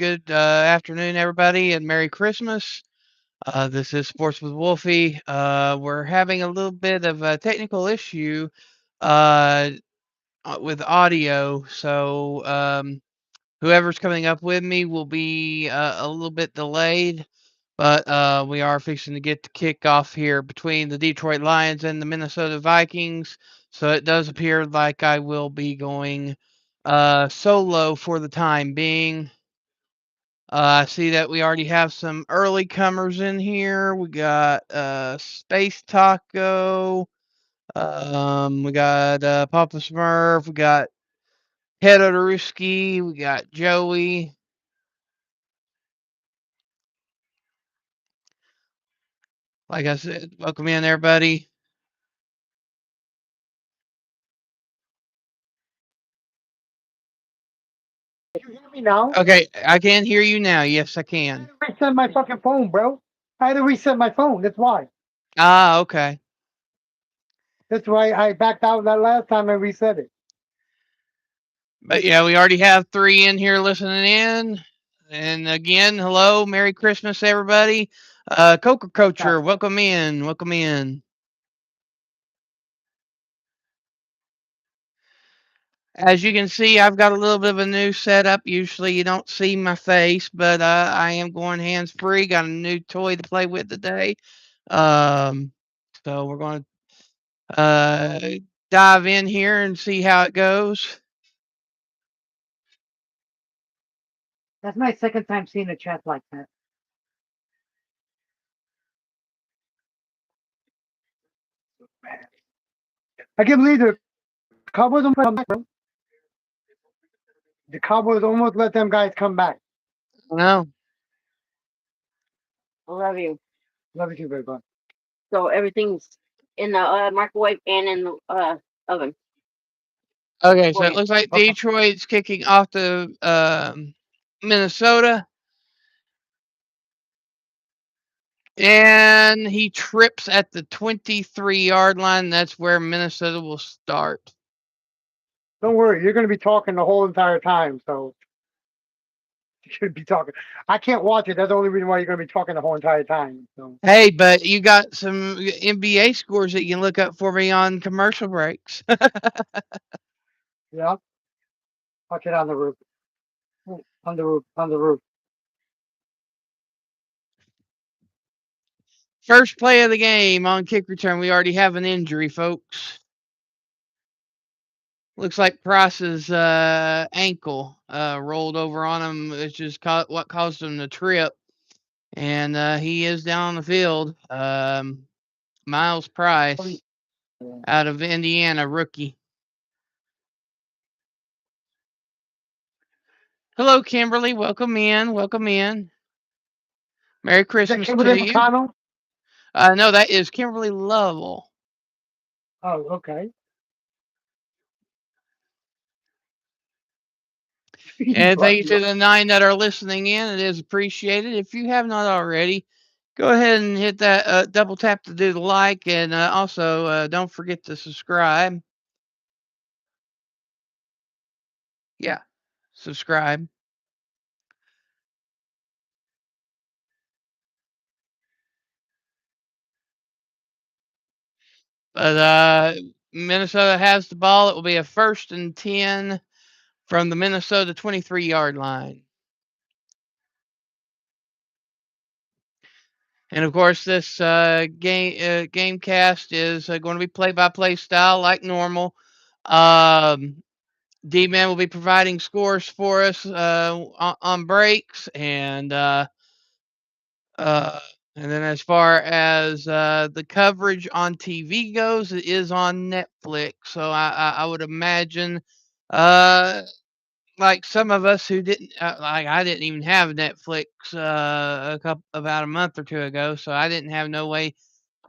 good afternoon, everybody, and Merry Christmas. This is Sports with Wolfie. We're having a little bit of a technical issue uh, with audio, so whoever's coming up with me will be a little bit delayed, but we are fixing to get the kickoff here between the Detroit Lions and the Minnesota Vikings, so it does appear like I will be going solo for the time being. I see that we already have some early comers in here. We got Space Taco. We got Papa Smurf. We got Hedoruski. We got Joey. Like I said, welcome in, everybody. Can you hear me now? Okay, I can hear you now. Yes, I I had can. to reset my fucking phone, bro. I had to reset my phone. That's why. Ah, okay. That's why I backed out that last time I reset it. But yeah, we already have three in here listening in. And again, hello, Merry Christmas, everybody. Coca Coacher, Stop. welcome in. Welcome in. As you can see, I've got a little bit of a new setup. Usually you don't see my face, but I am going hands free. Got a new toy to play with today. Um, so we're going to dive in here and see how it goes. That's my second time seeing a chat like that. I can't believe the Cowboys almost come back, bro. The Cowboys almost let them guys come back. No. Love you. Love you too, very much. So everything's in the microwave and in the oven. Okay, so For it you. looks like Okay. Detroit's kicking off to Minnesota. And he trips at the 23-yard line. That's where Minnesota will start. Don't worry, you're going to be talking the whole entire time, so you should be talking. I can't watch it. That's the only reason why you're going to be talking the whole entire time. So Hey, but you got some NBA scores that you can look up for me on commercial breaks. yeah, watch it on the roof. On the roof. On the roof. First play of the game on kick return. We already have an injury, folks. Looks like Price's ankle rolled over on him, which is what caused him to trip. And he is down on the field. Miles Price out of Indiana, rookie. Hello, Kimberly. Welcome in. Welcome in. Merry Is that Christmas to Kimberly you. McConnell? No, that is Kimberly Lovell. Oh, okay. And thank you to the 9 that are listening in. It is appreciated. If you have not already, go ahead and hit that double tap to do the like. And also, don't forget to subscribe. Yeah, subscribe. But Minnesota has the ball. It will be a 1st and 10 from the Minnesota 23-yard line. And of course, this GameCast is going to be play-by-play style like normal. D-Man will be providing scores for us on breaks, and then as far as the coverage on TV goes, it is on Netflix. So I would imagine, like some of us who didn't, like I didn't even have Netflix about a month or two ago, so I didn't have no way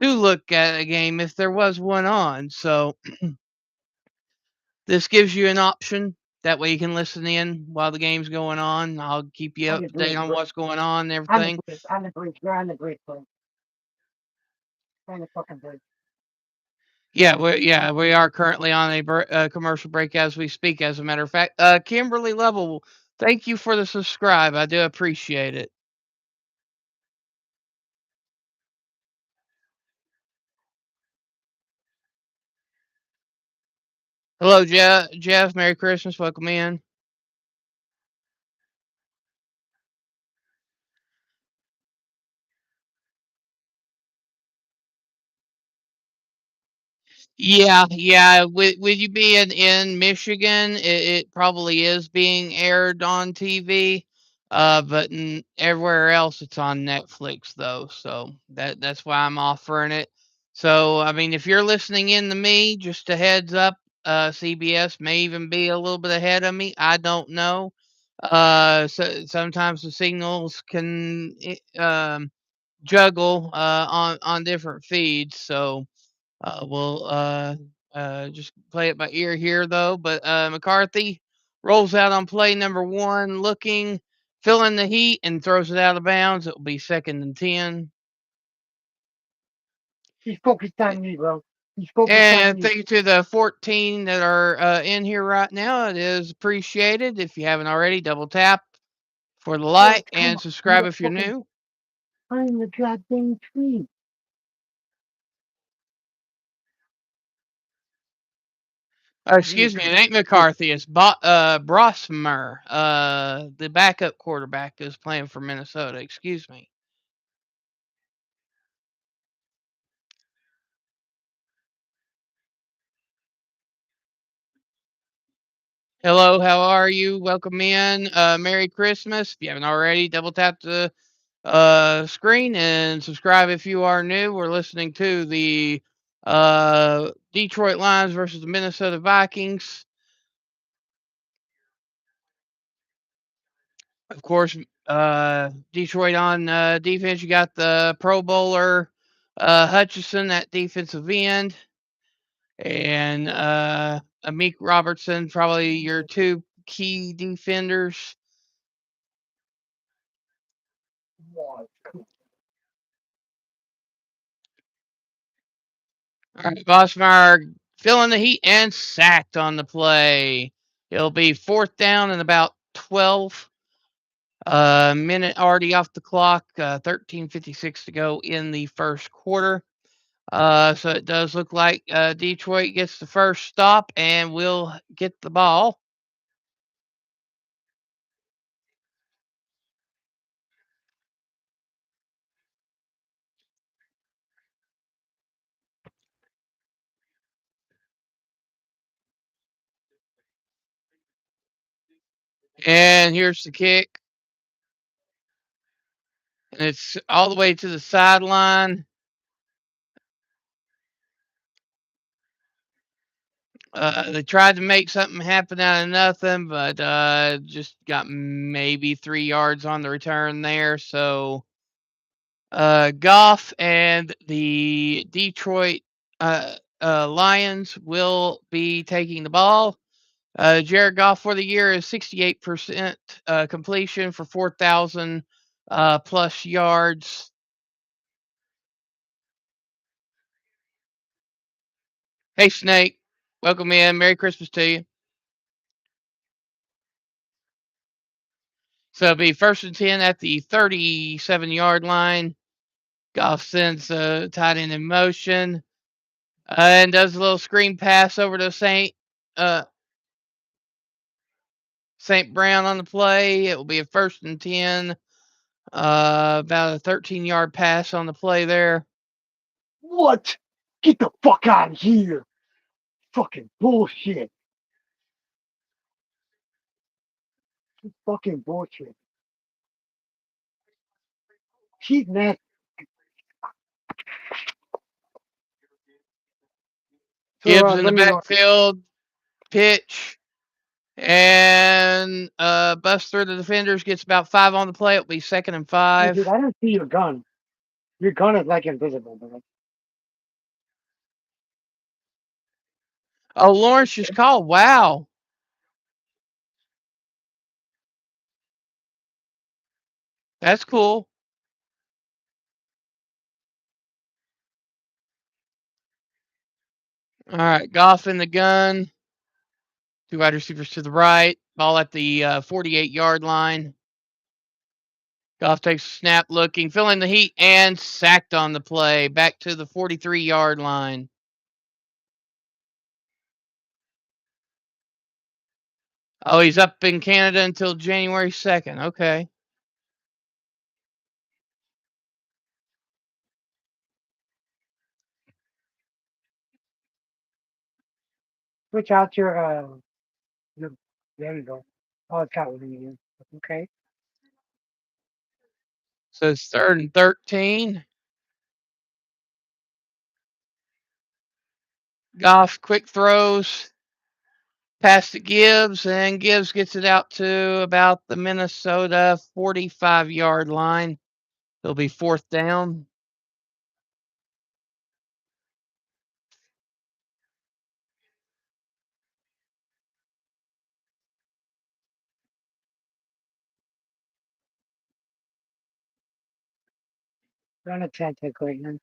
to look at a game if there was one on. So this gives you an option. That way you can listen in while the game's going on. I'll keep you up to date on what's going on and everything. On the bridge. You're on the bridge, bro. On the fucking bridge. Yeah, we are currently on a commercial break as we speak. As a matter of fact, Kimberly Lovell, Thank you for the subscribe. I do appreciate it. Hello, Jeff. Merry Christmas. Welcome in. Yeah. With you being in Michigan, it probably is being aired on TV. But everywhere else, it's on Netflix though. So that's why I'm offering it. So I mean, if you're listening in to me, just a heads up. CBS may even be a little bit ahead of me. I don't know. So sometimes the signals can juggle on different feeds. So we'll just play it by ear here, though. But McCarthy rolls out on play number one, looking, feeling the heat, and throws it out of bounds. It will be 2nd and 10. He's focused on me, bro. He's focused on And me. thank you to the 14 that are in here right now. It is appreciated. If you haven't already, double tap for the Yes, like come and on. I'm subscribe the if you're fucking new. I'm the goddamn tree. Excuse me, it ain't McCarthy. It's Brosmer. The backup quarterback is playing for Minnesota. Excuse me. Hello, how are you? Welcome in. Merry Christmas. If you haven't already, double tap the screen and subscribe if you are new. We're listening to the Detroit Lions versus the Minnesota Vikings. Of course, Detroit on defense. You got the Pro Bowler Hutchison at defensive end, and Amik Robertson, probably your two key defenders. All right, Bosmeyer feeling the heat and sacked on the play. It'll be 4th down and about 12. Minute already off the clock. 13:56 to go in the first quarter. So it does look like Detroit gets the first stop and will get the ball. And here's the kick. And it's all the way to the sideline. They tried to make something happen out of nothing, but just got maybe 3 yards on the return there. So Goff and the Detroit Lions will be taking the ball. Jared Goff for the year is 68% completion for 4,000 plus yards. Hey, Snake. Welcome in. Merry Christmas to you. So it'll be 1st and 10 at the 37-yard line. Goff sends tight end in motion and does a little screen pass over to uh, St. Brown on the play. It will be a 1st and 10. About a 13-yard pass on the play there. What? Get the fuck out of here. Fucking bullshit. Fucking bullshit. She's nasty. So Gibbs in the let me know. backfield, pitch, and bust through the defenders, gets about 5 on the play. It'll be 2nd and Hey, dude, 5. I don't see your gun. Your gun is like invisible, bro. Oh, Lawrence just called. Wow. That's cool. All right, Goff in the gun. Two wide receivers to the right. Ball at the 48-yard line. Goff takes a snap, looking, feeling the heat, and sacked on the play. Back to the 43-yard line. Oh, he's up in Canada until January 2nd. Okay. Switch out your there you go. Oh, it's got one in here. Okay. So it's 3rd and 13. Goff quick throws. Pass to Gibbs, and Gibbs gets it out to about the Minnesota 45-yard line. It'll be 4th down. Run a tactic right now.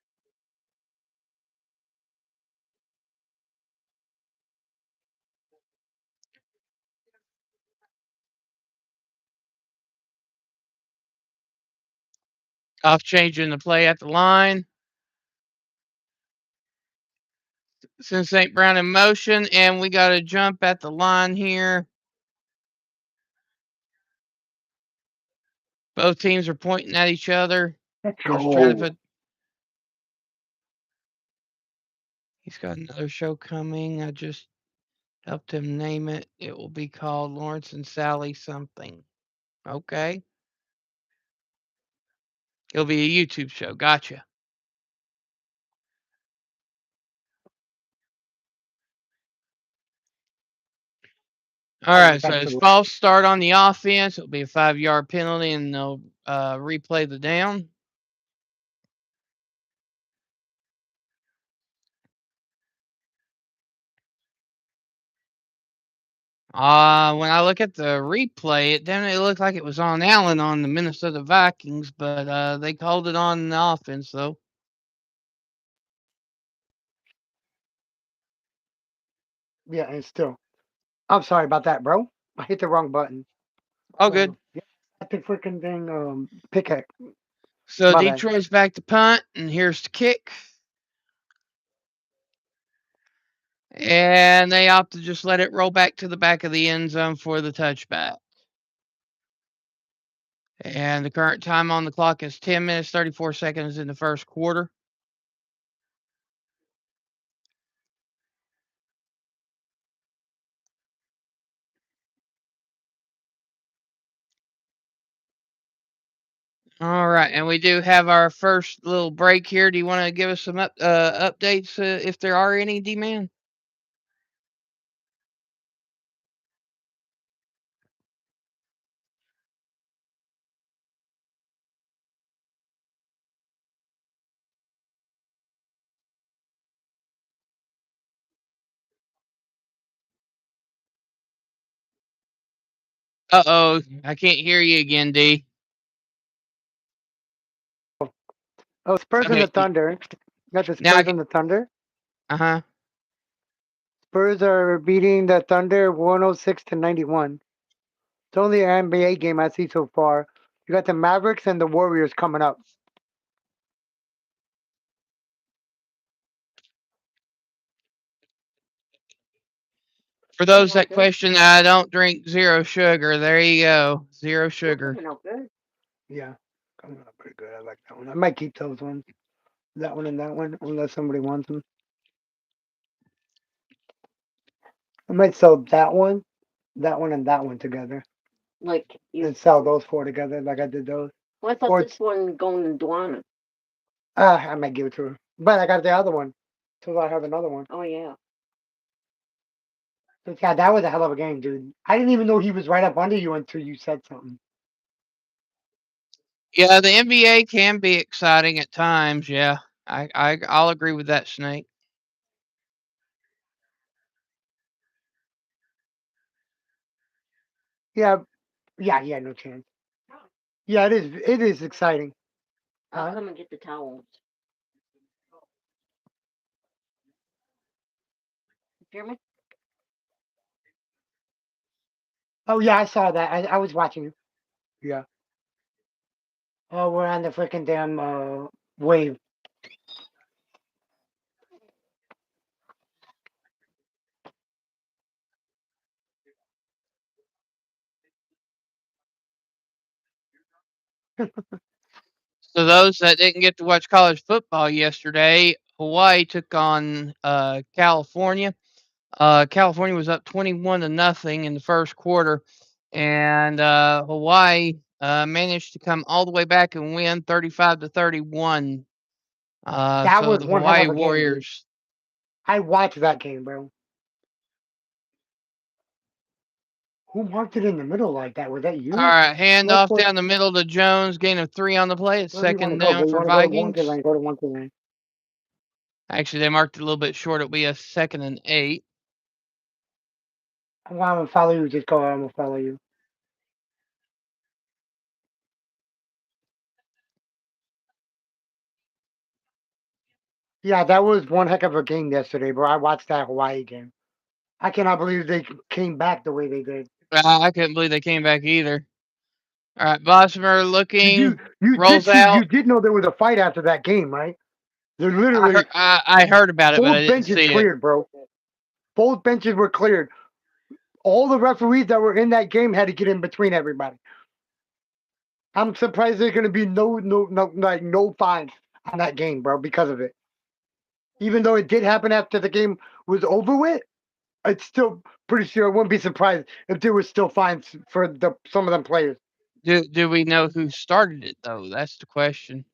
Goff changing the play at the line. Send St. Brown in motion, and we got a jump at the line here. Both teams are pointing at each other. Let's Just trying to go. put. He's got another show coming. I just helped him name it. It will be called Lawrence and Sally something. Okay. It'll be a YouTube show. Gotcha. All right. So it's false start on the offense. It'll be a 5-yard penalty, and they'll replay the down. When I look at the replay, it definitely looked like it was on Allen on the Minnesota Vikings, but they called it on the offense, though. Yeah, and still. I'm sorry about that, bro. I hit the wrong button. Oh, good. Yeah, I the freaking thing pickaxe. So My bad. Detroit's back to punt, and here's the kick. And they opt to just let it roll back to the back of the end zone for the touchback. And the current time on the clock is 10 minutes, 34 seconds in the first quarter. All right, and we do have our first little break here. Do you want to give us some updates if there are any, D-Man? Uh-oh, I can't hear you again, D. Oh, Spurs and Okay, the Thunder. Got the now I Spurs can, and the Thunder. uh-huh. Spurs are beating the Thunder 106-91. It's only an NBA game I see so far. You got the Mavericks and the Warriors coming up. For those that question, I don't drink zero sugar. There you go. Zero sugar. Yeah, coming up pretty good. I like that one. I might keep those ones. That one and that one, unless somebody wants them. I might sell that one, and that one together. Like you And sell those four together, like I did those. Well, I thought Or this one going to Duana. I might give it to her. But I got the other one. So I have another one. Oh yeah. So yeah, that was a hell of a game, dude. I didn't even know he was right up under you until you said something. Yeah, the NBA can be exciting at times. Yeah, I'll agree with that, Snake. Yeah, yeah, no chance. Yeah, it is exciting. I'll come and get the towels. You hear me? Oh yeah, I saw that. I was watching it. Yeah. Oh, we're on the freaking damn wave. So those that didn't get to watch college football yesterday, Hawaii took on California. California was up 21 to nothing in the first quarter, and Hawaii managed to come all the way back and win 35 to 31. That So was the one heck Hawaii of a game, dude. Warriors. I watched that game, bro. Who marked it in the middle like that? Was that All you? right, hand North off Fork. down the middle to Jones. Gain of 3 on the play. It's Where do you want to second go? down Go. You for want to go to one kid Vikings. lane? Go to one kid lane. Actually, they marked it a little bit short. It'll be a 2nd and 8. I'm gonna follow you. Just go. I'm gonna follow you. Yeah, that was one heck of a game yesterday, bro. I watched that Hawaii game. I cannot believe they came back the way they did. I couldn't believe they came back either. All right, Bosmer Did you? looking, You did rolls see? You out. did know there was a fight after that game, right? They're literally I heard about it, but I both didn't benches see it. cleared, bro. Both benches were cleared. All the referees that were in that game had to get in between everybody. I'm surprised there's gonna be no fines on that game, bro, because of it. Even though it did happen after the game was over with, it's still pretty sure I wouldn't be surprised if there was still fines for some of them players. Do we know who started it though? That's the question.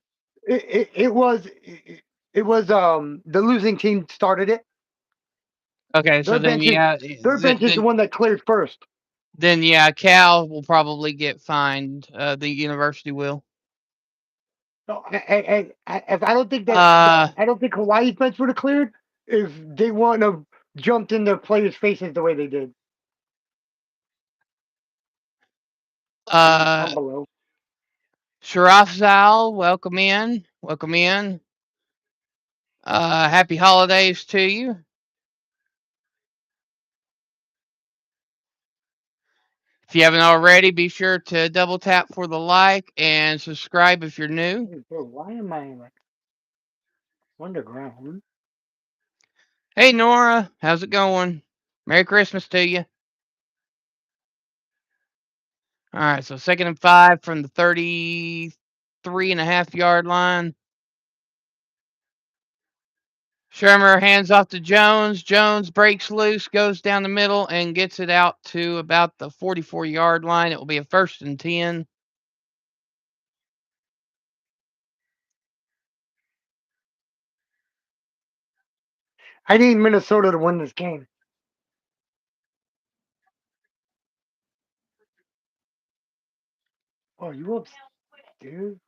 It was the losing team started it. Okay, so Their then bench is yeah, their bench is the one that cleared first. then yeah, Cal will probably get fined. The university will. So if I don't think Uh, I don't think Hawaii's bench would have cleared if they wouldn't have jumped in their players' faces the way they did. I'm uh, below. Sharaf Zal, welcome in. Welcome in. Happy holidays to you. If you haven't already, be sure to double tap for the like and subscribe if you're new. Hey, bro, why am I like underground? Hey Nora, how's it going? Merry Christmas to you. All right, so 2nd and 5 from the 33.5 yard line. Shermer hands off to Jones. Jones breaks loose, goes down the middle, and gets it out to about the 44-yard line. It will be a 1st and 10. I need Minnesota to win this game. Oh, you up, dude?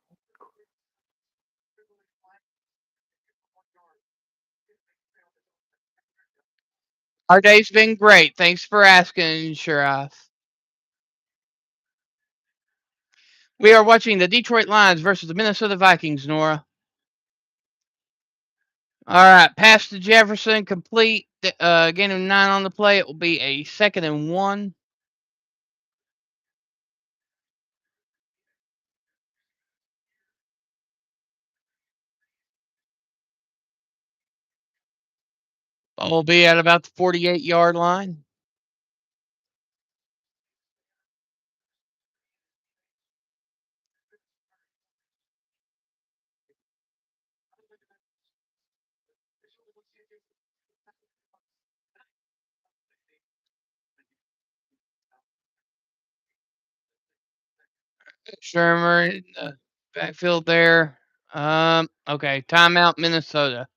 Our day's been great. Thanks for asking, Sharaf. We are watching the Detroit Lions versus the Minnesota Vikings, Nora. All right, pass to Jefferson, complete. Gain of 9 on the play. It will be a 2nd and 1. Will be at about the 48-yard line. Shermer in the backfield there. Okay, timeout, Minnesota.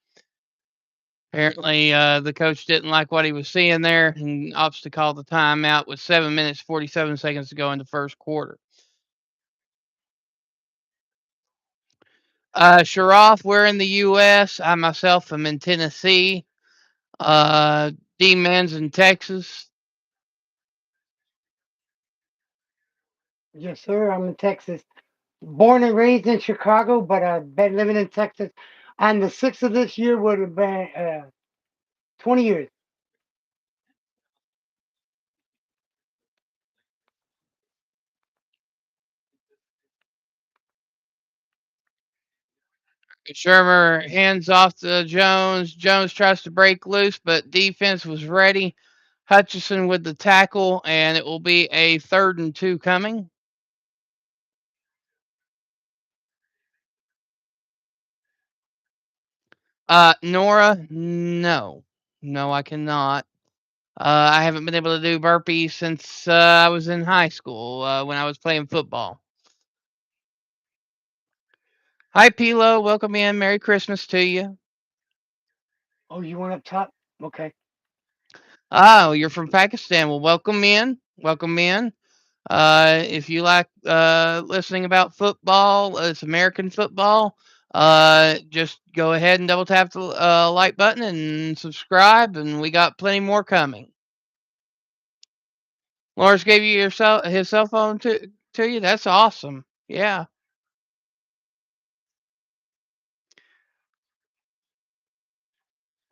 Apparently, the coach didn't like what he was seeing there and opts to call the timeout with 7 minutes 47 seconds to go in the first quarter. Sharaf, we're in the U.S. I myself am in Tennessee. D-Man's in Texas. Yes, sir. I'm in Texas. Born and raised in Chicago, but I've been living in Texas. On the 6th of this year would have been 20 years. Shermer hands off to Jones. Jones tries to break loose, but defense was ready. Hutchison with the tackle, and it will be a 3rd and 2 coming. Nora, no. No, I cannot. I haven't been able to do burpees since I was in high school when I was playing football. Hi, Pilo. Welcome in. Merry Christmas to you. Oh, you went up top? Okay. Oh, you're from Pakistan. Well, welcome in. Welcome in. If you like listening about football, it's American football. Just go ahead and double tap the like button and subscribe, and we got plenty more coming. Lawrence gave you his cell phone to you. That's awesome. Yeah.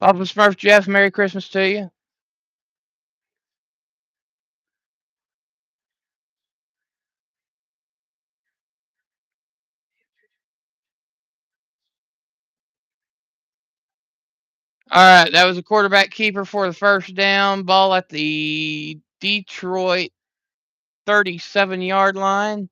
Papa Smurf Jeff, Merry Christmas to you. All right, that was a quarterback keeper for the first down. Ball at the Detroit 37-yard line.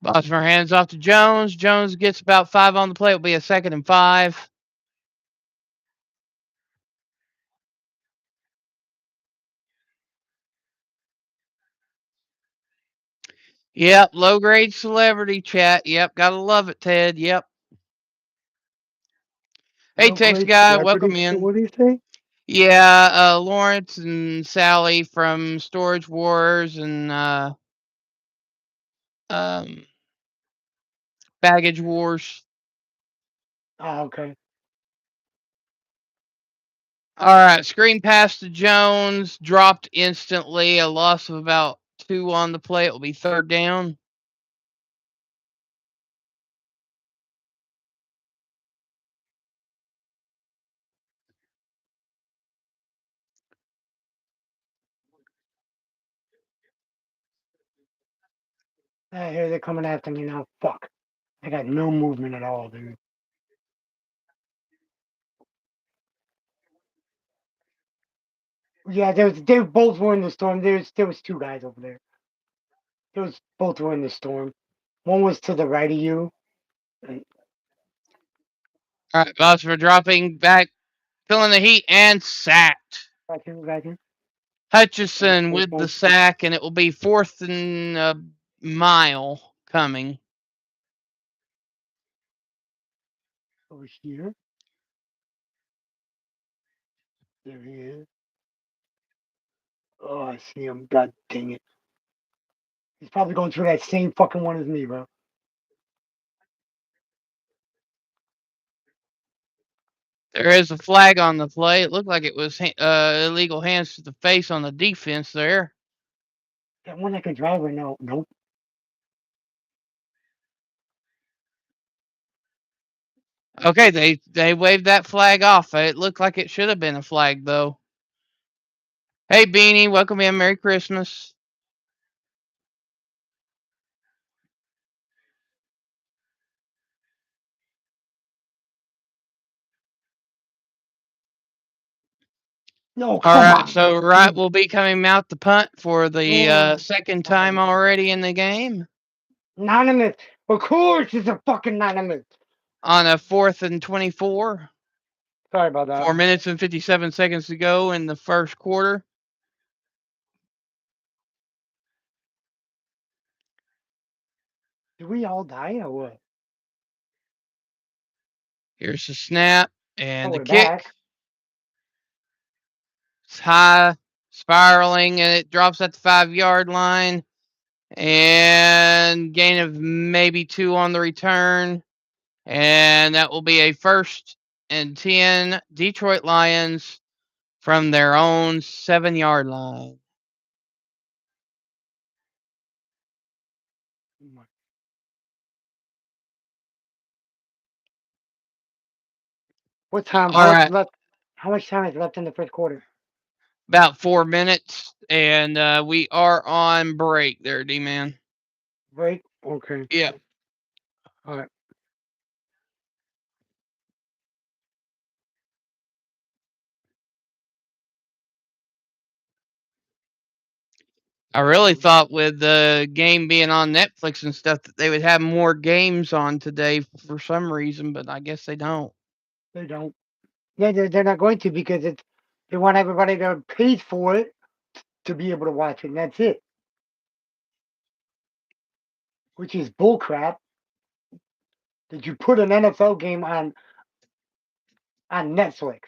Bosmer hands off to Jones. Jones gets about 5 on the play. It'll be a 2nd and 5. Yep, low grade celebrity chat. Yep, gotta love it, Ted. Yep. Hey, No text great guy, welcome celebrity. in. What do you say? Yeah, Lawrence and Sally from Storage Wars and um, Baggage Wars. Oh, okay. All right, screen pass to Jones, dropped instantly. A loss of about 2 on the play. It will be 3rd down. Here they're coming after me now. Fuck. I got no movement at all, dude. Yeah, they both were in the storm. There was 2 guys over there. There was both were in the storm. One was to the right of you. And All right, Bosmer dropping back, feeling the heat, and sacked. back in. Hutchison with the Okay. sack, and it will be 4th and a mile coming. Over here. There he is. Oh, I see him. God dang it. He's probably going through that same fucking one as me, bro. There is a flag on the play. It looked like it was illegal hands to the face on the defense there. That one that could drive right now. Nope. Okay, they waved that flag off. It looked like it should have been a flag though. Hey Beanie, welcome in. Merry Christmas. No, All come right, on. so Wright will be coming out the punt for the Oh, 2nd time already in the game anonymous. Of course it's a fucking anonymous. on a 4th and 24. Sorry about that. 4 minutes and 57 seconds to go in the first quarter. Did we all die or what? Here's the snap Oh, and the we're kick. back. It's high, spiraling, and it drops at the 5-yard line. And gain of maybe 2 on the return. And that will be a 1st and 10 Detroit Lions from their own 7-yard line. What time? All How much right, left? How much time is left in the first quarter? about 4 minutes, and we are on break there, D-Man. Break. Okay. Yeah. All right. I really thought with the game being on Netflix and stuff that they would have more games on today for some reason, but I guess they don't. They don't. Yeah, they're not going to because it's they want everybody to pay for it to be able to watch it, and that's it. Which is bullcrap. That you put an NFL game on Netflix.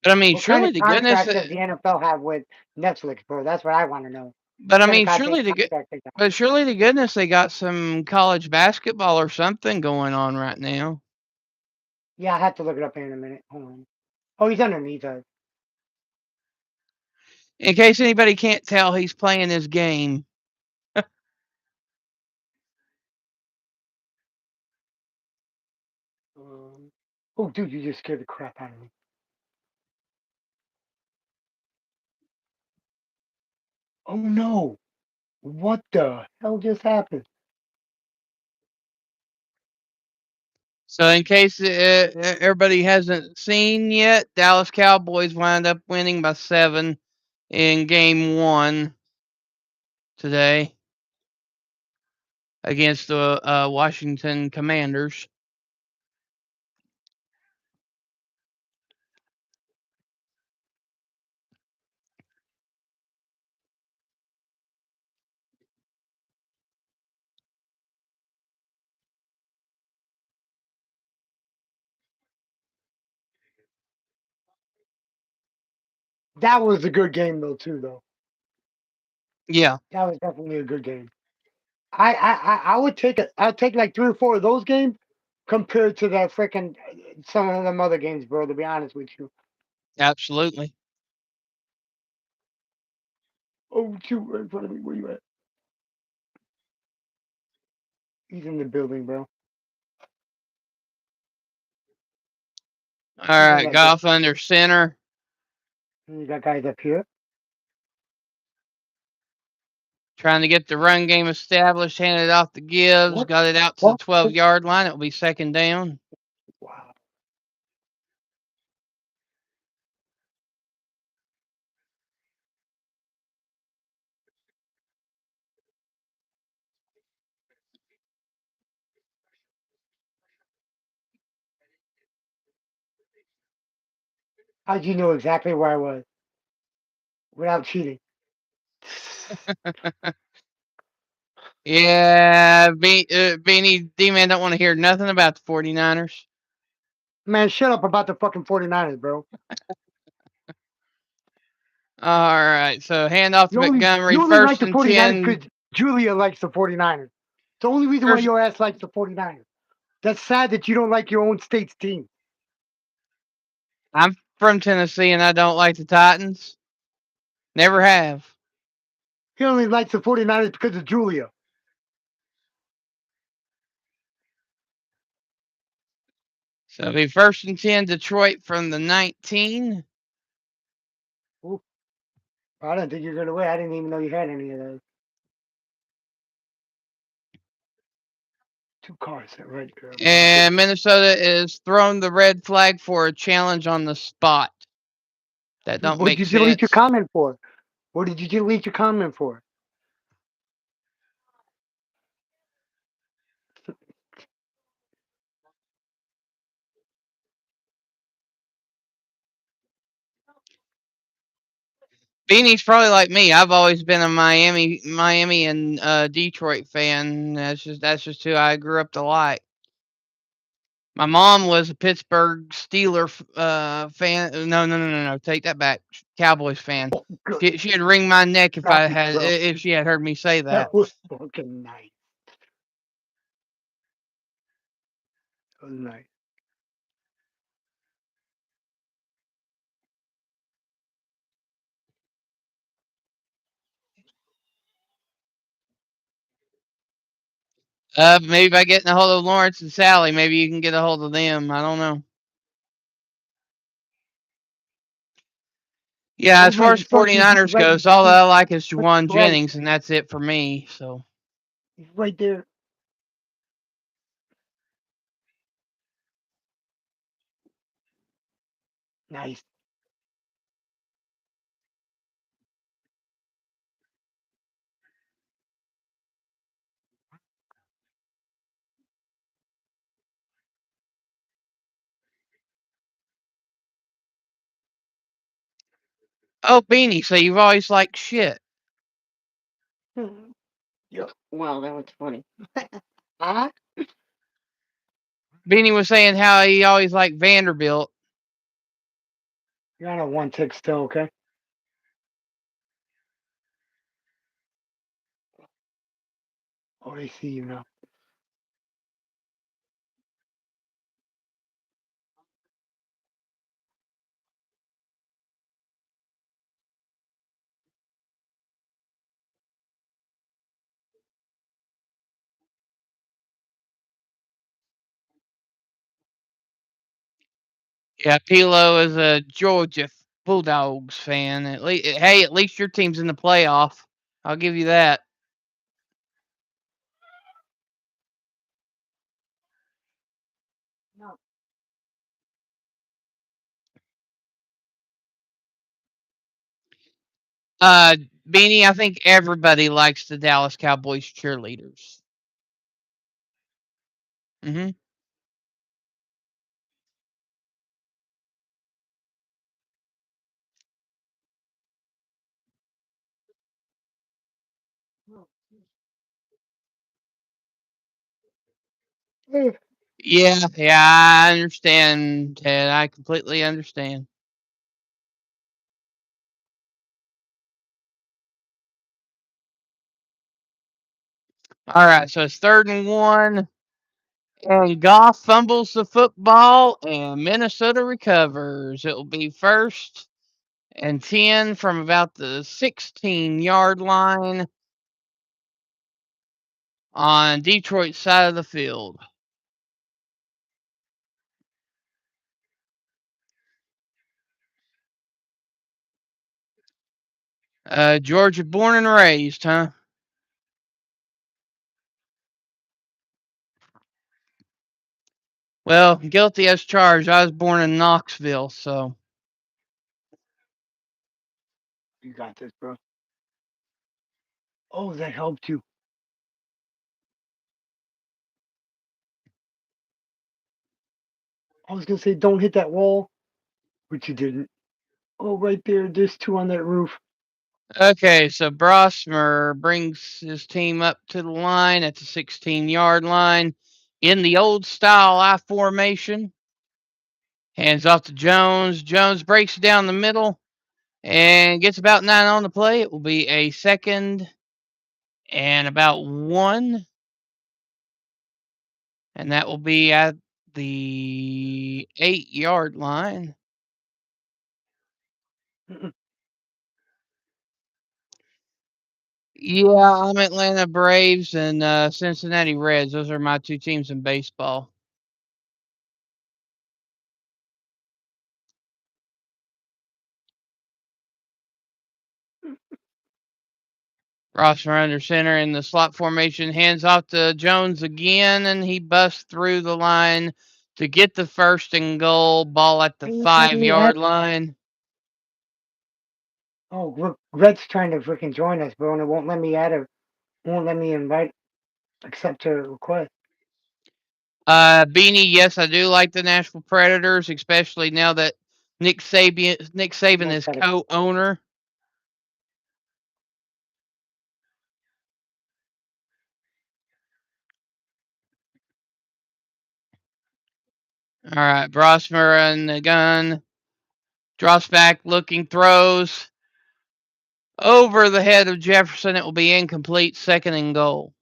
But I mean, What kind of surely to goodness, contract does the NFL have with Netflix, bro? That's what I want to know. but What I kind of mean, goddamn contract they got? surely to goodness, they got some college basketball or something going on right now. Yeah, I have to look it up here in a minute. Hold on. Oh, he's underneath us. In case anybody can't tell, he's playing his game. Oh, dude, you just scared the crap out of me. Oh no! What the hell just happened? So, in case everybody hasn't seen yet, Dallas Cowboys wound up winning by 7 in game 1 today against the Washington Commanders. That was a good game though, too. Though Yeah, that was definitely a good game. I would take it. I'd take like 3 or 4 of those games compared to that freaking some of them other games, bro. To be honest with you. absolutely. Oh, shoot! Right in front of me. Where you at? He's in the building, bro. All He's on right, that. Goff under center, You got guys up here. trying to get the run game established, handed off to Gibbs, What? got it out to the What? 12-yard line. It'll be second down. Wow. How'd you know exactly where I was without cheating? Yeah, Beanie D-Man don't want to hear nothing about the 49ers. Man, shut up about the fucking 49ers, bro. All right, so hand off to You Montgomery, only like first the and 49ers 10. because Julia likes the 49ers. It's the only reason why First, your ass likes the 49ers. That's sad that you don't like your own state's team. I'm from Tennessee and I don't like the Titans. Never have. He only likes the 49ers because of Julia. So it'll be first and 10, Detroit from the 19. Ooh, I didn't think you were going to win. I didn't even know you had any of those. 2 cars right there. And Minnesota is throwing the red flag for a challenge on the spot. That don't What did make you delete your sense. comment for? What did you delete your comment for? Beanie's probably like me. I've always been a Miami and Detroit fan. That's just who I grew up to like. My mom was a Pittsburgh Steeler fan. No. Take that back. Cowboys fan. Oh, good. She'd wring my neck if I Nice, had bro. if she had heard me say that. That was fucking nice. That was nice. Maybe by getting a hold of Lawrence and Sally, maybe you can get a hold of them. I don't know. Yeah, as Don't far write as fucking 49ers write goes, all I like is what's Juwan right. Jennings, and that's it for me. So He's right there. Nice. Oh, Beanie, so you've always liked shit. Yep. Wow, that was funny. Ah, Beanie was saying how he always liked Vanderbilt. you're on a one tick still, okay? Oh, they see you now. Yeah, Pilo is a Georgia Bulldogs fan. At least your team's in the playoff. I'll give you that. No. Uh, Beanie, I think everybody likes the Dallas Cowboys cheerleaders. Hmm. Eh, Yeah, I understand, Ted. I completely understand. All right, so it's 3rd and 1, and Goff fumbles the football, and Minnesota recovers. It will be 1st and 10 from about the 16-yard line on Detroit's side of the field. Georgia born and raised, huh? Well, guilty as charged. I was born in Knoxville, so. you got this, bro. Oh, that helped you. I was gonna say don't hit that wall, but you didn't. Oh, right there. There's two on that roof. Okay, so Brosmer brings his team up to the line at the 16-yard line in the old style I formation. Hands off to Jones. Jones breaks down the middle and gets about 9 on the play. It will be a 2nd and about 1, and that will be at the 8-yard line. Mm-mm. Yeah, I'm Atlanta Braves and Cincinnati Reds. Those are my two teams in baseball. Rossmer under center in the slot formation, hands off to Jones again, and he busts through the line to get the 1st and goal. Ball at the Ain't letting me add. 5-yard line. Oh, look, Red's trying to freaking join us, bro, and it won't let me add a. Won't let me invite, accept a request. Beanie, yes, I do like the Nashville Predators, especially now that Nick Saban Much is better. co-owner. All right, Brosmer and the gun. Drops back, looking, throws over the head of Jefferson. It will be incomplete. 2nd and goal.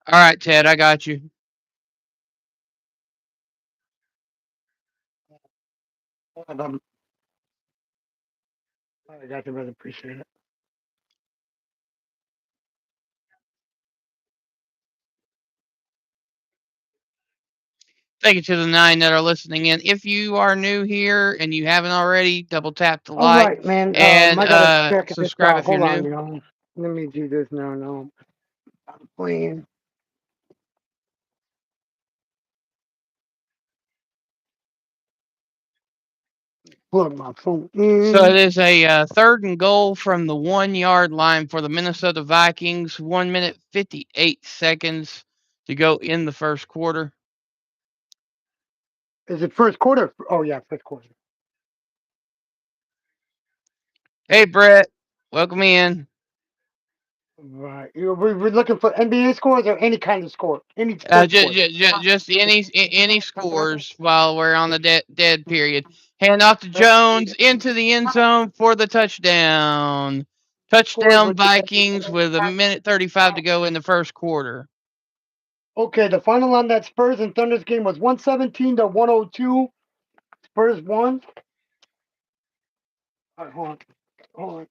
All right, Ted, I got you. I got you, brother. Appreciate it. Thank you to the 9 that are listening in. If you are new here and you haven't already, double tap the All like right, man. and I gotta check this subscribe out. if you're Hold on, new. y'all. Let me do this now. No, I'm playing. Plug my phone So it in. is a third and goal from the 1 yard line for the Minnesota Vikings. 1 minute 58 seconds to go in the first quarter. Is it first quarter? Oh yeah, first quarter. Hey, Brett, welcome in. Right. We're looking for NBA scores or any kind of score, any sports scores. Just any scores while we're on the dead period. Hand off to Jones into the end zone for the touchdown. Scores Touchdown with Vikings with 1 minute 35 to go in the first quarter. okay, the final on that Spurs and Thunder's game was 117 to 102. Spurs won. All right, hold on. Hold on.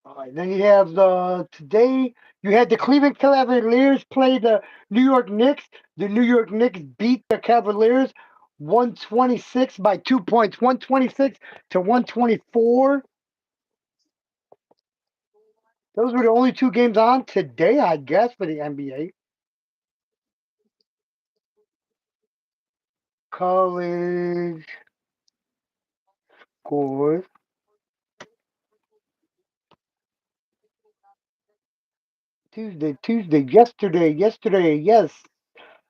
All right, then you have the today. You had the Cleveland Cavaliers play the New York Knicks. The New York Knicks beat the Cavaliers 126 by 2 points, 126 to 124. Those were the only two games on today, I guess, for the NBA. College scores. Yesterday, yes.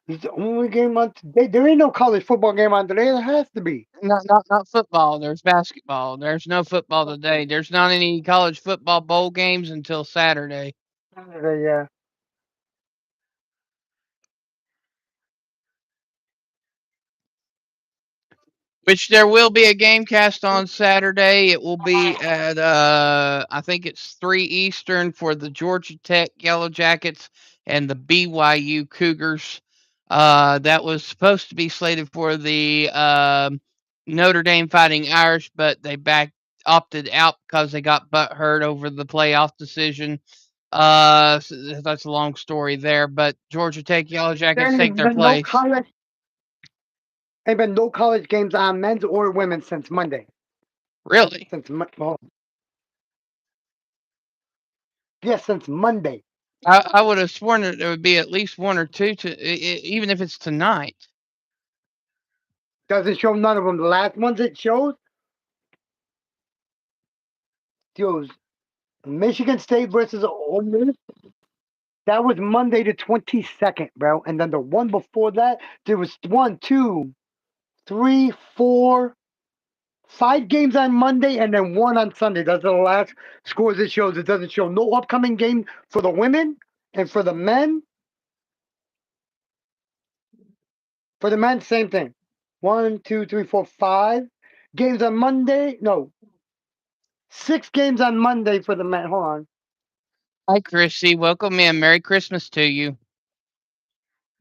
It's the only game on today. There ain't no college football game on today. There has to be. Not football. There's basketball. There's no football today. There's not any college football bowl games until Saturday. Saturday, yeah. Which there will be a game cast on Saturday. It will be at I think it's 3 Eastern for the Georgia Tech Yellow Jackets and the BYU Cougars. That was supposed to be slated for the Notre Dame Fighting Irish, but they back opted out because they got butt hurt over the playoff decision. So that's a long story there, but Georgia Tech Yellow There Jackets take ain't their been no place. college. Ain't been no college games on men's or women's since Monday. Really? Well, yes, since Monday. I would have sworn that there would be at least one or two even if it's tonight. Doesn't show none of them. The last ones it shows Michigan State versus Ole Miss. That was Monday the 22nd, bro. And then the one before that, there was one, two, three, four, five games on Monday and then one on Sunday. That's the last scores it shows. It doesn't show no upcoming game for the women and for the men. For the men, same thing. One, two, three, four, five games on Monday. No, six games on Monday for the men. Hold on. Hi, Chrissy. Welcome in. Merry Christmas to you.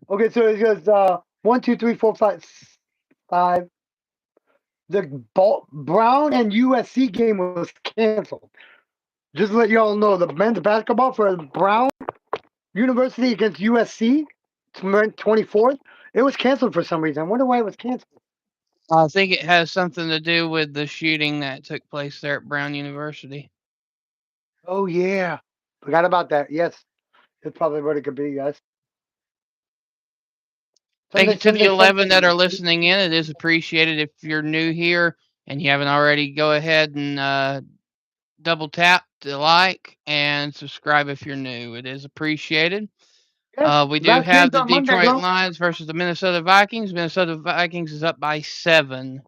Okay, so it goes one, two, three, four, five, five. The Brown and USC game was canceled. Just to let y'all know, the men's basketball for Brown University against USC, 24th, it was canceled for some reason. I wonder why it was canceled. I think it has something to do with the shooting that took place there at Brown University. Oh, yeah. Forgot about that. Yes. It's probably what it could be, yes. Thank you Sunday, to the Sunday, 11 that Sunday. are listening in. It is appreciated. If you're new here and you haven't already, go ahead and double tap to like and subscribe if you're new. It is appreciated. Yes. We do Last have game's the on Monday, Detroit bro. Lions versus the Minnesota Vikings. Minnesota Vikings is up by 7.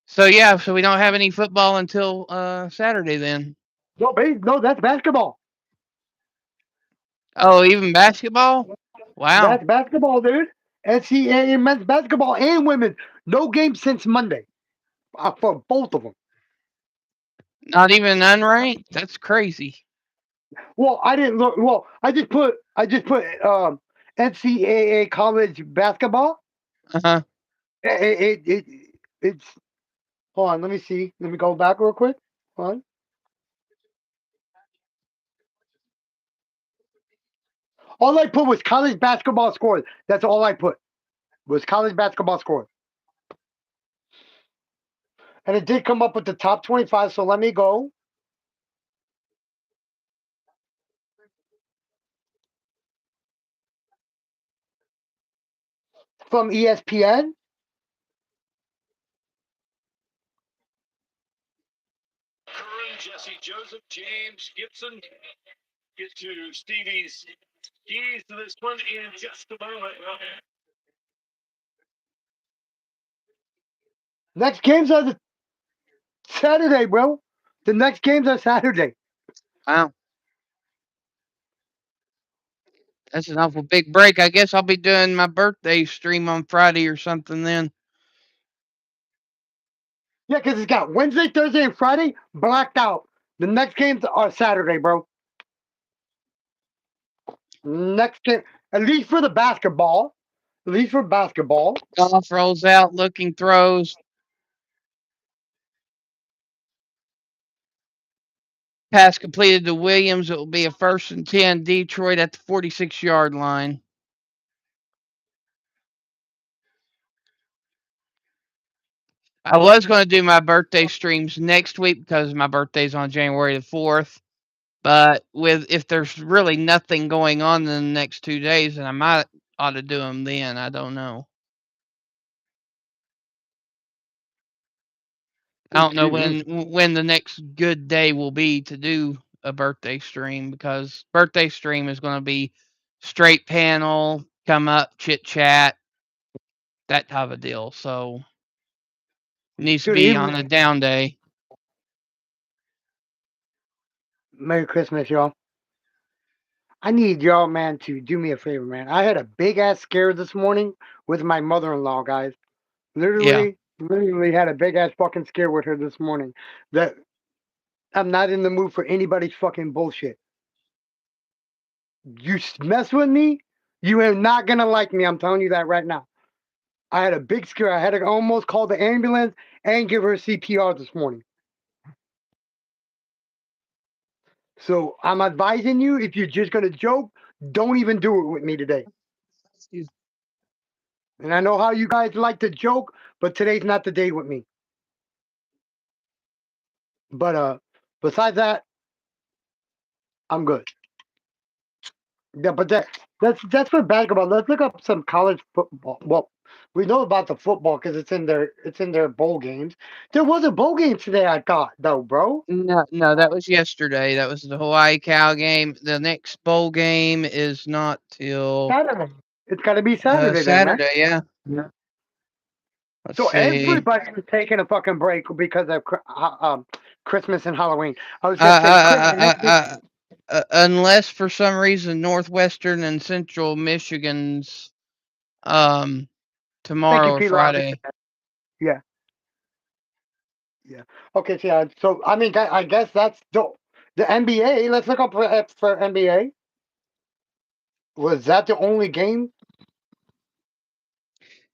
So yeah, so we don't have any football until Saturday then. No, no, that's basketball. Oh, even basketball? Wow. That's basketball, dude. NCAA men's basketball and women. No game since Monday for both of them. Not even unranked? That's crazy. Well, I didn't look. Well, I just put NCAA college basketball. Uh-huh. It's hold on. Let me see. Let me go back real quick. Hold on. All I put was college basketball scores. That's all I put was college basketball scores. And it did come up with the top 25. So let me go. From ESPN. Curran, Jesse Joseph, James Gibson. Get to Stevie's keys to this one in just a moment. Next games are the Saturday, bro. The next games are Saturday. Wow, that's an awful big break. I guess I'll be doing my birthday stream on Friday or something then. Yeah, because it's got Wednesday, Thursday, and Friday blacked out. The next games are Saturday, bro. Next game, at least for the basketball. At least for basketball. Goff rolls out, looking throws. Pass completed to Williams. It will be a 1st and 10. Detroit at the 46-yard line. I was going to do my birthday streams next week because my birthday's on January the 4th. But if there's really nothing going on in the next 2 days, then I might ought to do them then. I don't know. I don't know when the next good day will be to do a birthday stream because birthday stream is going to be straight panel, come up, chit chat, that type of deal. So it needs to Dude, be on even a down day. Merry Christmas, y'all. I need y'all, man, to do me a favor, man. I had a big ass scare this morning with my mother in law, guys. Yeah. Literally had a big ass fucking scare with her this morning. That I'm not in the mood for anybody's fucking bullshit. You mess with me, you are not gonna like me. I'm telling you that right now. I had a big scare. I had to almost call the ambulance and give her CPR this morning. So I'm advising you, if you're just gonna joke, don't even do it with me today. And I know how you guys like to joke, but today's not the day with me. But besides that, I'm good. Yeah, but that's for basketball. Let's look up some college football. Well, we know about the football because it's in their bowl games. There was a bowl game today, I thought, though, bro. No, no, that was yesterday. That was the Hawaii Cow game. The next bowl game is not till Saturday. It's got to be Saturday then, right? Saturday. Yeah. Yeah. Let's So see. everybody was taking a fucking break because of Christmas and Halloween. I was gonna say Unless for some reason Northwestern and Central Michigan's um thank you, tomorrow or Pete Lobby. Friday. Yeah, yeah. Okay, so yeah. So I mean, I guess that's the NBA. Let's look up for NBA. Was that the only game?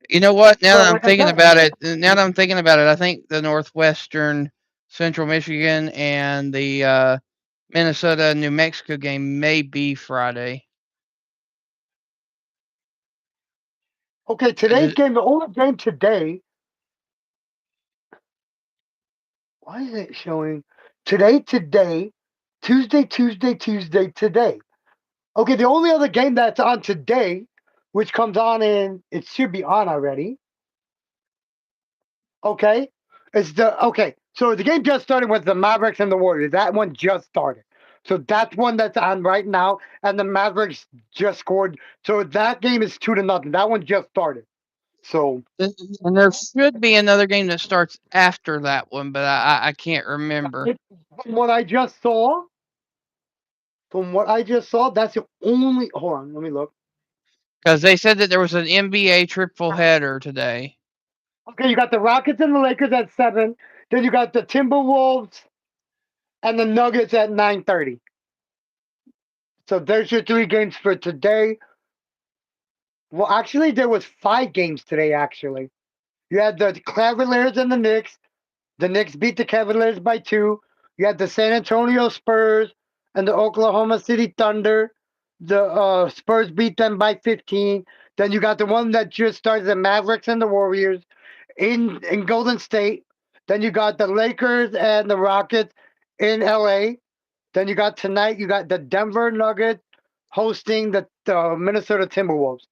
You know what? Now Well, that I'm like I thinking said, about it, I think the Northwestern, Central Michigan, and the Minnesota New Mexico game may be Friday. okay, today's game, the only game today. Why is it showing today, Tuesday, today? Okay, the only other game that's on today, which comes on it should be on already. Okay, So the game just started with the Mavericks and the Warriors. That one just started. So that's one that's on right now, and the Mavericks just scored. So that game is 2-0. That one just started. So And there should be another game that starts after that one, but I can't remember. from what I just saw, that's the only. Hold on, let me look. Because they said that there was an NBA triple header today. Okay, you got the Rockets and the Lakers at 7. Then you got the Timberwolves and the Nuggets at 9:30. So there's your 3 games for today. Well, actually, there was 5 games today. Actually, you had the Cavaliers and the Knicks. The Knicks beat the Cavaliers by 2. You had the San Antonio Spurs and the Oklahoma City Thunder. The Spurs beat them by 15. Then you got the one that just started, the Mavericks and the Warriors in Golden State. Then you got the Lakers and the Rockets in LA. Then you got tonight, you got the Denver Nuggets hosting the Minnesota Timberwolves.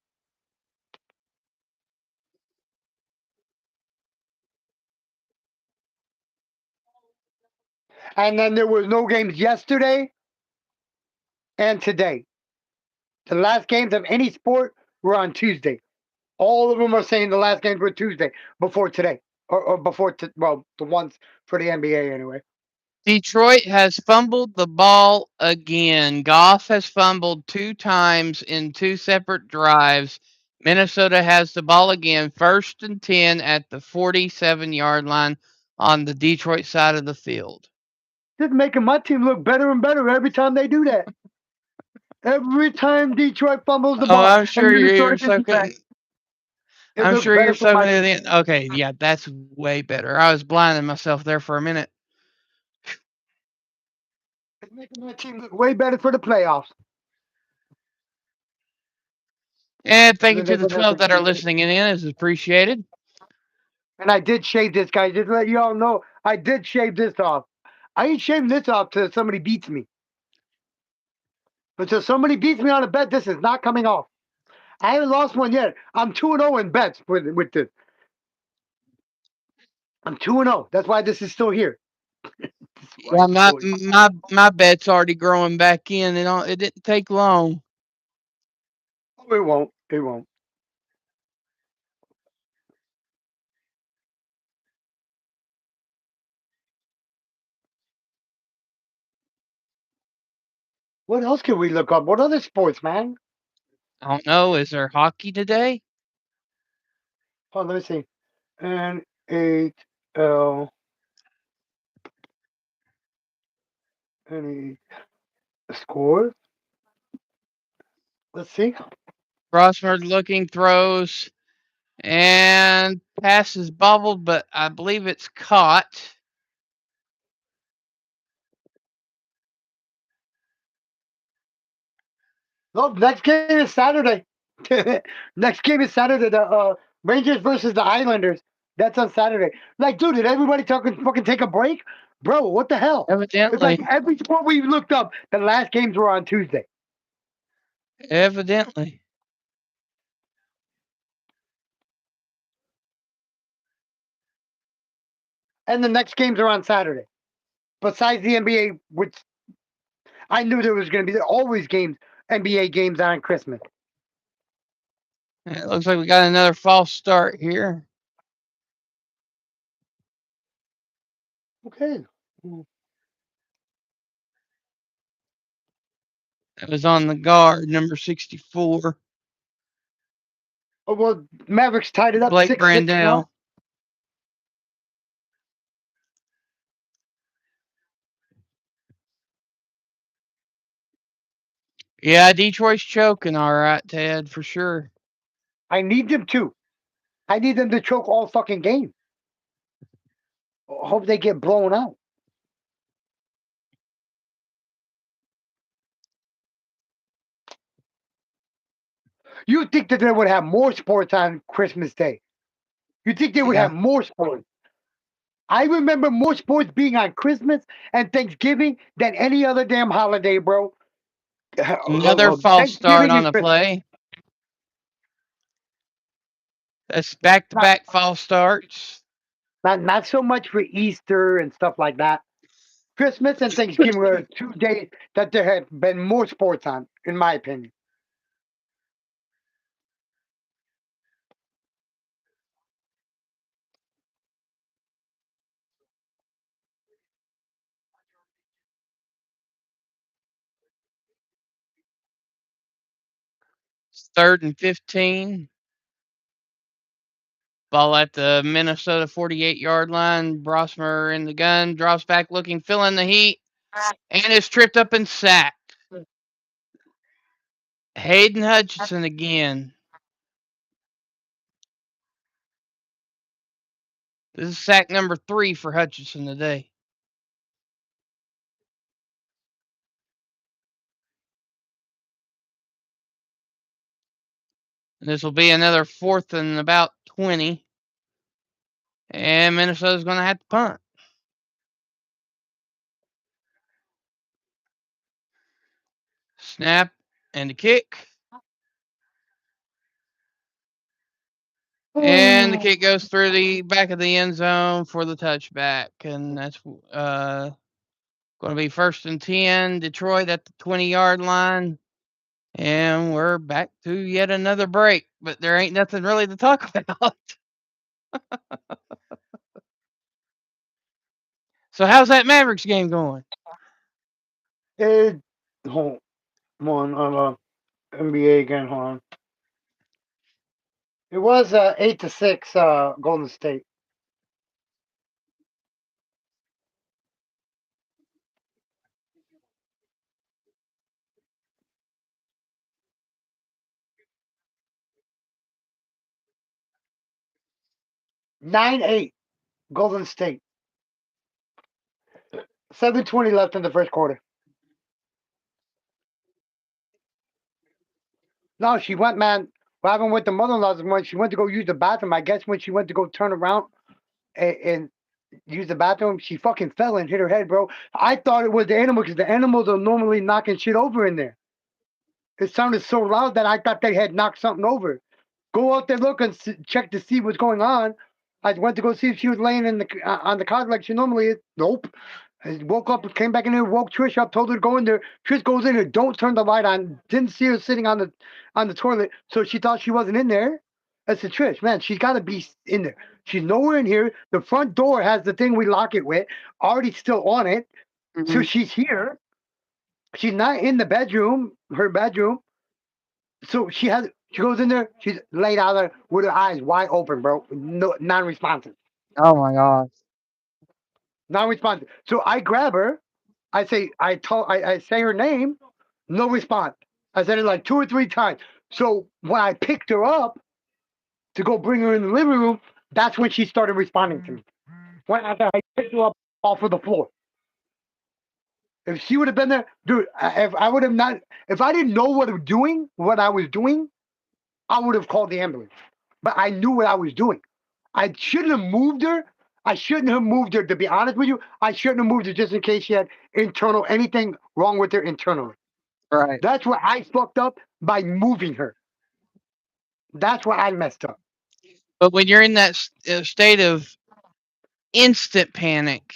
And then there was no games yesterday and today. The last games of any sport were on Tuesday. All of them are saying the last games were Tuesday before today, or before well, the ones for the NBA anyway. Detroit has fumbled the ball again. Goff has fumbled 2 times in 2 separate drives. Minnesota has the ball again, 1st and 10 at the 47-yard line on the Detroit side of the field. Just making my team look better and better every time they do that. Every time Detroit fumbles the Oh, ball I'm and sure Minnesota you're gets it back, soaking. it I'm looks sure you're better for my soaking it team. in. Okay, yeah, that's way better. I was blinding myself there for a minute. It's making my team look way better for the playoffs. And thank And you then to they're the gonna have 12 that are to. listening in. It's appreciated. And I did shave this guy. Just to let you all know, I did shave this off. I ain't shaving this off till somebody beats me. Until somebody beats me on a bet, this is not coming off. I haven't lost one yet. I'm 2-0 in bets with this. I'm 2-0. That's why this is still here. That's why Yeah, it's my still here. my my bet's already growing back in. It didn't take long. Oh, it won't. It won't. What else can we look up? What other sports, man? I don't know. Is there hockey today? Oh, let me see. NHL. Any score? Let's see. Rosberg looking, throws, and pass is bobbled, but I believe it's caught. No, next game is Saturday. Next game is Saturday. The Rangers versus the Islanders. That's on Saturday. Like, dude, did everybody fucking take a break? Bro, what the hell? It's like Evidently, every sport we looked up, the last games were on Tuesday. evidently. And the next games are on Saturday. Besides the NBA, which I knew there was going to be always games, NBA games on Christmas. It looks like we got another false start here. Okay. It was on the guard, number 64, Oh, well, Mavericks tied it up Blake 6-6 now. Brandell. Yeah, Detroit's choking, all right, Ted, for sure. I need them to. I need them to choke all fucking game. Hope they get blown out. You think that they would have more sports on Christmas Day? You think they would Yeah, have more sports? I remember more sports being on Christmas and Thanksgiving than any other damn holiday, bro. another false start Thanksgiving on and the Christmas. play. That's back to Not, back false starts. not so much for Easter and stuff like that. Christmas and Thanksgiving are 2 days that there have been more sports on, in my opinion. It's 3rd and 15. Ball at the Minnesota 48-yard line. Brosmer in the gun, drops back looking, feeling the heat, and is tripped up and sacked. Hayden Hutchinson again. This is sack number 3 for Hutchinson today. This will be another 4th and about 20. And Minnesota's going to have to punt. Snap and the kick. And the kick goes through the back of the end zone for the touchback. And that's going to be 1st and 10. Detroit at the 20-yard line. And we're back to yet another break. But there ain't nothing really to talk about. So how's that Mavericks game going? Hold on, NBA again. Hold on. It was 8-6 Golden State. Nine eight Golden State. 7:20 left in the first quarter. No, she went, man. What happened with the mother-in-law's when she went to go use the bathroom? I guess when she went to go turn around and use the bathroom, she fucking fell and hit her head, bro. I thought it was the animal because the animals are normally knocking shit over in there. It sounded so loud that I thought they had knocked something over. Go out there, look and check to see what's going on. I went to go see if she was laying in the on the couch like she normally is. Nope. I woke up, came back in there, woke Trish up, told her to go in there. Trish goes in there, don't turn the light on. Didn't see her sitting on the toilet, so she thought she wasn't in there. I said, Trish, man, she's got to be in there. She's nowhere in here. The front door has the thing we lock it with, already still on it. Mm-hmm. So she's here. She's not in the bedroom, her bedroom. So she goes in there, she's laid out there with her eyes wide open, bro. No, non-responsive. Oh my gosh. Non-responsive. So I grab her. I say her name. No response. I said it like 2 or 3 times. So when I picked her up to go bring her in the living room, that's when she started responding to me. When I picked her up off of the floor. If she would have been there, dude, if I would have not, if I didn't know what I was doing, I would have called the ambulance. But I knew what I was doing. I shouldn't have moved her. I shouldn't have moved her, to be honest with you. I shouldn't have moved her just in case she had anything wrong with her internally. Right. That's what I fucked up by moving her. That's what I messed up. But when you're in that state of instant panic,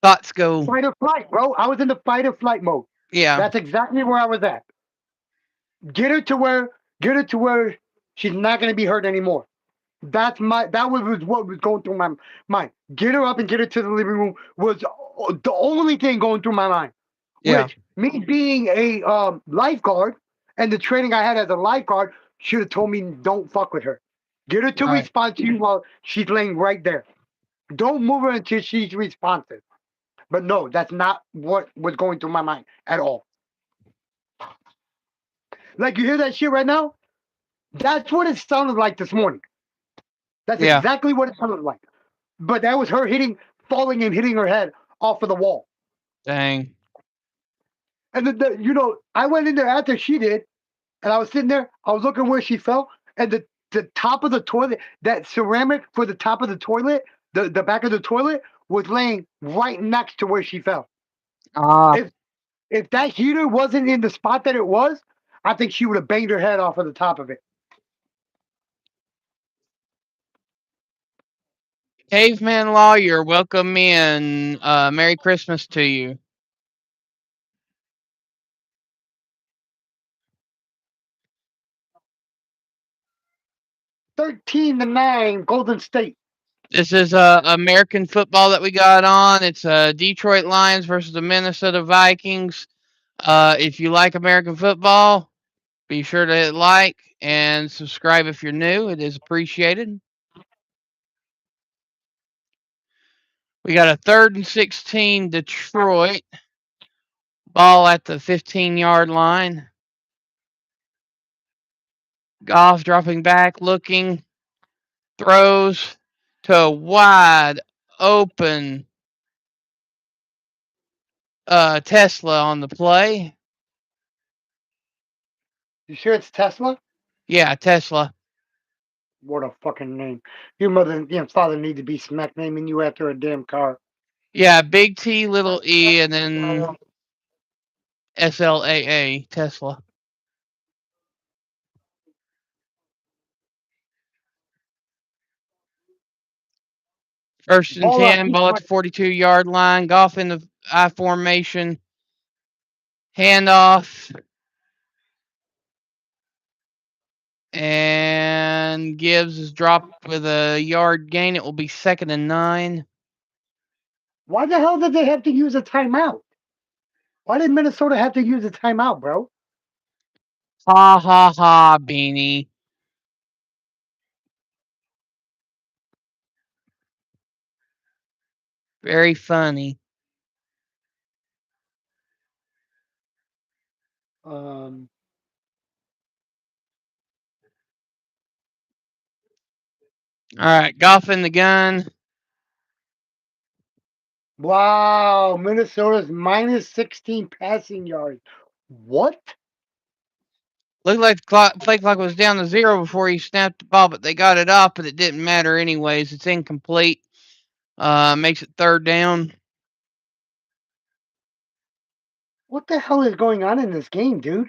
thoughts go. Fight or flight, bro. I was in the fight or flight mode. Yeah. That's exactly where I was at. Get her to where she's not going to be hurt anymore. That was what was going through my mind. Get her up and get her to the living room was the only thing going through my mind. Yeah. Which, me being a lifeguard and the training I had as a lifeguard, should have told me don't fuck with her. Get her to Right. respond to you while she's laying right there. Don't move her until she's responsive. But no, that's not what was going through my mind at all. Like, you hear that shit right now? That's what it sounded like this morning. That's Yeah. exactly what it sounded like. But that was her falling and hitting her head off of the wall. Dang. And I went in there after she did, and I was sitting there. I was looking where she fell, and the top of the toilet, that ceramic for the top of the toilet, the back of the toilet was laying right next to where she fell. Ah. If that heater wasn't in the spot that it was, I think she would have banged her head off of the top of it. Caveman Lawyer, welcome in. Merry Christmas to you. $13-9, Golden State. This is American football that we got on. It's Detroit Lions versus the Minnesota Vikings. If you like American football, be sure to hit like and subscribe if you're new. It is appreciated. We got a 3rd and 16 Detroit. Ball at the 15-yard line. Goff dropping back, looking, throws to a wide open Tesla on the play. You sure it's Tesla? Yeah, Tesla. What a fucking name. Your mother and your father need to be smack naming you after a damn car. Yeah, big T, little E, and then SLAA, Tesla. First and Ball up, 10, keep ball at the running. 42-yard line. Goff in the I formation. Handoff. And Gibbs is dropped with a yard gain. It will be 2nd and 9. Why the hell did they have to use a timeout? Why did Minnesota have to use a timeout, bro? Ha ha ha, Beanie. Very funny. Um, All right, Goff in the gun. wow, Minnesota's minus 16 passing yards. What? Looked like the play clock was down to 0 before he snapped the ball, but they got it off, but it didn't matter anyways. It's incomplete. Makes it 3rd down. What the hell is going on in this game, dude?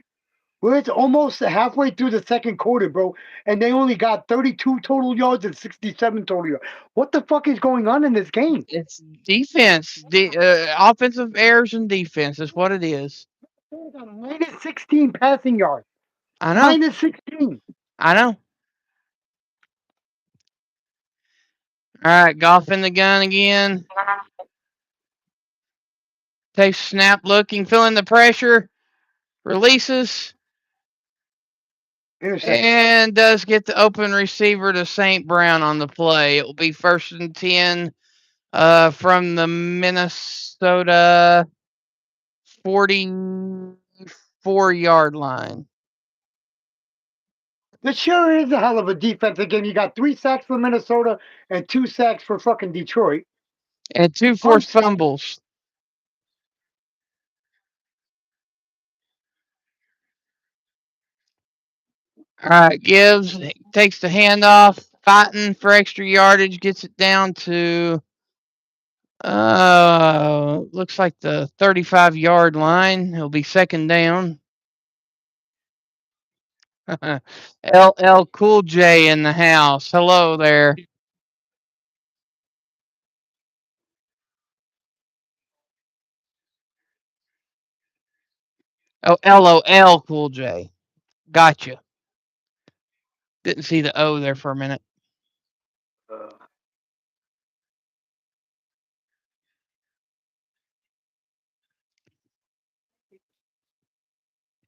We're almost halfway through the second quarter, bro, and they only got 32 total yards and 67 total yards. What the fuck is going on in this game? It's defense. Offensive errors and defense is what it is. Minus 16 passing yards. I know. Minus 16. I know. All right, Goff in the gun again. Takes snap, looking, feeling the pressure. Releases. Interception. And does get the open receiver to St. Brown on the play. It will be 1st and 10 from the Minnesota 44-yard line. This sure is a hell of a defensive game. You got 3 sacks for Minnesota and 2 sacks for fucking Detroit. And 2 forced fumbles. All right, Gibbs takes the handoff, fighting for extra yardage, gets it down to looks like the 35-yard line. It'll be 2nd down. LL Cool J in the house. Hello there. Oh, LOL Cool J. Gotcha. Didn't see the O there for a minute.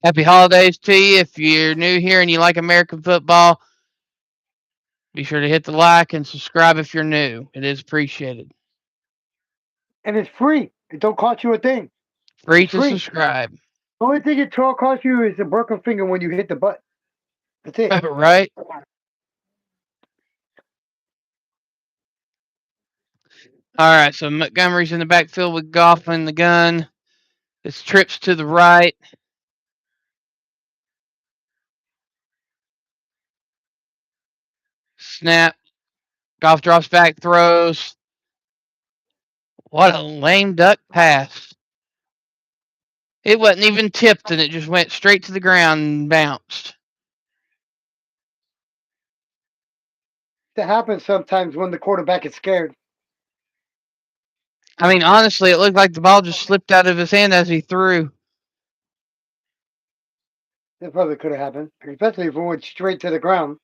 Happy holidays to you. If you're new here and you like American football, be sure to hit the like and subscribe if you're new. It is appreciated. And it's free. It don't cost you a thing. Free It's to free. subscribe. The only thing it costs you is a broken finger when you hit the button. That's it. Right? All right, so Montgomery's in the backfield with Goff in the gun. It's trips to the right. Snap. Goff drops back, throws. What a lame duck pass. It wasn't even tipped, and it just went straight to the ground and bounced. That happens sometimes when the quarterback is scared. I mean, honestly, it looked like the ball just slipped out of his hand as he threw. That probably could have happened, especially if it went straight to the ground.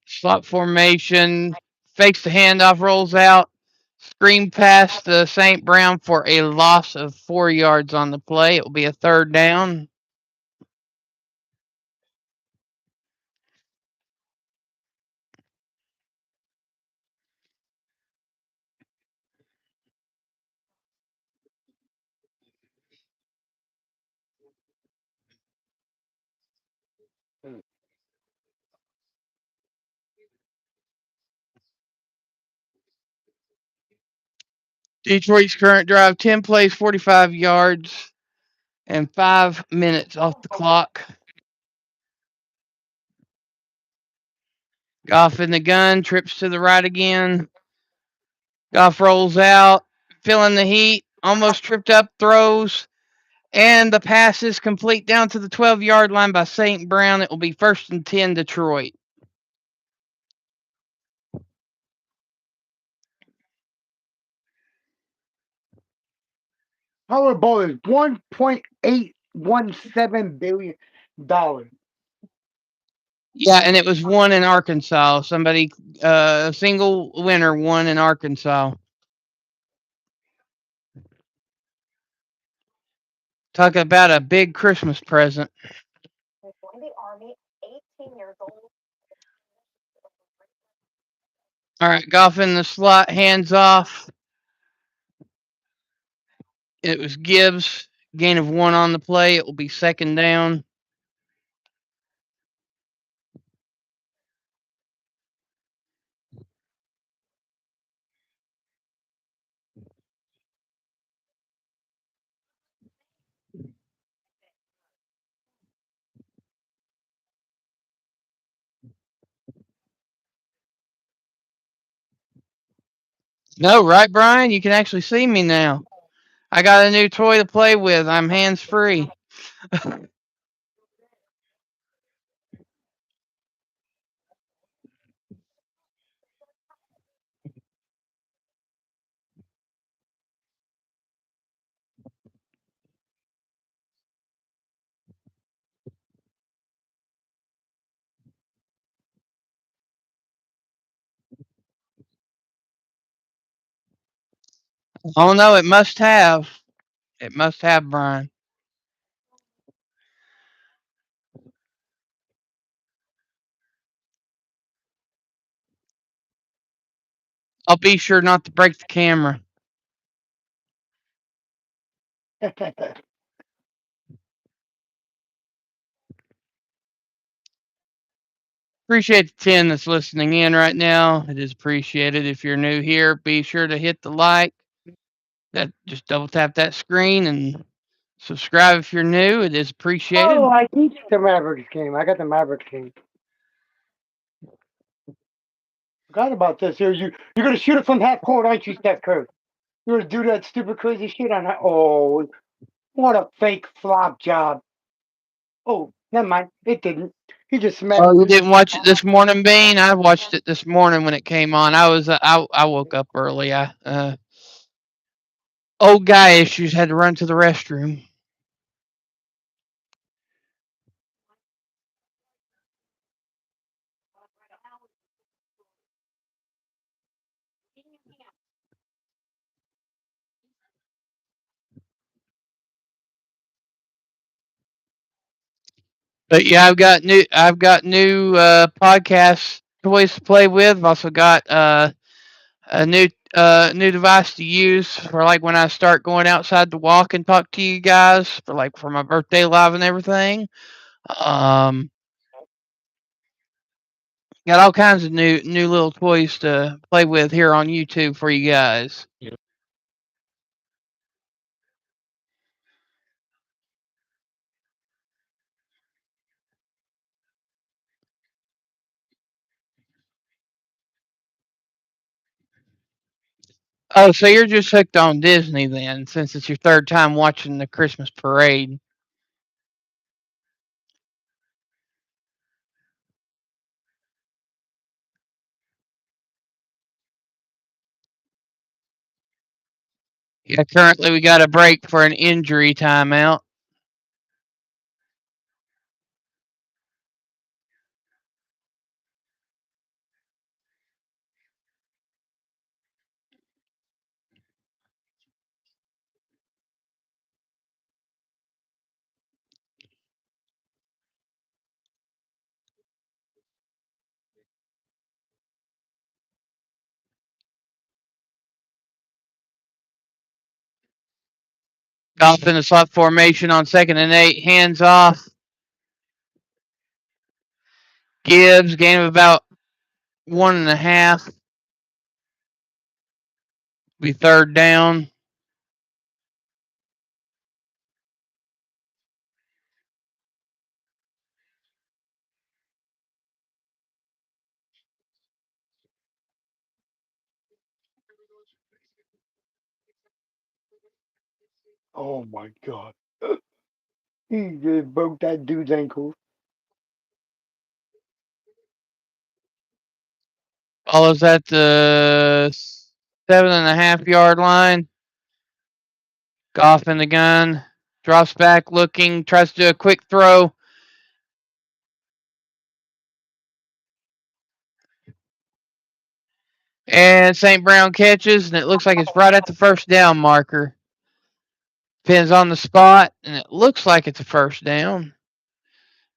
Slot formation. Fakes the handoff, rolls out. Screen pass to St. Brown for a loss of 4 yards on the play. It will be a 3rd down. Detroit's current drive 10 plays, 45 yards, and 5 minutes off the clock. Goff in the gun, trips to the right again. Goff rolls out, feeling the heat, almost tripped up, throws, and the pass is complete down to the 12-yard line by St. Brown. It will be 1st and 10 Detroit. Powerball is $1.817 billion. Yeah, and it was won in Arkansas. Somebody, a single winner won in Arkansas. Talk about a big Christmas present. All right, Goff in the slot, hands off. It was Gibbs, gain of 1 on the play. It will be 2nd down. No, right, Brian? You can actually see me now. I got a new toy to play with. I'm hands free. Oh no, it must have. It must have, Brian. I'll be sure not to break the camera. Appreciate the 10 that's listening in right now. It is appreciated. If you're new here, be sure to hit the like. That just double tap that screen and subscribe if you're new. It is appreciated. Oh, I beat the Mavericks game. I got the Mavericks game. Forgot about this. You're gonna shoot it from half court, aren't you, Steph Curry? You're gonna do that stupid crazy shit on that. Oh, what a fake flop job. Oh, never mind. It didn't. He just Oh, smacked. you didn't watch it this morning, Bean? I watched it this morning when it came on. I woke up early. I old guy issues, had to run to the restroom. But yeah, I've got new podcast toys to play with. I've also got a new device to use for like when I start going outside to walk and talk to you guys for like for my birthday live and everything. Um, got all kinds of new little toys to play with here on YouTube for you guys. Oh, so you're just hooked on Disney then, since it's your third time watching the Christmas parade. Yeah, currently we got a break for an injury timeout. Golf in the slot formation on 2nd and 8, hands off. Gibbs, gain of about 1.5. Be third down. Oh my god. He just broke that dude's ankle. Follows at the 7.5 yard line. Goff in the gun. Drops back looking. Tries to do a quick throw. And St. Brown catches, and it looks like it's right at the first down marker. Depends on the spot, and it looks like it's a first down.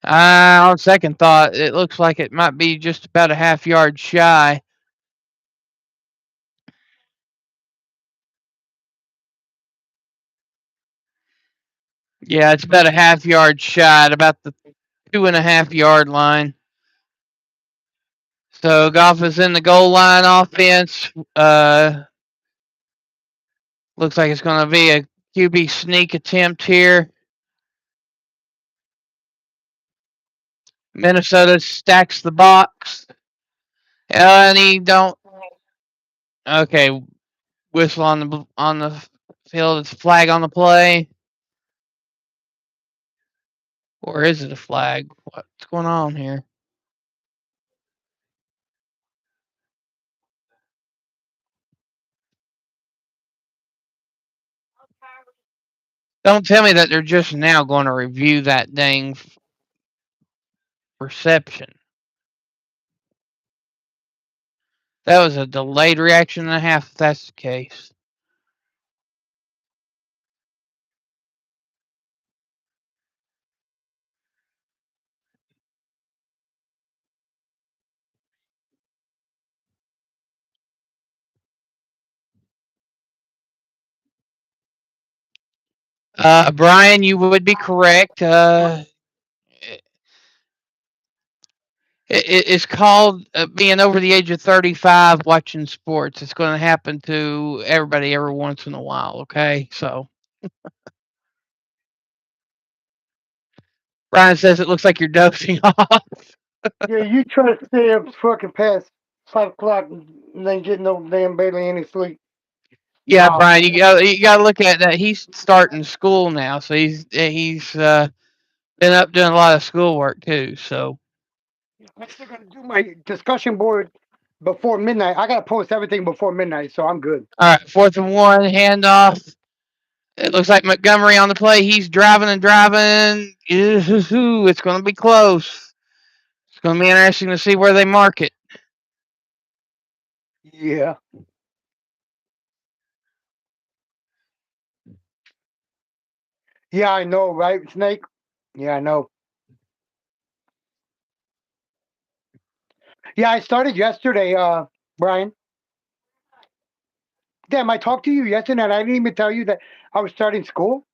On second thought, it looks like it might be just about a half yard shy. Yeah, it's about a half yard shy, at about the 2.5 yard line. So Goff is in the goal line offense. Looks like it's going to be a QB sneak attempt here. Minnesota stacks the box. And he don't. Okay, whistle on the field. It's a flag on the play, or is it a flag? What's going on here? Don't tell me that they're just now going to review that dang reception. That was a delayed reaction and a half. If that's the case. Brian, you would be correct. It's called being over the age of 35 watching sports. It's going to happen to everybody every once in a while, okay? So, Brian says it looks like you're dozing off. Yeah, you try to stay up fucking past 5 o'clock and then get no damn barely any sleep. Yeah, Oh, Brian, you got to look at that. He's starting school now, so he's been up doing a lot of schoolwork too. So, I'm still gonna do my discussion board before midnight. I gotta post everything before midnight, so I'm good. all right, 4th and 1, handoff. It looks like Montgomery on the play. He's driving and driving. It's going to be close. It's going to be interesting to see where they mark it. Yeah. Yeah, I know, right, Snake? Yeah, I know. Yeah, I started yesterday, Brian. Damn, I talked to you yesterday and I didn't even tell you that I was starting school.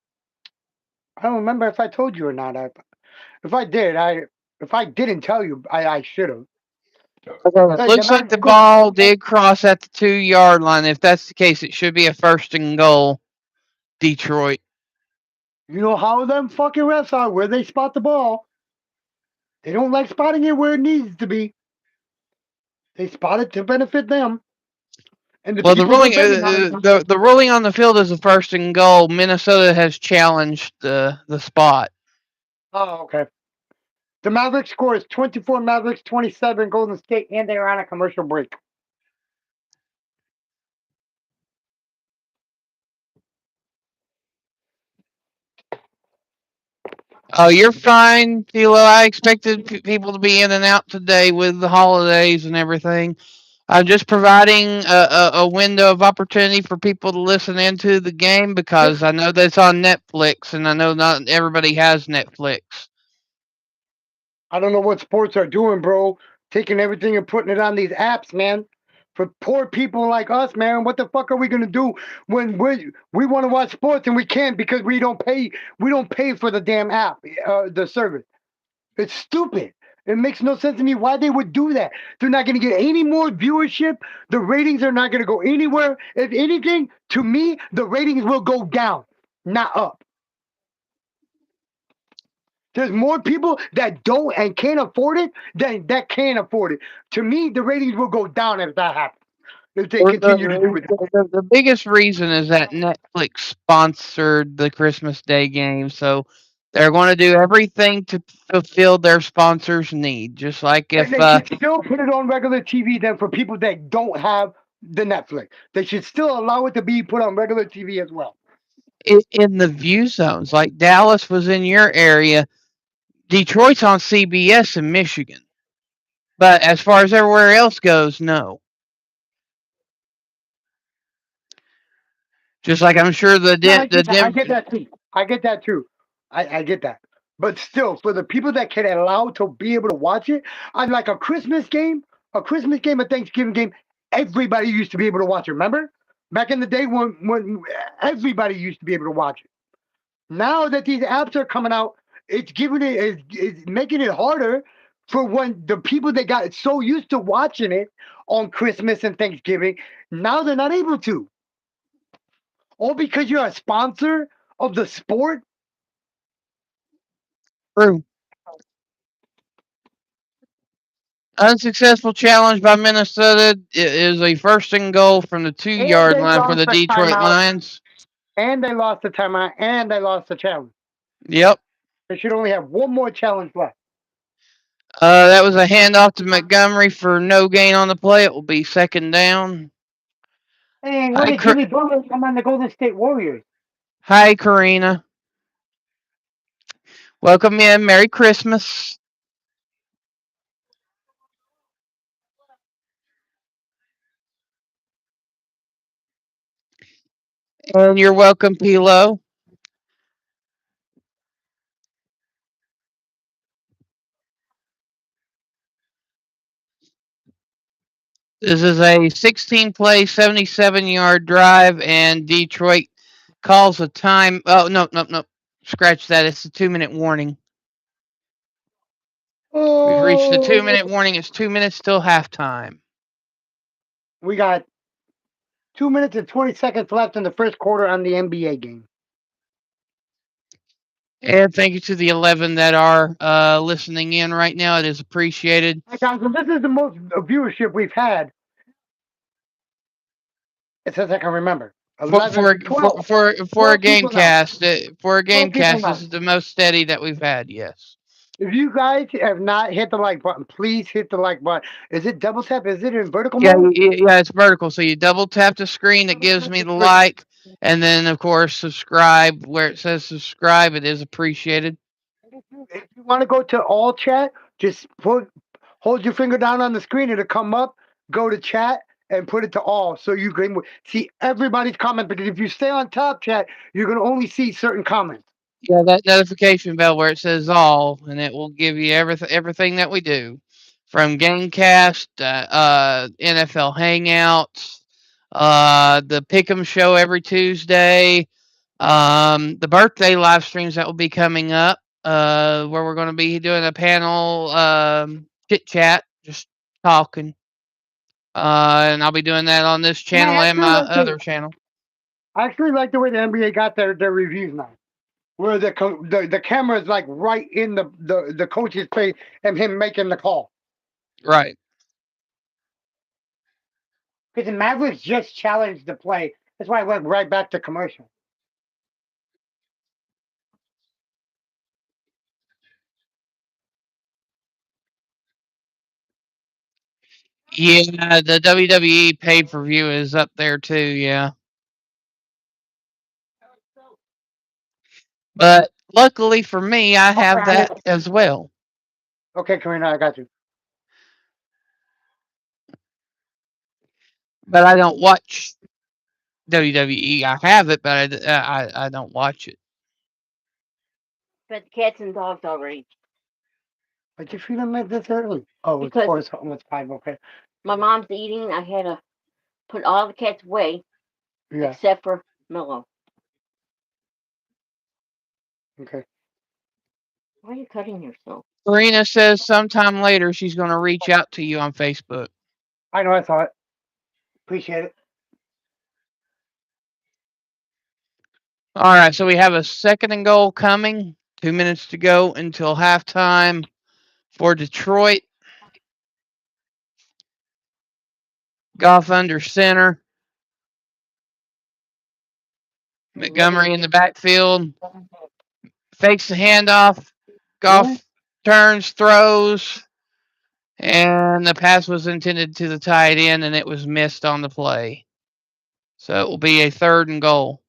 I don't remember if I told you or not. If I did, if I didn't tell you, I should have. It Hey, the looks like Mavericks the scored. ball did cross at the 2 yard line. If that's the case, it should be a 1st and goal. Detroit. You know how them fucking refs are, where they spot the ball. They don't like spotting it where it needs to be. They spot it to benefit them. And the Well, the people they're ruling betting on. the ruling on the field is a 1st and goal. Minnesota has challenged the spot. Oh, okay. The Mavericks score is 24 Mavericks, 27 Golden State, and they are on a commercial break. Oh, you're fine, Philo. I expected people to be in and out today with the holidays and everything. I'm just providing a window of opportunity for people to listen into the game because I know that's on Netflix, and I know not everybody has Netflix. I don't know what sports are doing, bro. Taking everything and putting it on these apps, man. For poor people like us, man, what the fuck are we gonna do when we want to watch sports and we can't because we don't pay for the damn app, the service. It's stupid. It makes no sense to me why they would do that. They're not going to get any more viewership. The ratings are not going to go anywhere. If anything, to me, the ratings will go down, not up. There's more people that don't and can't afford it than that can afford it. To me, the ratings will go down if that happens. If they Or continue to do it. the biggest reason is that Netflix sponsored the Christmas Day game, so they're going to do everything to fulfill their sponsors' need. Just like And if they should still put it on regular TV then for people that don't have the Netflix. They should still allow it to be put on regular TV as well. in the view zones, like Dallas was in your area, Detroit's on CBS in Michigan. But as far as everywhere else goes, no. Just like I'm sure No, I the get that. I Denver. get that too. I get that too. I get that. But still, for the people that can allow to be able to watch it, on like a Christmas game, a Thanksgiving game, everybody used to be able to watch it. Remember? Back in the day when everybody used to be able to watch it. Now that these apps are coming out, it's making it harder for when the people that got so used to watching it on Christmas and Thanksgiving, now they're not able to. All because you're a sponsor of the sport. True. Unsuccessful challenge by Minnesota is a first and goal from the 2 And yard they line for lost the the Detroit timeout, Lions. and they lost the timeout, and they lost the challenge. Yep. They should only have one more challenge left. That was a handoff to Montgomery for no gain on the play. It will be second down. And where Hi, did Jimmy Butler come on the Golden State Warriors? Hi, Karina. Welcome in. Merry Christmas. And you're welcome, Pilo. This is a 16 play, 77-yard drive, and Detroit calls a time. Oh, no, no, no. Scratch that. It's a 2 minute warning. We've reached the Oh, 2 minute warning. It's 2 minutes till halftime. we got 2 minutes and 20 seconds left in the first quarter on the NBA game. And thank you to the 11 that are listening in right now. It is appreciated. Hey, Johnson, this is the most viewership we've had since I can remember. For 11, 12, for a 12 people now. for a 12 people GameCast, this now. is the most steady that we've had. Yes. If you guys have not hit the like button, please hit the like button. Is it double tap? Is it in vertical Yeah, mode? yeah, it's vertical. So you double tap the screen that gives me the like, and then of course subscribe where it says subscribe. It is appreciated. If you want to go to all chat, just hold your finger down on the screen. It'll come up. Go to chat and put it to all, so you can see everybody's comment. Because if you stay on top chat, you're gonna only see certain comments. Yeah, that notification bell where it says all, and it will give you everything that we do, from GameCast, NFL Hangouts, the Pick'em show every Tuesday, the birthday live streams that will be coming up, where we're going to be doing a panel chit chat, just talking, and I'll be doing that on this And channel and my other channel. I actually like the way the NBA got their reviews now, where the camera is like right in the coach's face and him making the call. Right. Because the Mavericks just challenged the play. That's why I went right back to commercial. Yeah, the WWE pay per view is up there too. Yeah, but luckily for me, I have that as well. Okay, Karina, I got you. But I don't watch WWE. I have it, but I don't watch it. But the cats and dogs already. But you feeling like this early? Oh, it's Because 4 something. It's 5. Okay. my mom's eating, I had to put all the cats away Yeah. except for Milo. Okay. Why are you cutting yourself? Karina says sometime later she's going to reach out to you on Facebook. I know, I saw it. Appreciate it. All right, so we have a second and goal coming. 2 minutes to go until halftime for Detroit. Goff under center. Montgomery in the backfield. Fakes the handoff. Goff turns, throws, and the pass was intended to the tight end, and it was missed on the play. So it will be a third and goal.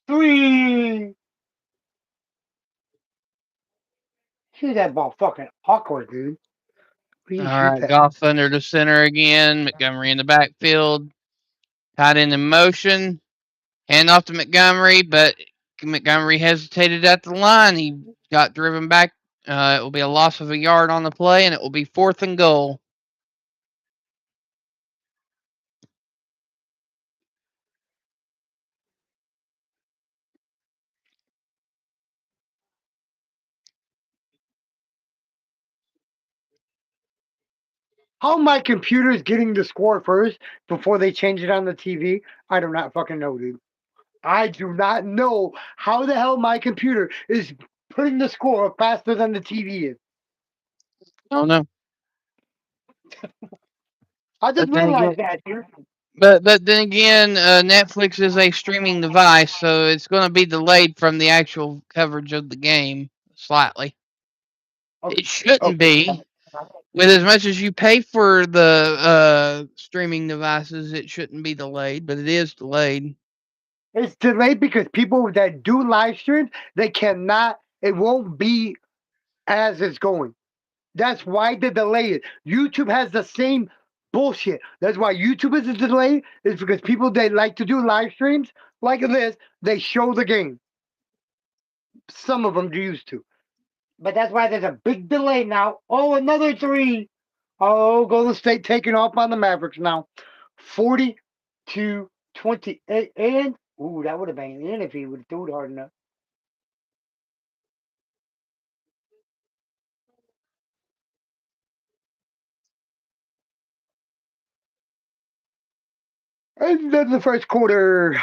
Three. Shoot that ball fucking awkward, dude. All Please shoot right, that. Goff under the center again. Montgomery in the backfield. Tight end in motion. Hand off to Montgomery, but Montgomery hesitated at the line. He got driven back. It will be a loss of a yard on the play, and it will be fourth and goal. How my computer is getting the score first before they change it on the TV, I do not fucking know, dude. I do not know how the hell my computer is putting the score faster than the TV is. Oh no! I just But then again, realized that, dude. but then again, Netflix is a streaming device, so it's going to be delayed from the actual coverage of the game slightly. Okay. It shouldn't Okay. be. With as much as you pay for the streaming devices, it shouldn't be delayed, but it is delayed. It's delayed because people that do live streams, they cannot, it won't be as it's going. That's why the delay is. YouTube has the same bullshit. That's why YouTube is a delay, is because people that like to do live streams like this, they show the game. Some of them used to. But that's why there's a big delay now. Oh, another three. Oh, Golden State taking off on the Mavericks now. 40 to 28. And, ooh, that would have been in if he would have threw it hard enough. And then the first quarter.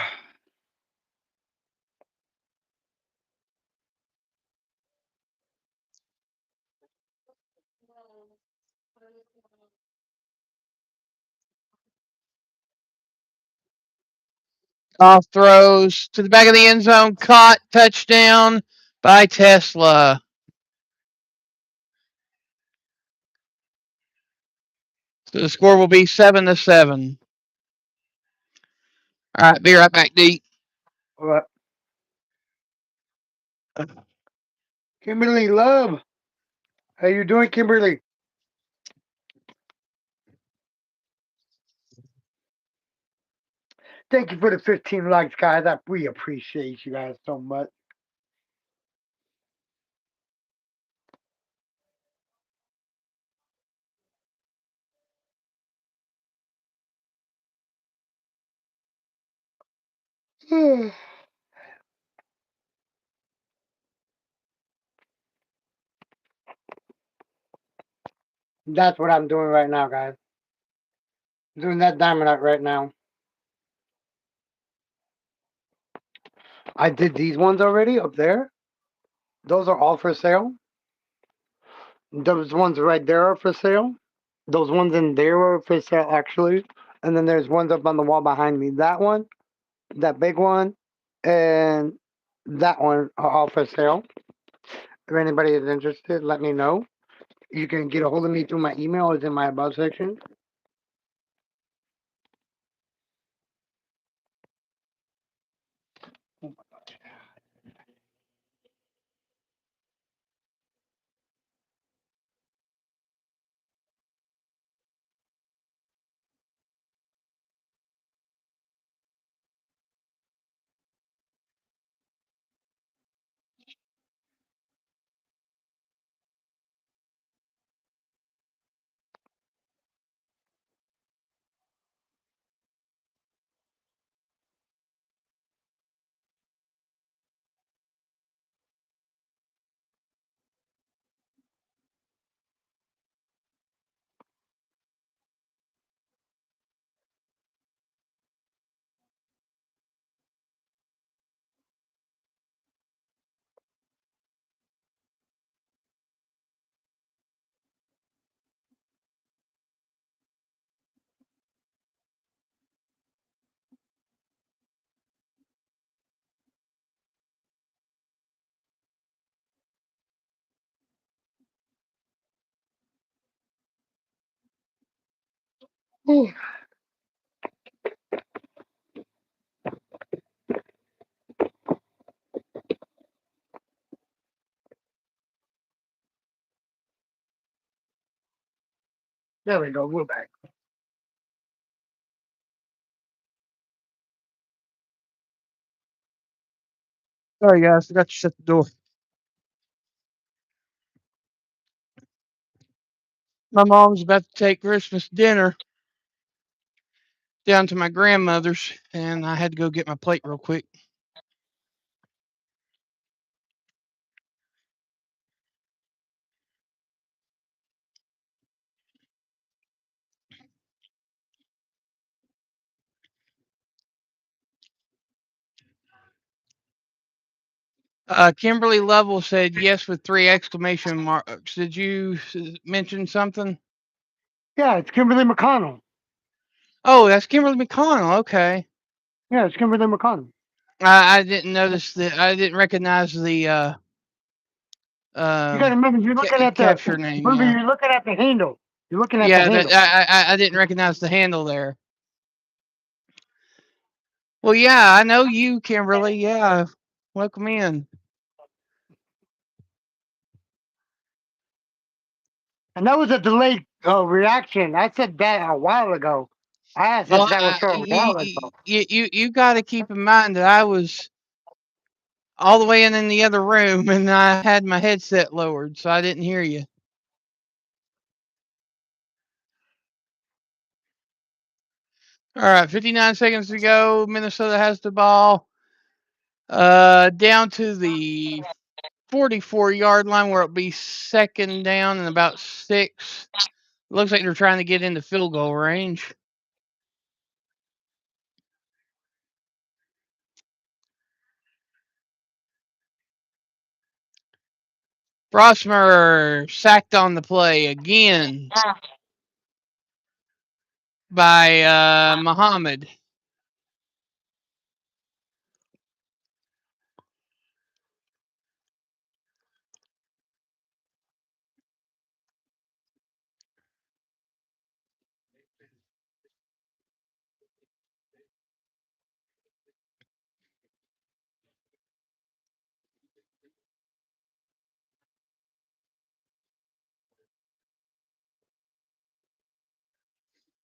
Off throws to the back of the end zone, caught, touchdown by Tesla. So the score will be 7-7. All right, be right back, D. What? Kimberly Love. How you doing, Kimberly? Thank you for the 15 likes, guys. We appreciate you guys so much. That's what I'm doing right now, guys. Doing that diamond art right now. I did these ones already up there. Those are all for sale. Those ones right there are for sale. Those ones in there are for sale, actually. And then there's ones up on the wall behind me. That one, that big one, and that one are all for sale. If anybody is interested, let me know. You can get a hold of me through my email. It's in my about section. Ooh. There we go. We're back. Sorry, guys. Forgot to shut the door. My mom's about to take Christmas dinner down to my grandmother's, and I had to go get my plate real quick. Kimberly Lovell said yes with 3 exclamation marks. Did you mention something? Yeah, it's Kimberly McConnell. Oh, that's Kimberly McConnell. Okay. Yeah, it's Kimberly McConnell. I didn't notice that. I didn't recognize the You got to remember, you're looking at the. capture name. Remember, Yeah. you're looking at the handle. You're looking at the Yeah, that handle. I didn't recognize the handle there. Well, yeah, I know you, Kimberly. Yeah, welcome in. And that was a delayed reaction. I said that a while ago. I said Well, that was for a while ago. you got to keep in mind that I was all the way in the other room, and I had my headset lowered, so I didn't hear you. All right, 59 seconds to go. Minnesota has the ball. Down to the 44-yard line where it'll be second down and about 6. Looks like they're trying to get into field goal range. Rossmer sacked on the play again by Muhammad.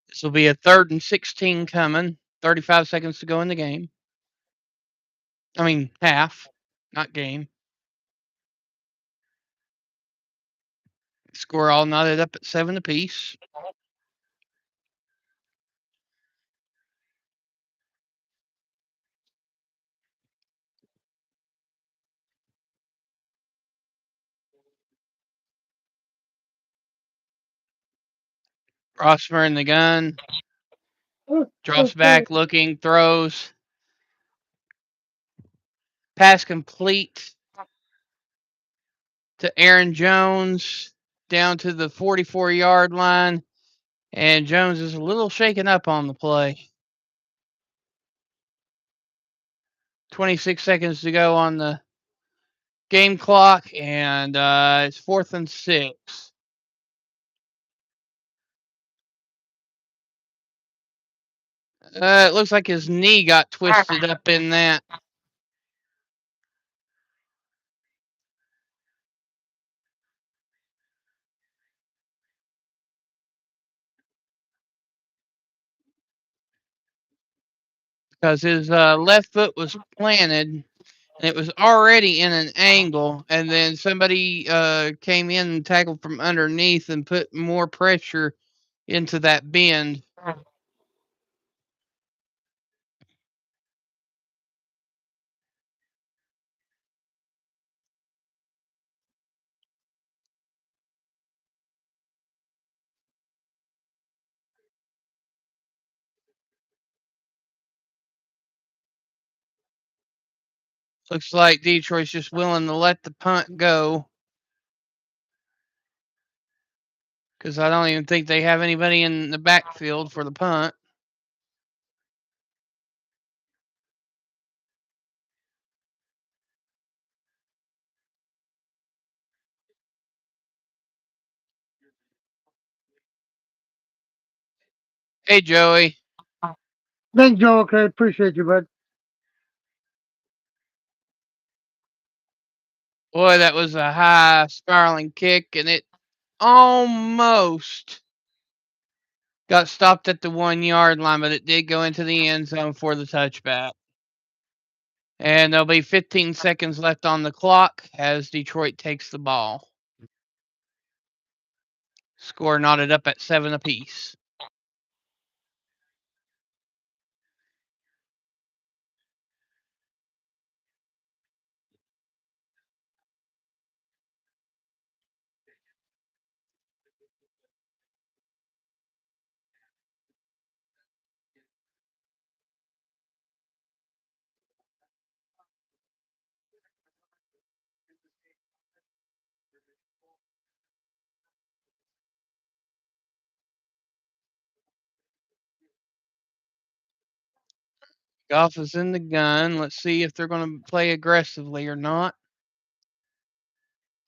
This will be a 3rd and 16 coming. 35 seconds to go in the game. I mean, half, not game. Score all knotted up at 7 apiece. Rossmer in the gun. Drops back, looking, throws. Pass complete to Aaron Jones down to the 44-yard line. And Jones is a little shaken up on the play. 26 seconds to go on the game clock, and it's 4th and 6. It looks like his knee got twisted up in that. Because his left foot was planted, and it was already in an angle, and then somebody came in and tackled from underneath and put more pressure into that bend. Looks like Detroit's just willing to let the punt go. Because I don't even think they have anybody in the backfield for the punt. Hey, Joey. Thanks, Joe. Okay, appreciate you, bud. Boy, that was a high spiraling kick, and it almost got stopped at the 1 yard line, but it did go into the end zone for the touchback. And there'll be 15 seconds left on the clock as Detroit takes the ball. Score knotted up at 7 apiece. Goff is in the gun. Let's see if they're going to play aggressively or not.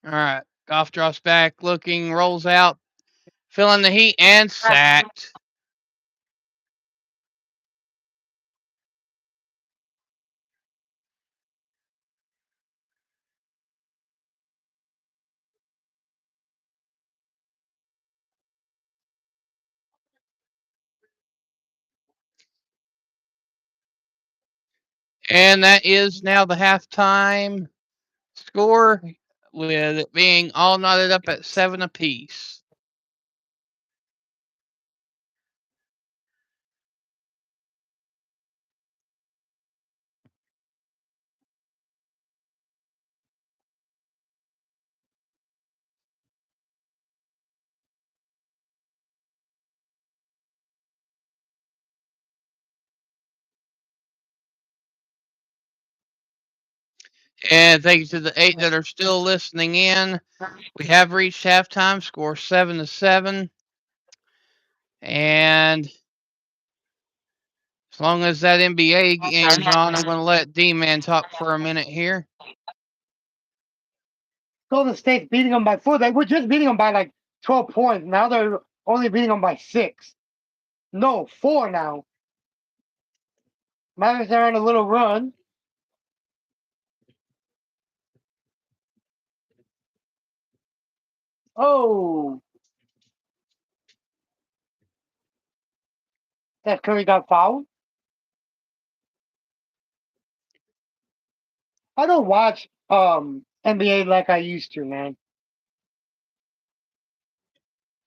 All right. Goff drops back, looking, rolls out, feeling the heat, and sacked. And that is now the halftime score, with it being all knotted up at 7 apiece. And thank you to the 8 that are still listening in. We have reached halftime, score 7-7. And as long as that NBA game's on, I'm going to let D-Man talk for a minute here. Golden State's beating them by 4. They were just beating them by like 12 points. Now they're only beating them by 6. No, 4 now. Mavericks are on a little run. Oh. Steph Curry got fouled. I don't watch NBA like I used to, man.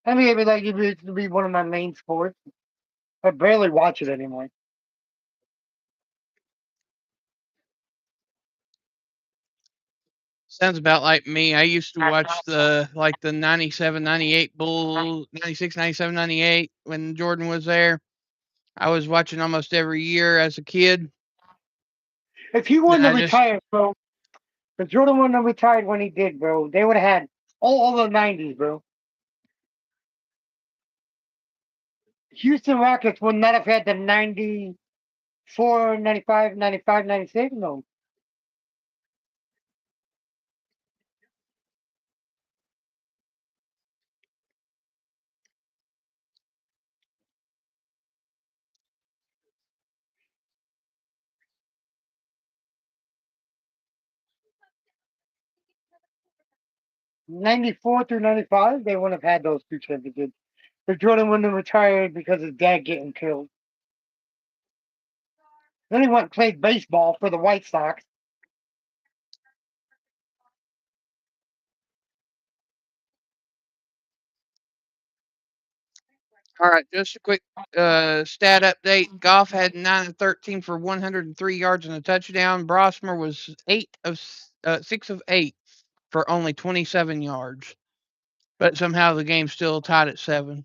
NBA like used to be one of my main sports. I barely watch it anymore. Sounds about like me. I used to watch the 97, 98 Bulls, 96, 97, 98 when Jordan was there. I was watching almost every year as a kid. If he wouldn't I have just retired, bro, if Jordan wouldn't have retired when he did, bro, they would have had all the 90s, bro. Houston Rockets would not have had the 94, 95, 95, 96. No. '94 through '95, they wouldn't have had those two championships. If Jordan wouldn't have retired because his dad getting killed. Then he went and played baseball for the White Sox. all right. Just a quick stat update. Goff had 9 of 13 for 103 yards and a touchdown. Brosmer was 6 of 8 for only 27 yards. But somehow the game's still tied at 7.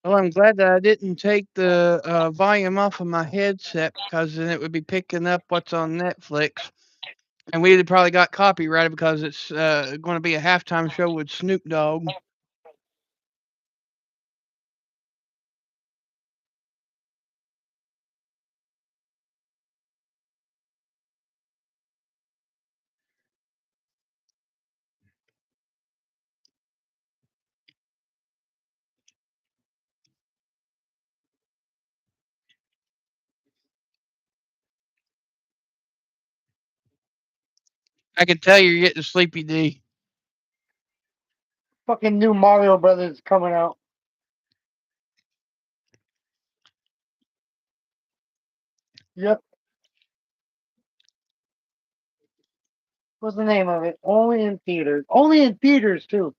Well, I'm glad that I didn't take the volume off of my headset because then it would be picking up what's on Netflix. And we'd have probably got copyrighted because it's going to be a halftime show with Snoop Dogg. I can tell you're getting sleepy, D. Fucking new Mario Brothers coming out. Yep. What's the name of it? Only in theaters. Only in theaters too.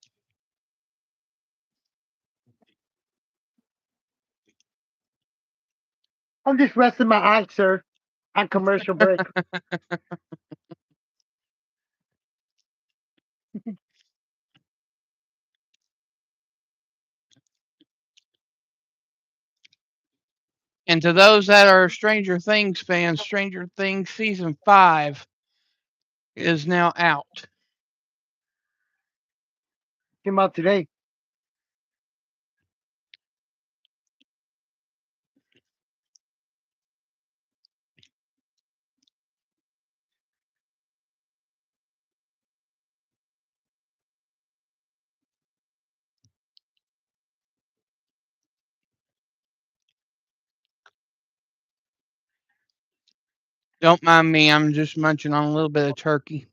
I'm just resting my eyes, sir. On commercial break. And to those that are Stranger Things fans, Stranger Things season 5 is now out. Came out today. Don't mind me, I'm just munching on a little bit of turkey.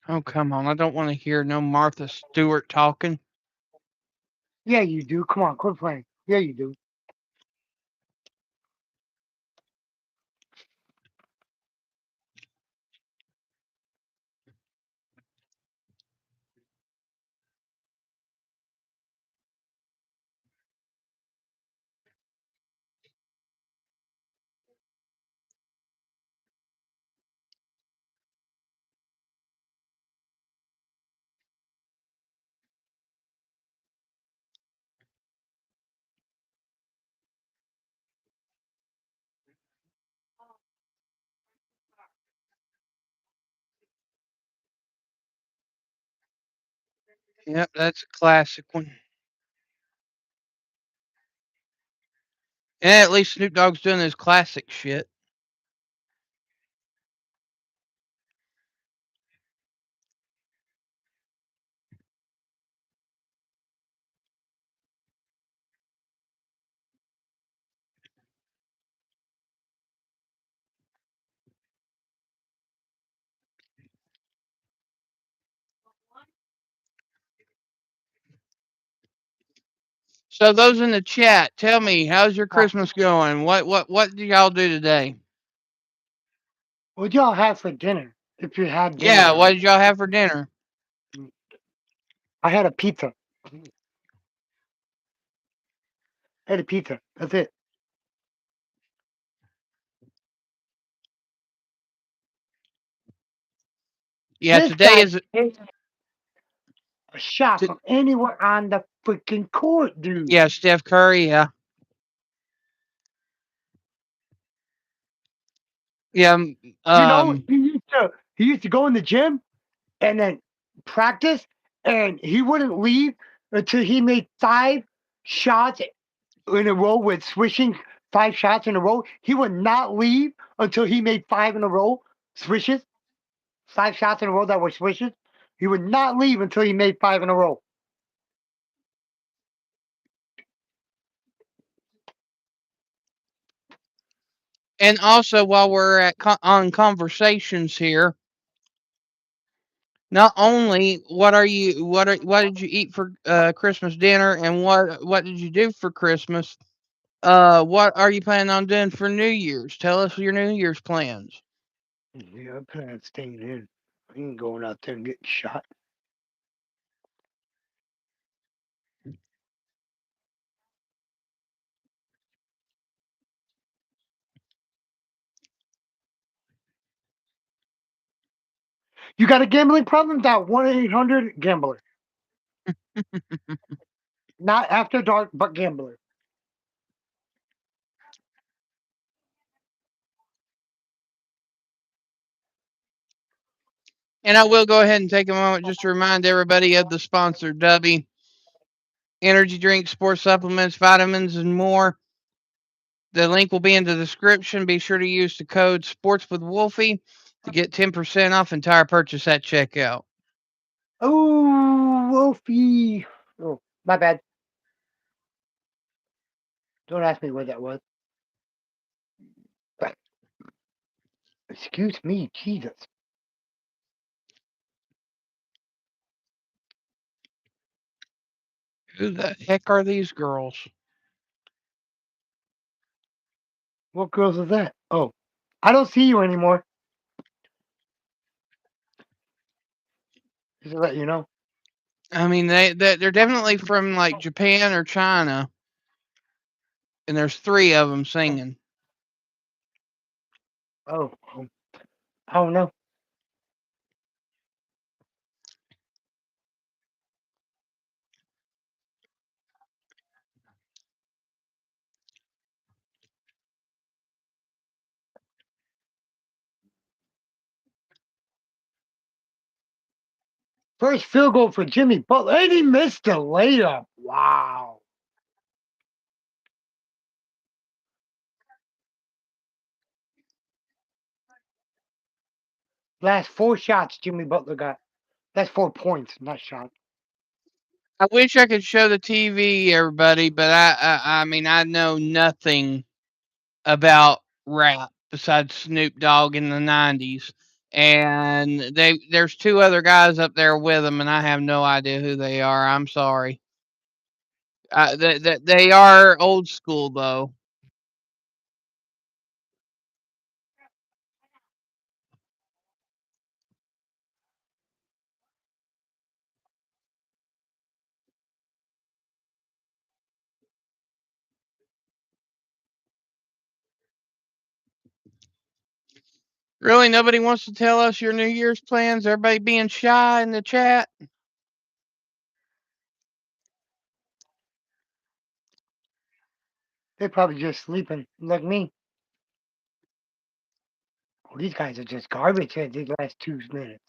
Oh, come on. I don't want to hear no Martha Stewart talking. Yeah, you do. Come on, quit playing. Yeah, you do. Yep, that's a classic one. Yeah, at least Snoop Dogg's doing his classic shit. So those in the chat, tell me, how's your Ah, Christmas going? What do y'all do today? what'd y'all have for dinner? If you had dinner Yeah, what already. did y'all have for dinner? I had a pizza. I had a pizza. That's it. Yeah, This today guy is takes a shot t- from anywhere on the freaking court, dude. yeah, Steph Curry, yeah. Yeah, You know, um he used to go in the gym and then practice, and he wouldn't leave until he made 5 shots in a row with swishing 5 shots in a row. He would not leave until he made 5 in a row swishes, 5 shots in a row that were swishes. He would not leave until he made 5 in a row. and also while we're on conversations here, not only what did you eat for Christmas dinner and what did you do for Christmas? What are you planning on doing for New Year's? Tell us your New Year's plans. Yeah, I plan on staying in. I ain't going out there and getting shot. You got a gambling problem? Dial 1-800-GAMBLER. Not after dark, but gambler. And I will go ahead and take a moment just to remind everybody of the sponsor, Dubby. Energy drinks, sports supplements, vitamins, and more. The link will be in the description. Be sure to use the code Sports with Wolfie to get 10% off entire purchase at checkout. Oh, Wolfie. Oh, my bad. Don't ask me what that was. Excuse me, Jesus. Who the heck are these girls? What girls is that? Oh, I don't see you anymore. Just to let you know. I mean, they're definitely from like Japan or China, and there's three of them singing. Oh, I don't know. First field goal for Jimmy Butler, and he missed the layup. Wow. Last 4 shots Jimmy Butler got. That's 4 points, not shots. I wish I could show the TV, everybody, but I mean, I know nothing about rap besides Snoop Dogg in the '90s, and there's two other guys up there with them, and I have no idea who they are. I'm sorry. They are old school though. Really, nobody wants to tell us your New Year's plans. Everybody being shy in the chat. They're probably just sleeping like me. Oh, these guys are just garbage at these last 2 minutes.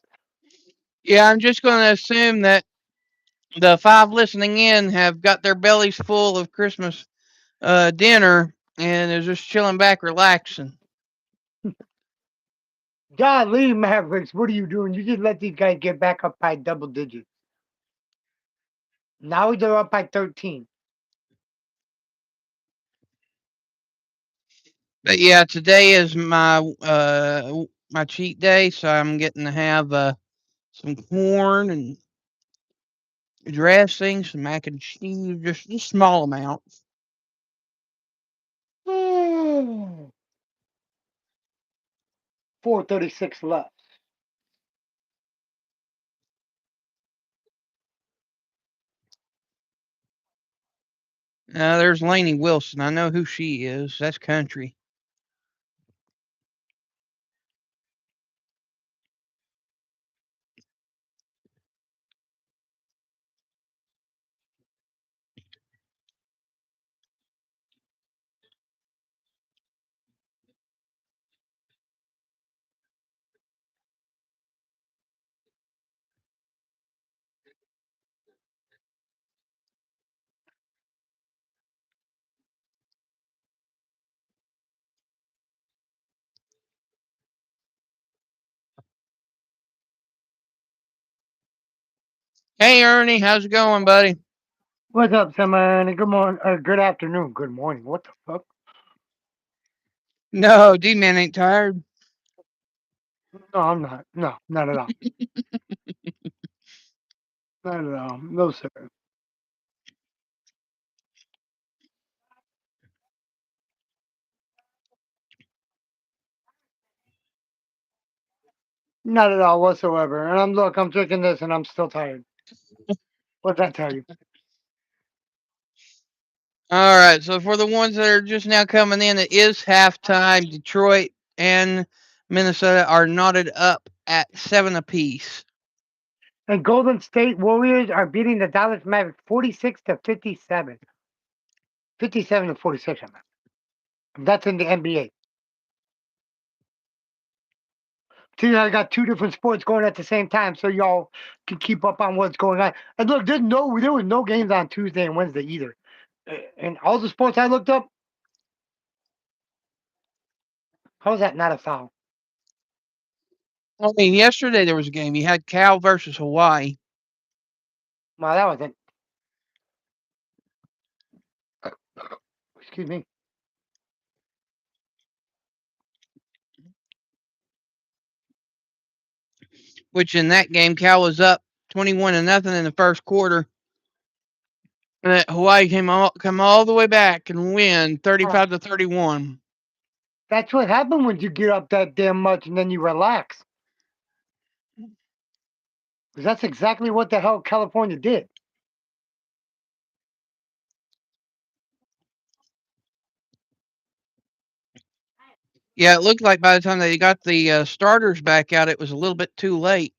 Yeah, I'm just going to assume that the five listening in have got their bellies full of Christmas dinner and they're just chilling back, relaxing. Golly, Mavericks, what are you doing? You just let these guys get back up by double digits. Now they're up by 13. But yeah, today is my cheat day, so I'm getting to have some corn and dressing, some mac and cheese, just small amounts. 4:36 left. There's Lainey Wilson. I know who she is. That's country. Hey, Ernie, how's it going, buddy? What's up, Simon? Good morning, good afternoon, good morning. What the fuck? No, D-Man ain't tired. No, I'm not. No, not at all. Not at all. No, sir. Not at all whatsoever. And I'm drinking this and I'm still tired. What's that tell you? All right, so for the ones that are just now coming in, it is halftime. Detroit and Minnesota are knotted up at 7 apiece. And Golden State Warriors are beating the Dallas Mavericks 46 to 57. 57 to 46, I mean. That's in the NBA. See, I got two different sports going at the same time, so y'all can keep up on what's going on. And look, there was no games on Tuesday and Wednesday either. And all the sports I looked up, how's that not a foul? I mean, yesterday there was a game. You had Cal versus Hawaii. Well, that wasn't. Excuse me. Which in that game, Cal was up 21-0 in the first quarter. And Hawaii come all the way back and win 35-31. That's what happened when you get up that damn much and then you relax. 'Cause that's exactly what the hell California did. Yeah, it looked like by the time they got the starters back out, it was a little bit too late.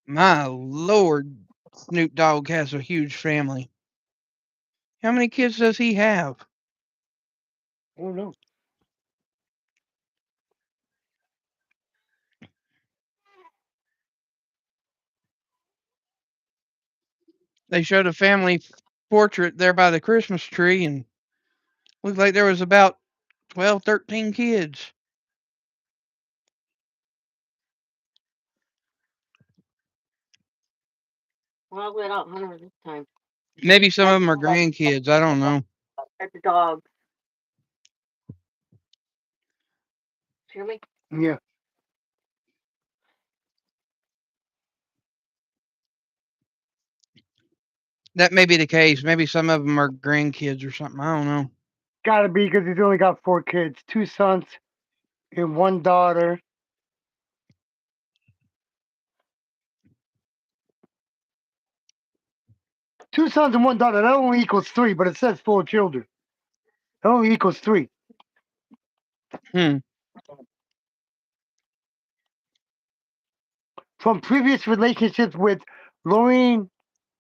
My Lord, Snoop Dogg has a huge family. How many kids does he have? Oh no. They showed a family portrait there by the Christmas tree, and looked like there was about 12, 13 kids. Well, we don't hunt her this time. Maybe some of them are grandkids. I don't know. At the dogs. Hear me? Yeah. That may be the case. Maybe some of them are grandkids or something. I don't know. Gotta be because he's only got 4 kids, 2 sons and 1 daughter. Two sons and 1 daughter. That only equals 3, but it says 4 children. That only equals 3. Hmm. From previous relationships with Lorraine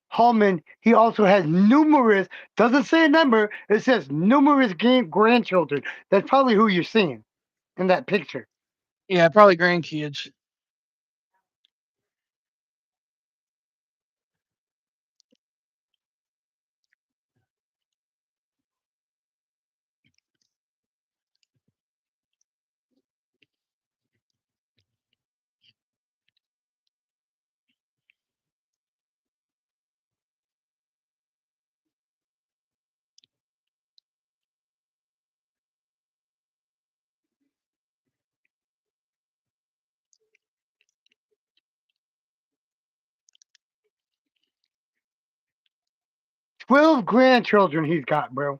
Hallman, he also has numerous, doesn't say a number, it says numerous grandchildren. That's probably who you're seeing in that picture. Yeah, probably grandkids. Twelve grandchildren he's got, bro.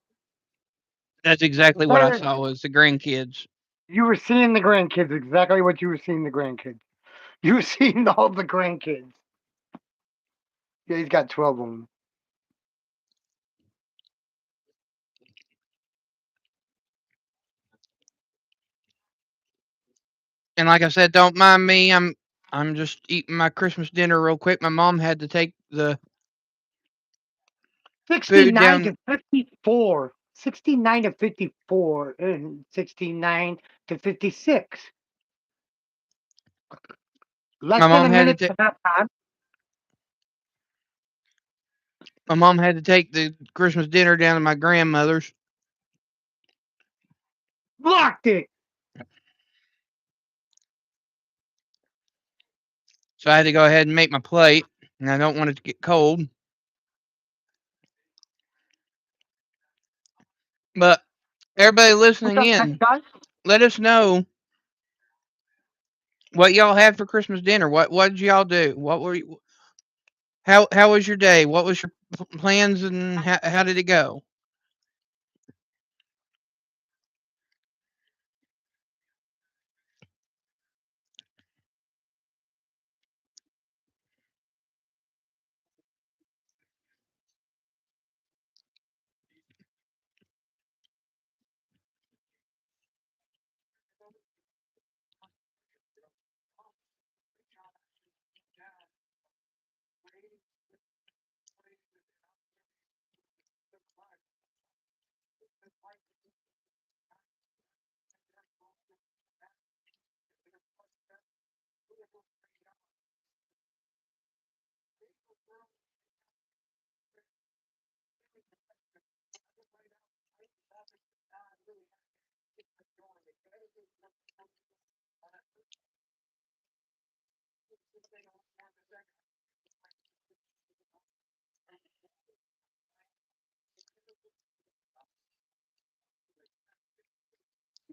That's exactly what I saw was the grandkids. You were seeing the grandkids, exactly what you were seeing the grandkids. You were seeing all the grandkids. Yeah, he's got 12 of them. And like I said, don't mind me. I'm just eating my Christmas dinner real quick. My mom had to take the food 69 down. to 54. 69 to 54 and 69 to 56. Less My than mom a had to minute take. to that time. My mom had to take the Christmas dinner down to my grandmother's. Blocked it. So I had to go ahead and make my plate, and I don't want it to get cold. But everybody What's listening up, next in, guy? let us know what y'all had for Christmas dinner. What did y'all do? What were you, how was your day? What was your plans and how did it go?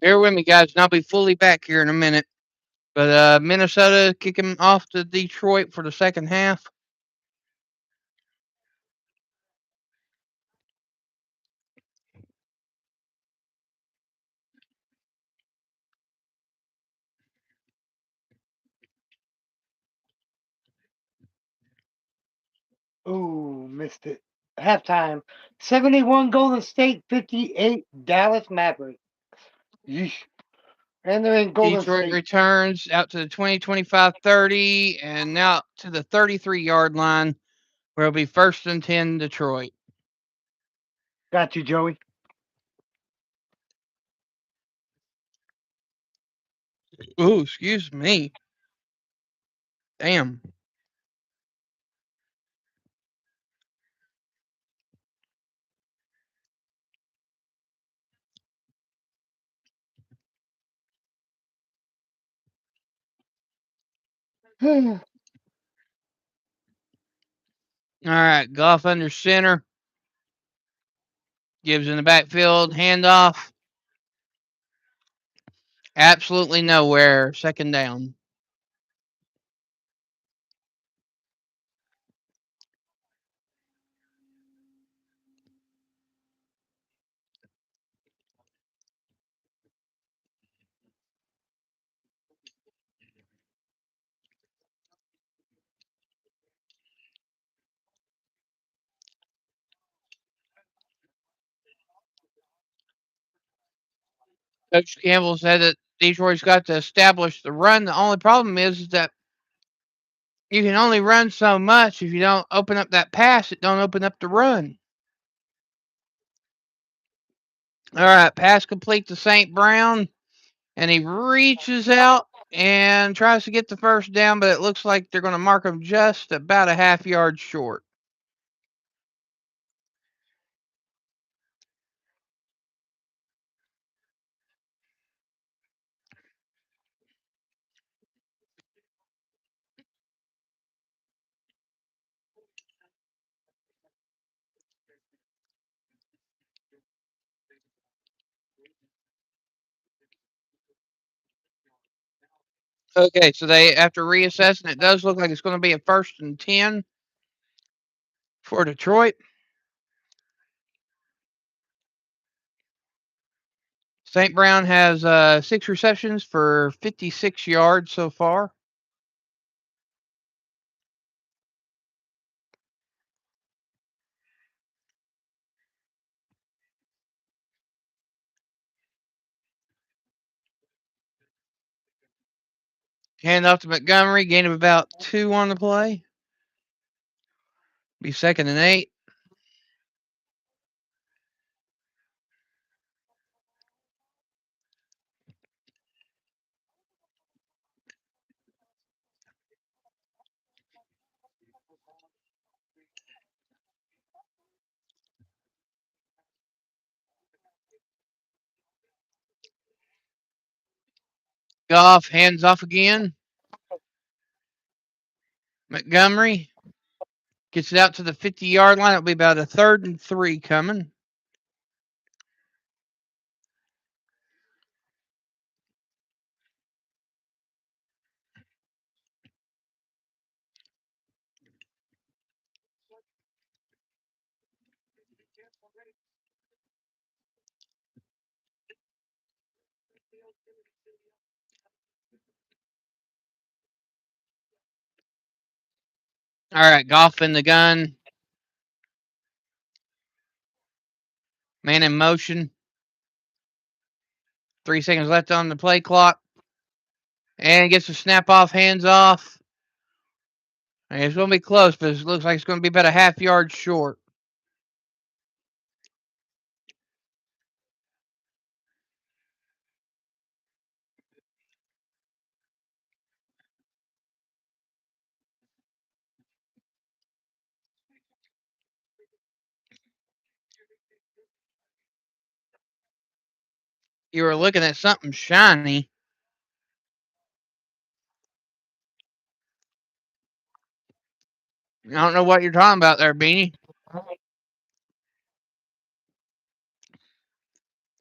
Bear with me, guys, and I'll be fully back here in a minute. But Minnesota kicking off to Detroit for the second half. Ooh, missed it. Halftime. 71 Golden State, 58 Dallas Mavericks. Yeesh. And they're in Golden Detroit State. returns out to the 20-25-30 and now to the 33-yard line where it'll be first and 10 Detroit. Got you, Joey. Ooh, excuse me. Damn. Ooh, All right, Goff under center. Gibbs in the backfield. Handoff. Absolutely nowhere. Second down. Coach Campbell said that Detroit's got to establish the run. The only problem is that you can only run so much. If you don't open up that pass, it don't open up the run. All right, pass complete to St. Brown, and he reaches out and tries to get the first down, but it looks like they're going to mark him just about a half yard short. Okay, so they after reassessing, it does look like it's going to be a first and 10 for Detroit. St. Brown has 6 receptions for 56 yards so far. Hand off to Montgomery, gain of about 2 on the play. Be second and 8. Goff hands off again. Montgomery gets it out to the 50-yard line. It'll be about a 3rd and 3 coming. All right, golf in the gun. Man in motion. 3 seconds left on the play clock. And gets the snap off, hands off. And it's going to be close, but it looks like it's going to be about a half yard short. You were looking at something shiny. I don't know what you're talking about there, Beanie.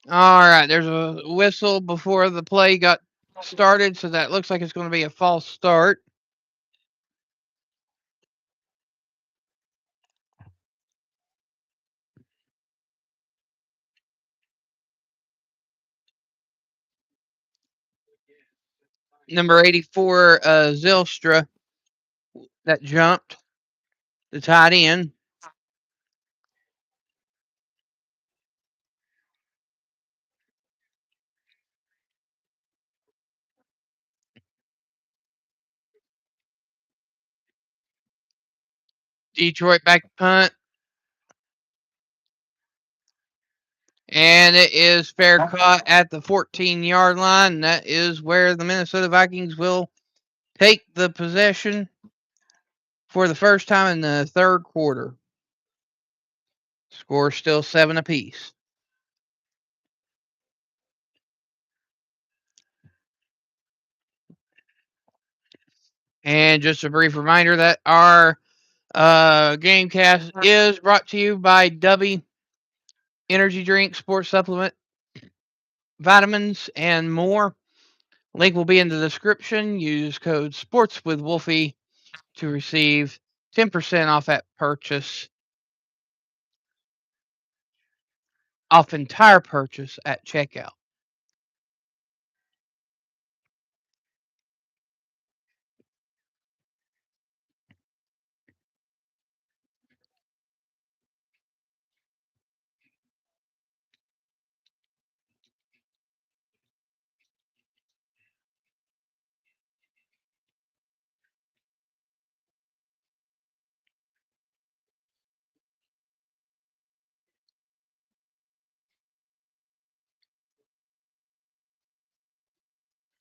All right, there's a whistle before the play got started, so that looks like it's going to be a false start. Number 84, Zylstra, that jumped, the tight end. Detroit back to punt. And it is fair caught at the 14-yard line. That is where the Minnesota Vikings will take the possession for the first time in the third quarter. Score still 7 apiece. And just a brief reminder that our GameCast is brought to you by W Energy Drink, Sports Supplement, Vitamins, and more. Link will be in the description. Use code SportsWithWolfie to receive 10% off at purchase. Off entire purchase at checkout.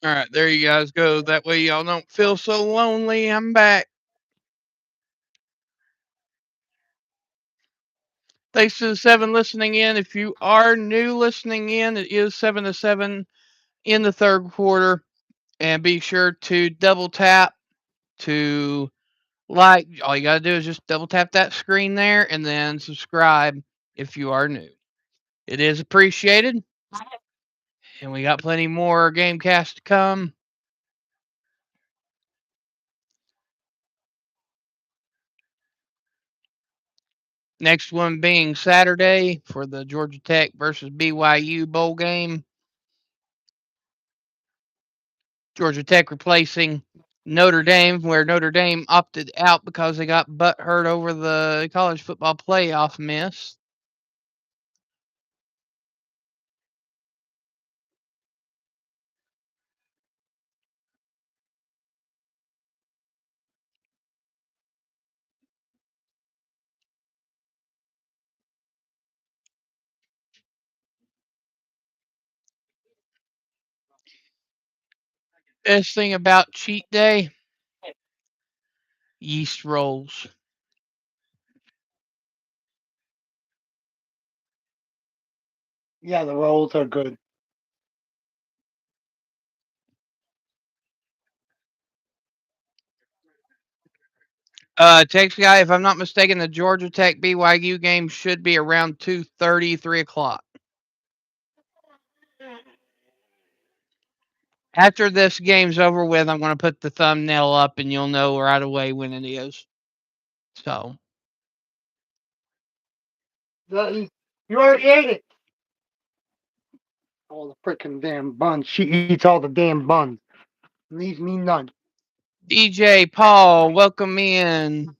All right, there you guys go. That way y'all don't feel so lonely. I'm back. Thanks to the 7 listening in. If you are new listening in, it is 7 to 7 in the third quarter. And be sure to double tap to like. All you got to do is just double tap that screen there and then subscribe if you are new. It is appreciated. And we got plenty more GameCast to come. Next one being Saturday for the Georgia Tech versus BYU bowl game. Georgia Tech replacing Notre Dame, where Notre Dame opted out because they got butt hurt over the college football playoff miss. Best thing about cheat day, yeast rolls. Yeah, the rolls are good. Text guy, if I'm not mistaken, the Georgia Tech BYU game should be around 2:30, 3 o'clock. After this game's over with, I'm going to put the thumbnail up and you'll know right away when it is. So. That is You already ate it. All the freaking damn buns. She eats all the damn buns. Leaves me none. DJ Paul, welcome in.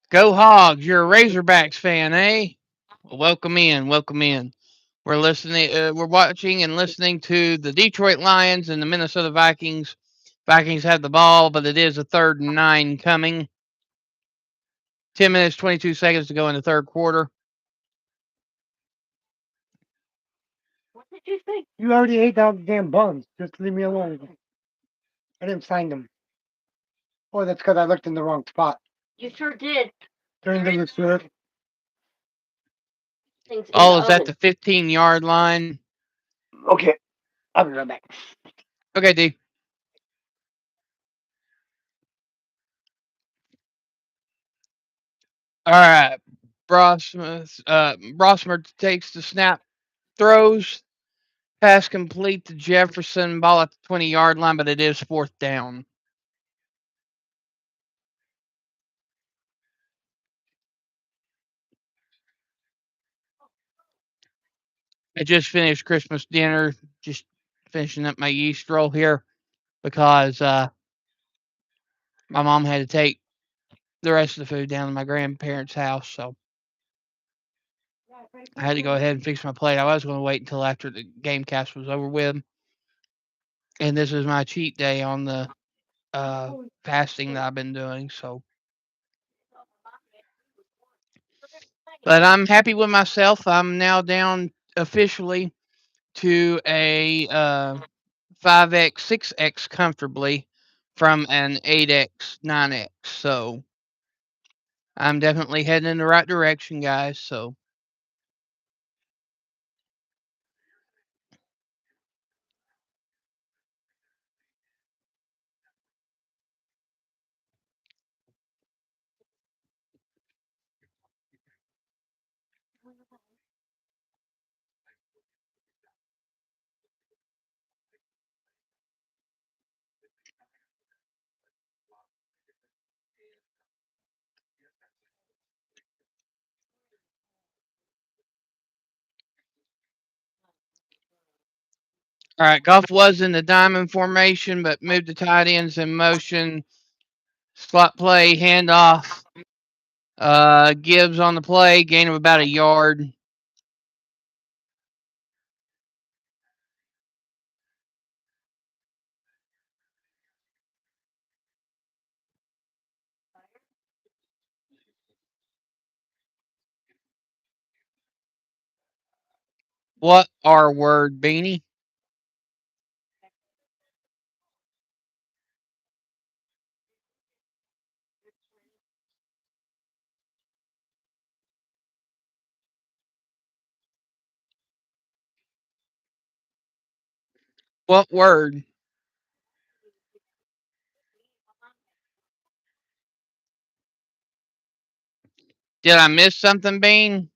Go Hogs, you're a Razorbacks fan, eh? Well, welcome in, welcome in. We're listening, we're watching and listening to the Detroit Lions and the Minnesota Vikings. Vikings have the ball, but it is a 3rd and 9 coming. 10 minutes, 22 seconds to go in the third quarter. What did you say? You already ate all the damn buns. Just leave me alone. I didn't find them. Oh, that's because I looked in the wrong spot. You sure did. Turned in the syrup. Things in the Ball is at oven. the 15-yard line. Okay, I'll be right back. Okay, D. All right. Brosmer takes the snap, throws, pass complete to Jefferson, ball at the 20-yard line, but it is 4th down. I just finished Christmas dinner, just finishing up my yeast roll here because my mom had to take the rest of the food down to my grandparents' house, so I had to go ahead and fix my plate. I was going to wait until after the GameCast was over with, and this is my cheat day on the fasting that I've been doing, so. But I'm happy with myself. I'm now down officially to a 5X, 6X comfortably from an 8X, 9X. So I'm definitely heading in the right direction, guys. So all right, Goff was in the diamond formation, but moved the tight ends in motion. Slot play, handoff. Gibbs on the play, gain of about a yard. What R word, Beanie? What word? Did I miss something, Bean?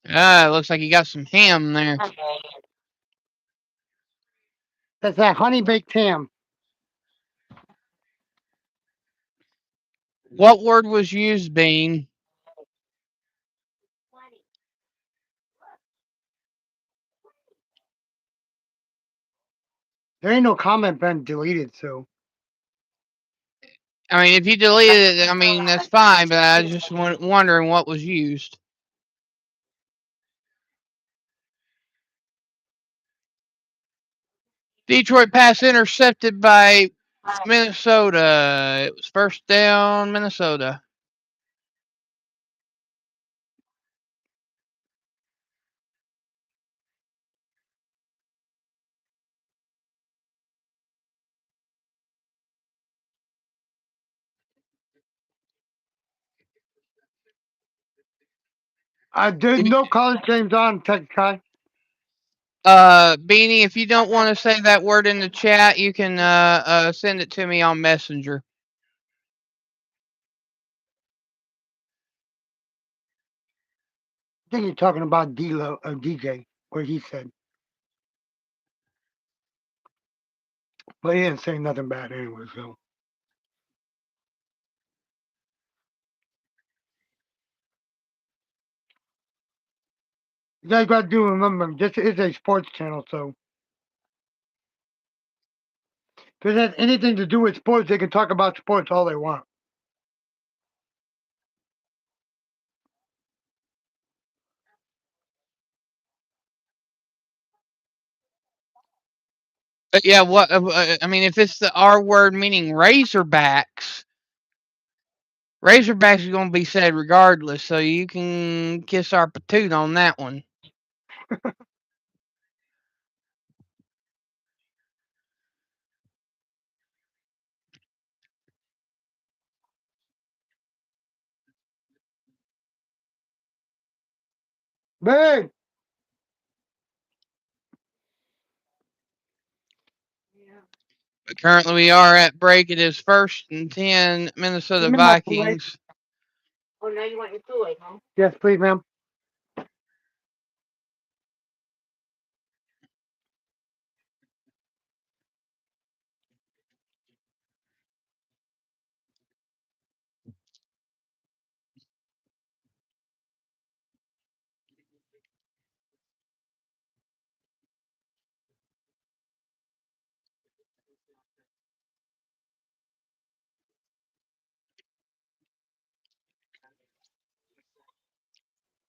Ah, it looks like you got some ham there. That's that honey baked ham. What word was used, Bean? There ain't no comment been deleted, so. I mean, if you deleted it, I mean, that's fine, but I was just wondering what was used. Detroit pass intercepted by Minnesota. It was 1st down, Minnesota. I did no college games on Tech Kai. Beanie, if you don't want to say that word in the chat, you can send it to me on Messenger. I think you're talking about D-Lo, DJ, where he said, but he didn't say nothing bad anyway. So you guys got to remember, this is a sports channel, so if it has anything to do with sports, they can talk about sports all they want. But yeah, what I mean, if it's the R word meaning Razorbacks, Razorbacks is going to be said regardless. So you can kiss our patoot on that one. Babe, But currently, we are at break. It is 1st and 10, give Minnesota me my Kool-Aid. Vikings. Oh, now you want your Kool-Aid, huh? Yes, please, ma'am.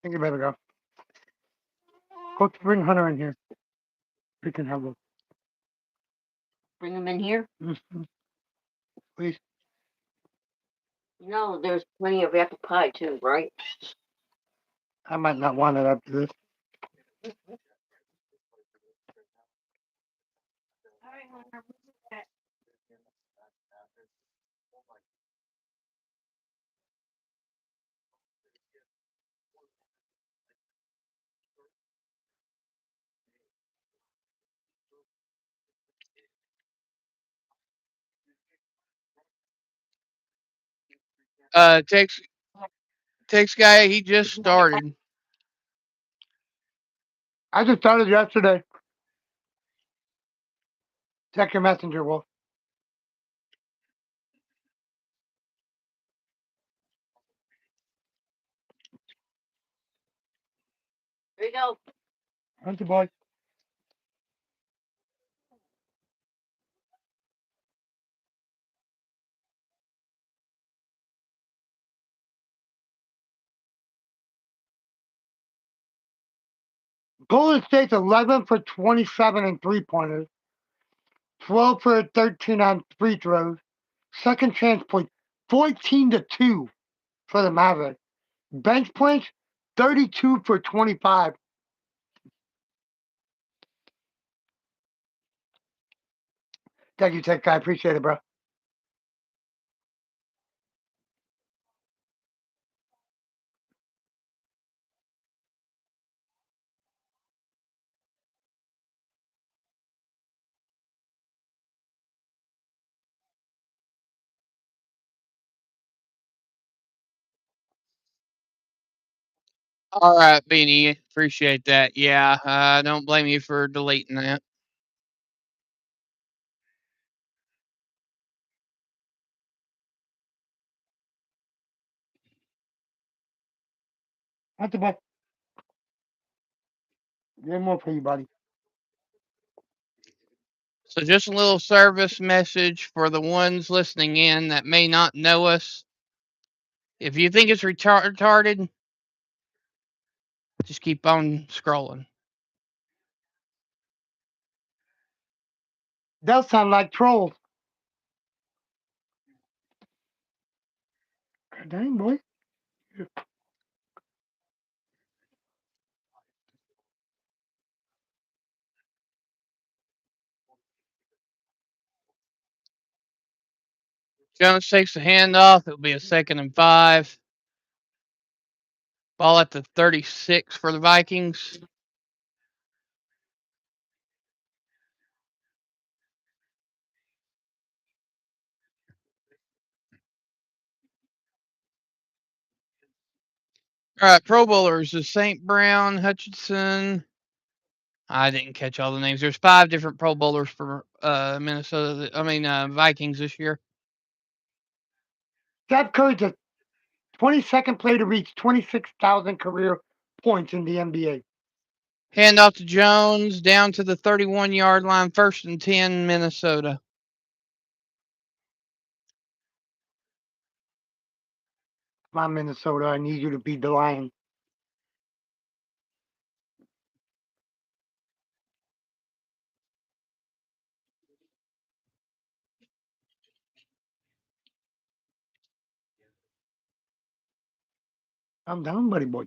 Thank you, baby girl. Go bring Hunter in here. We can have a Bring them in here. please. You know, there's plenty of apple pie too, right? I might not want it after this. Text guy, he just started. I just started yesterday. Check your messenger, Wolf. There you go. Hunter boy. Golden State's 11 for 27 and three-pointers, 12 for 13 on free throws. Second chance points, 14-2 for the Mavericks. Bench points, 32 for 25. Thank you, Tech Guy. Appreciate it, bro. All right, Beanie, appreciate that. Yeah, don't blame you for deleting that. Hunter boy. Get more for you, buddy. So just a little service message for the ones listening in that may not know us. If you think it's retarded, just keep on scrolling. They'll sound like trolls. God dang, boy. Jones takes the handoff. It'll be a 2nd and 5. Ball at the 36 for the Vikings. All right, Pro Bowlers is St. Brown, Hutchinson. I didn't catch all the names. There's 5 different Pro Bowlers for Minnesota. Vikings this year. Steph Curry's the 22nd player to reach 26,000 career points in the NBA. Hand off to Jones, down to the 31-yard line, 1st and 10, Minnesota. Come on, Minnesota. I need you to beat the Lions. I'm down, buddy boy.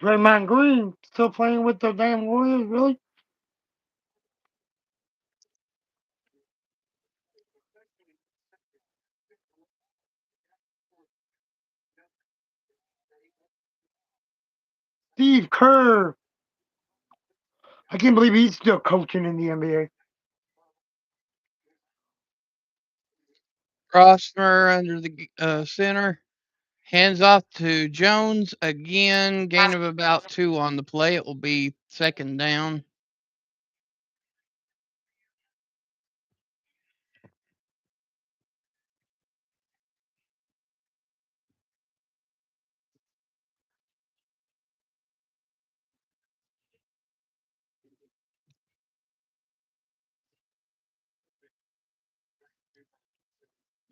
Draymond Green still playing with the damn Warriors, really? Steve Kerr. I can't believe he's still coaching in the NBA. Rossmer under the center. Hands off to Jones again. Gain of about 2 on the play. It will be 2nd down.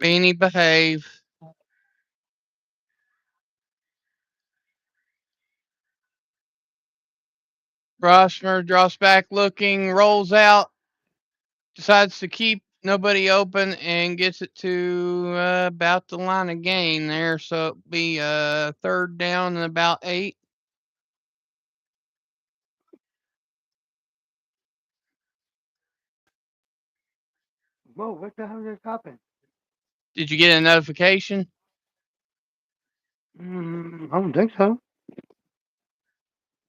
Beanie, behave. Rossmer draws back looking, rolls out, decides to keep nobody open, and gets it to about the line of gain there. So it'll be 3rd down and about 8. Whoa, what the hell just happened? Did you get a notification? I don't think so.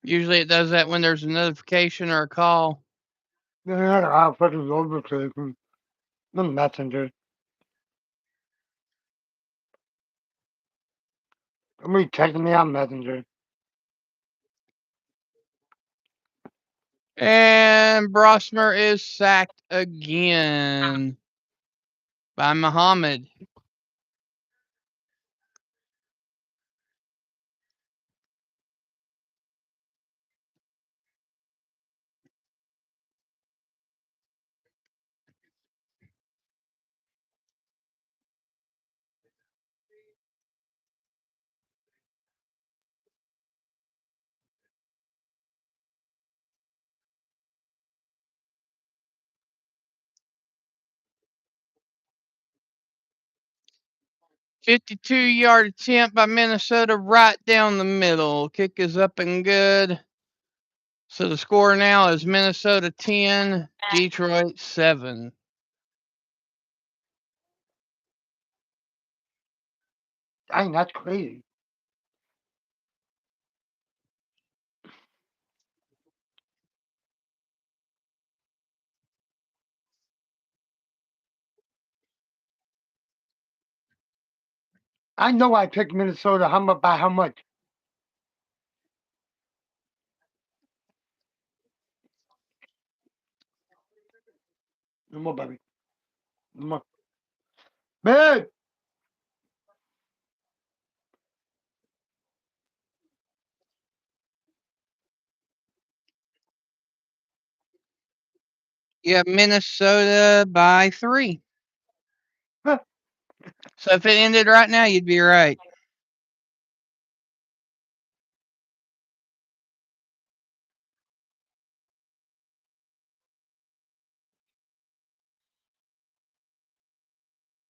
Usually it does that when there's a notification or a call. Yeah, I fucking overclicking. The messenger. Somebody texting me on Messenger. And Brosmer is sacked again by Muhammad. "52-yard attempt by Minnesota right down the middle. Kick is up and good. So the score now is Minnesota 10, Detroit 7. Dang, that's crazy. I know I picked Minnesota. How much? By how much? No more, baby. No more. Man! You have Minnesota by 3. Huh. So if it ended right now, you'd be right.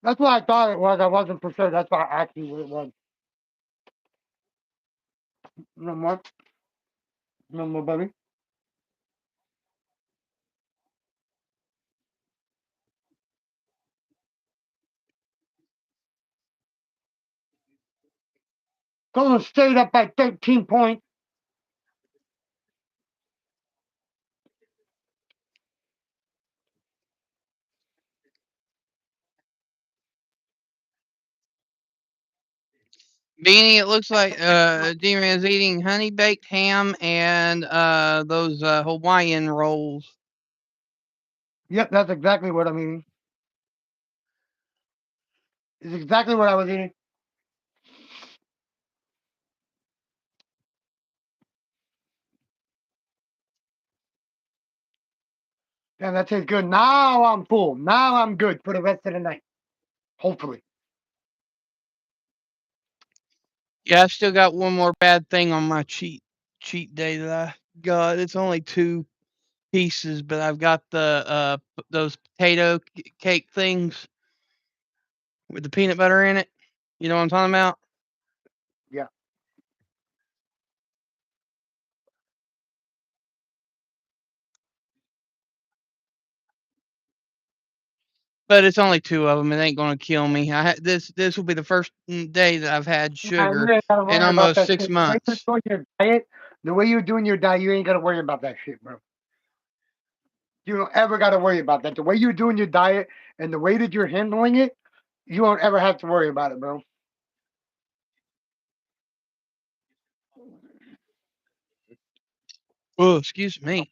That's what I thought it was. I wasn't for sure. That's why I asked you what it was. No more. No more, baby. Golden State up by 13 points. Beanie, it looks like D-Man's eating honey baked ham and those Hawaiian rolls. Yep, that's exactly what I'm eating. It's exactly what I was eating. Damn, that tastes good. Now I'm full. Now I'm good for the rest of the night. Hopefully. Yeah, I still got one more bad thing on my cheat day that I got. It's only 2 pieces, but I've got the those potato cake things with the peanut butter in it. You know what I'm talking about? Yeah. But it's only 2 of them. It ain't gonna kill me. This will be the first day that I've had Nah, sugar you ain't gotta in worry about almost that six shit. The way you're months. doing your diet, the way you're doing your diet, you ain't gotta worry about that shit, bro. You don't ever gotta worry about that. The way you're doing your diet and the way that you're handling it, you won't ever have to worry about it, bro. Oh, excuse me.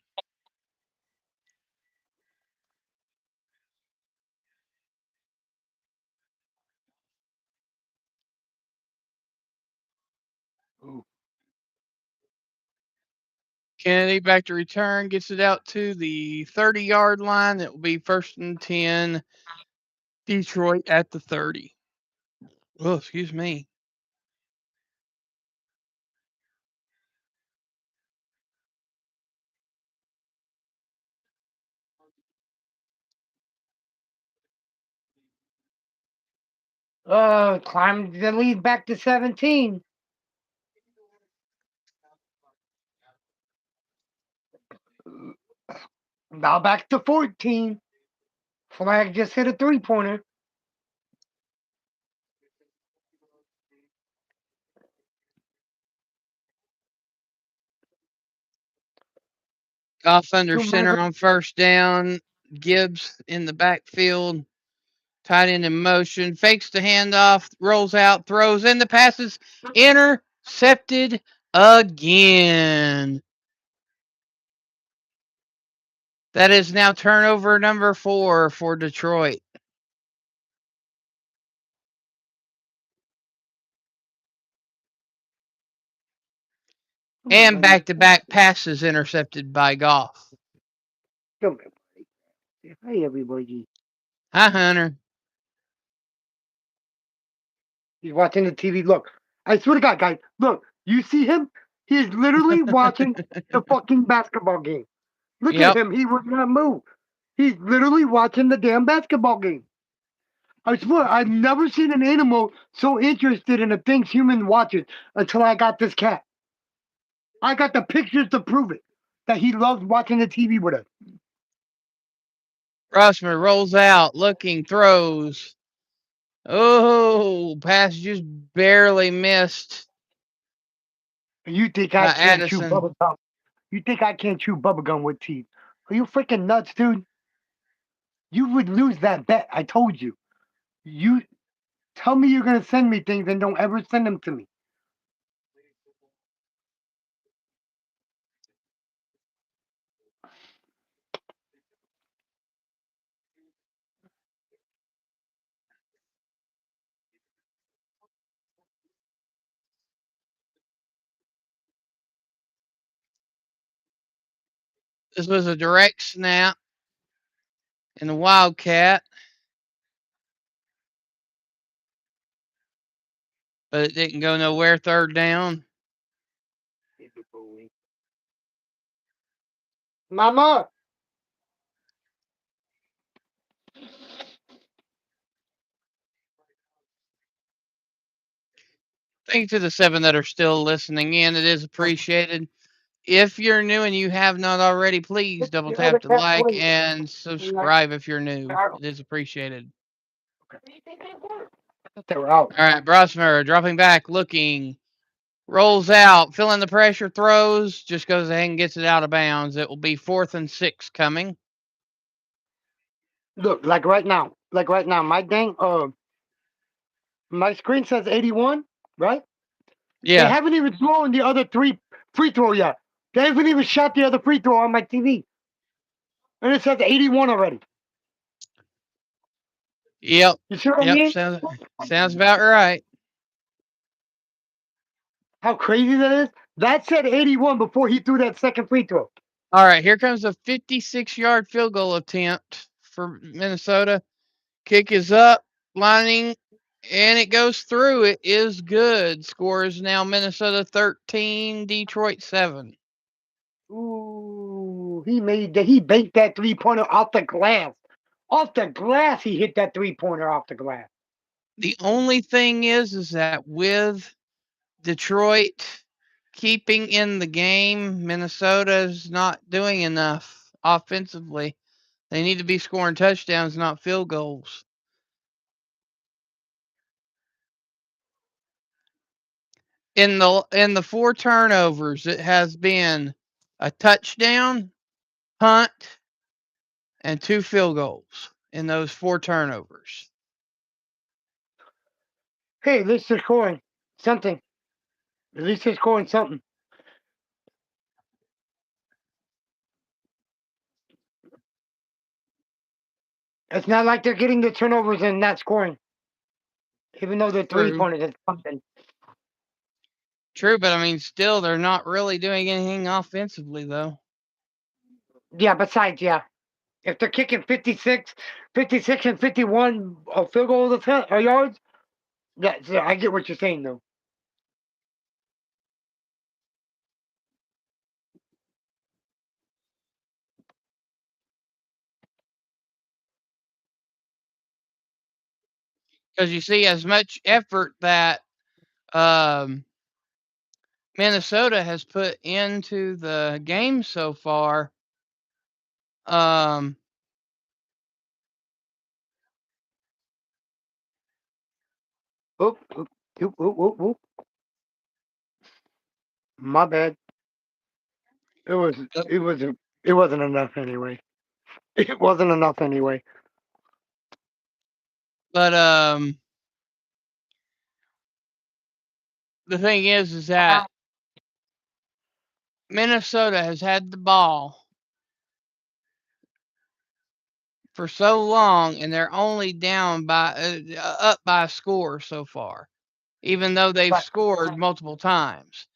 Ooh. Kennedy back to return, gets it out to the 30-yard line. It will be 1st and 10. Detroit at the 30. Oh, excuse me. Climbed the lead back to 17. Now back to 14. Flag just hit a 3-pointer. Off under 2 minutes. center on 1st down. Gibbs in the backfield. Tight end in motion. Fakes the handoff. Rolls out. Throws in the passes. Intercepted again. That is now turnover number 4 for Detroit. And back-to-back passes intercepted by Goff. Come here, buddy. Hi, everybody. Hi, Hunter. He's watching the TV. Look, I swear to God, guys, look, you see him? He is literally watching the fucking basketball game. Look at Yep. him. He would not move. He's literally watching the damn basketball game. I swear, I've never seen an animal so interested in the things human watches until I got this cat. I got the pictures to prove it that he loves watching the TV with us. Rossman rolls out, looking, throws. Oh, pass just barely missed You think I by can't chew Addison. bubble gum? You think I can't chew bubble gum with teeth? Are you freaking nuts, dude? You would lose that bet. I told you. You tell me you're gonna send me things and don't ever send them to me. This was a direct snap in the Wildcat, but it didn't go nowhere. 3rd down. Mama. Thank you to the 7 that are still listening in. It is appreciated. If you're new and you have not already, please double The other tap the cat like toy. and subscribe if you're new. It is appreciated. They were out. All right, Brosmer dropping back, looking, rolls out, feeling the pressure, throws, just goes ahead and gets it out of bounds. It will be 4th and 6 coming. Look, like right now, my screen says 81, right? They Yeah. haven't even thrown the other 3 free throw yet. They haven't even shot the other free throw on my TV. And it says 81 already. Yep. You see what I Yep. mean? Sounds about right. How crazy that is? That said 81 before he threw that second free throw. All right, here comes a 56-yard field goal attempt for Minnesota. Kick is up, lining, and it goes through. It is good. Score is now Minnesota 13, Detroit 7. Ooh, he baked that 3-pointer off the glass. Off the glass, he hit that 3-pointer off the glass. The only thing is that with Detroit keeping in the game, Minnesota is not doing enough offensively. They need to be scoring touchdowns, not field goals. In the 4 turnovers, it has been a touchdown, punt, and 2 field goals in those 4 turnovers. Hey, at least they're scoring something. At least they're scoring something. It's not like they're getting the turnovers and not scoring. Even though they're True. 3-pointers, it's something. True, but I mean, still, they're not really doing anything offensively, though. Yeah, besides, yeah. If they're kicking 56 and 51 field goal yards, yeah, I get what you're saying, though. Because you see, as much effort that Minnesota has put into the game so far, um, Oop, oop, oop, oop, oop, oop. My bad. It was. It wasn't. It wasn't enough anyway. It wasn't enough anyway. but the thing is that Minnesota has had the ball for so long, and they're only down by up by a score so far, even though they've Right, scored multiple times.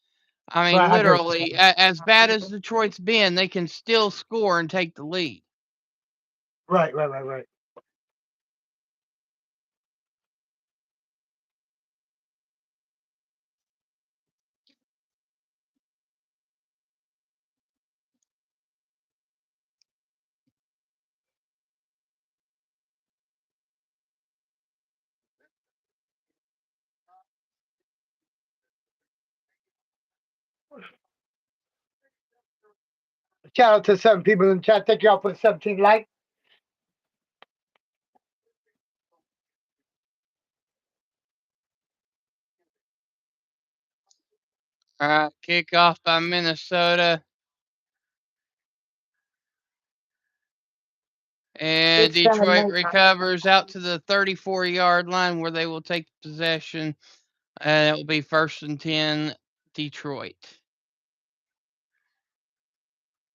I mean, right. I get literally, as bad as Detroit's been, they can still score and take the lead. right, right, right, right. Shout out to 7 people in the chat. Thank y'all for the 17 likes. All right, kickoff by Minnesota. And It's kind of Detroit nice. recovers out to the 34-yard line where they will take possession. And it will be 1st and 10, Detroit.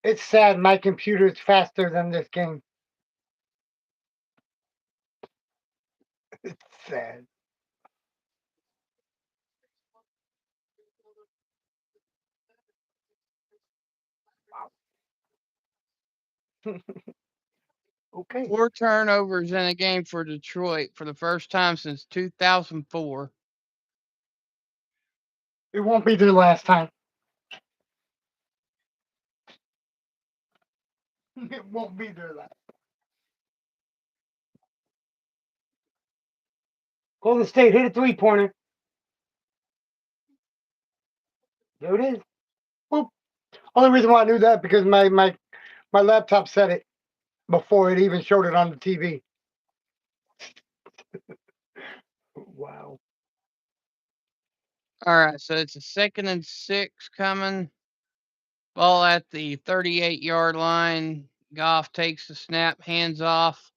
It's sad. My computer is faster than this game. It's sad. Okay. 4 turnovers in a game for Detroit for the first time since 2004. It won't be their last time. It won't be their last. Golden State hit a 3-pointer. There it is. Boop. Only reason why I knew that because my laptop said it before it even showed it on the TV. Wow. All right, so it's a 2nd and 6 coming. Ball at the 38-yard line. Goff takes the snap, hands off.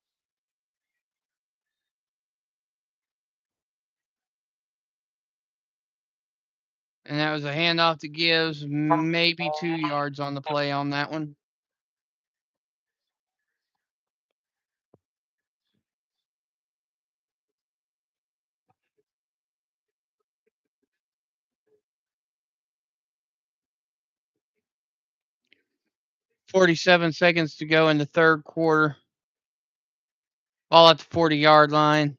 And that was a handoff that gives maybe 2 yards on the play on that one. 47 seconds to go in the third quarter. Ball at the 40-yard line.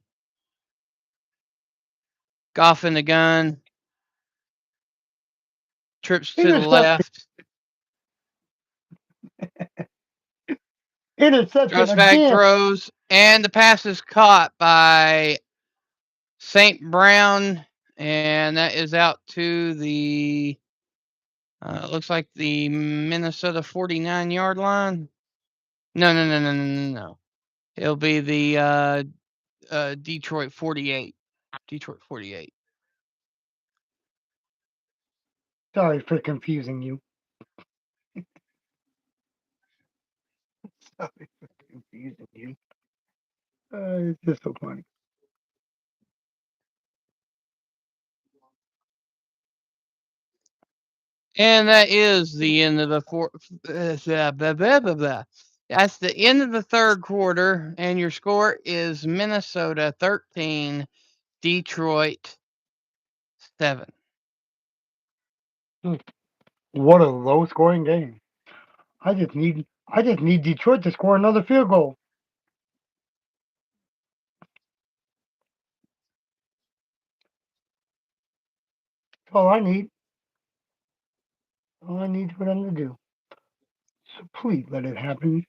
Goff in the gun. Trips to the Interception. left. Interception Drops back, again. throws, and the pass is caught by St. Brown, and that is out to the looks like the Minnesota 49-yard line. No. It'll be the Detroit 48. Detroit 48. Sorry for confusing you. Sorry for confusing you. It's just so funny. And that is the end of the That's the end of the third quarter, and your score is Minnesota 13, Detroit 7. What a low scoring game. I just need Detroit to score another field goal. That's all I need. All I need for them to do. So please let it happen.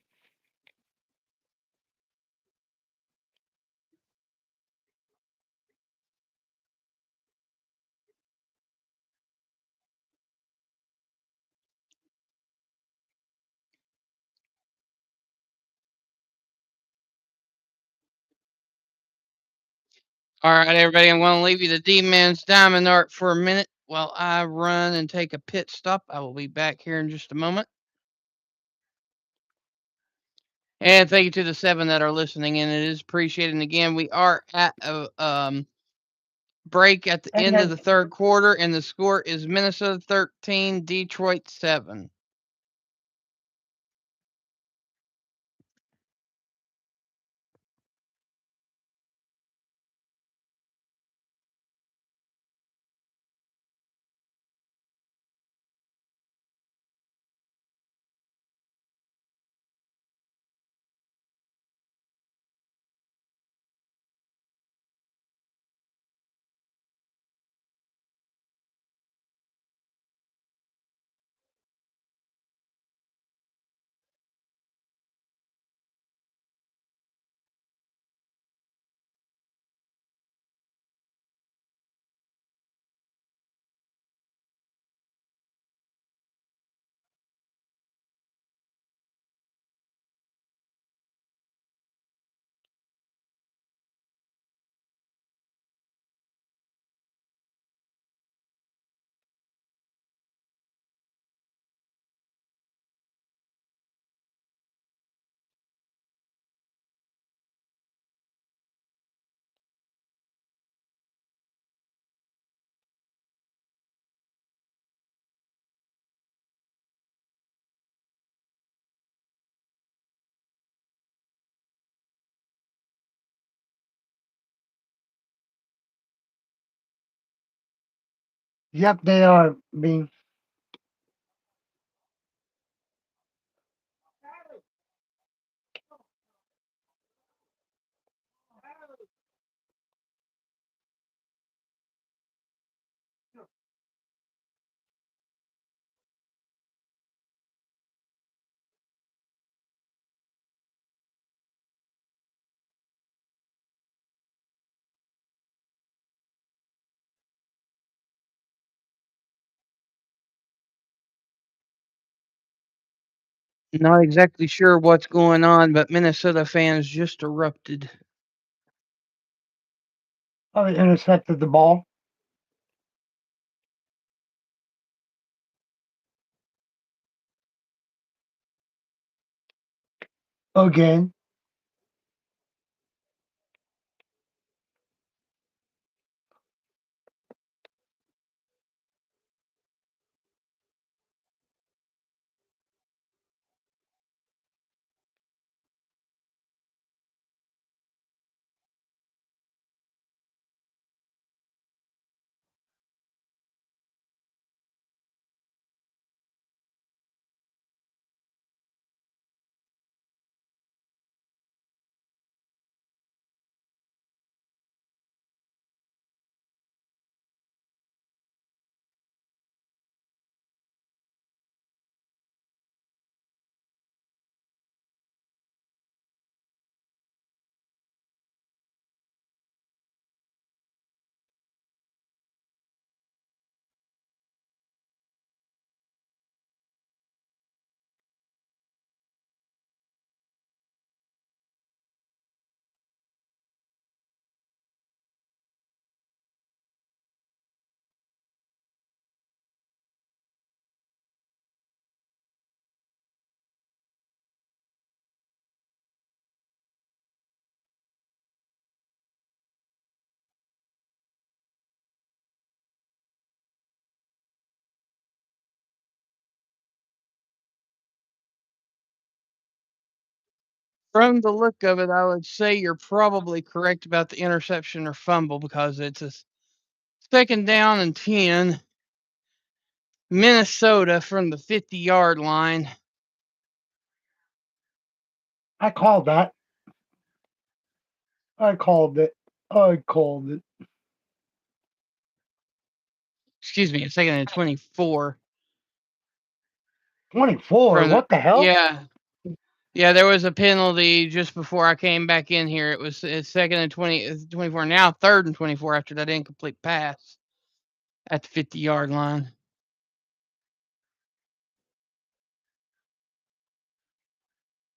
All right, everybody, I'm going to leave you the D-Man's Diamond Art for a minute while I run and take a pit stop. I will be back here in just a moment. And thank you to the 7 that are listening, and it is appreciated. And again, we are at a break at the end of the third quarter, and the score is Minnesota 13, Detroit 7. Yep, they are being. Not exactly sure what's going on, but Minnesota fans just erupted. Oh, they intercepted the ball. Again. From the look of it, I would say you're probably correct about the interception or fumble because it's a second down and 10. Minnesota from the 50-yard line. I called that. I called it. I called it. Excuse me, a second and 24. 24. From the, What the hell? yeah. Yeah, there was a penalty just before I came back in here. It's second and 24. Now third and 24 after that incomplete pass at the 50-yard line.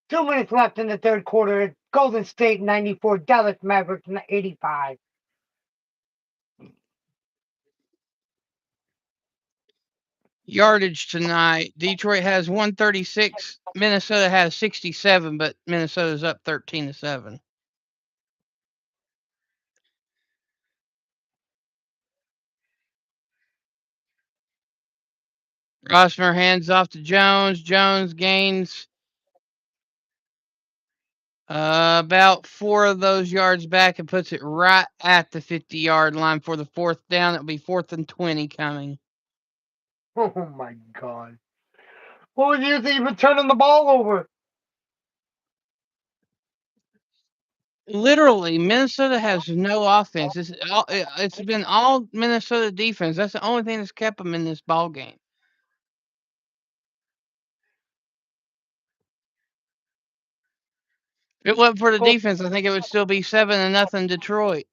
2 minutes left in the third quarter. Golden State 94, Dallas Mavericks 85. Yardage tonight. Detroit has 136. Minnesota has 67, but Minnesota's up 13-7. Rossmer hands off to Jones. Jones gains about 4 of those yards back and puts it right at the 50-yard line for the fourth down. It'll be 4th and 20 coming. Oh my God. What was you even turning the ball over? Literally, Minnesota has no offense. It's been all Minnesota defense. That's the only thing that's kept them in this ball game. If it wasn't for the Oh. defense, I think it would still be 7-0 Detroit.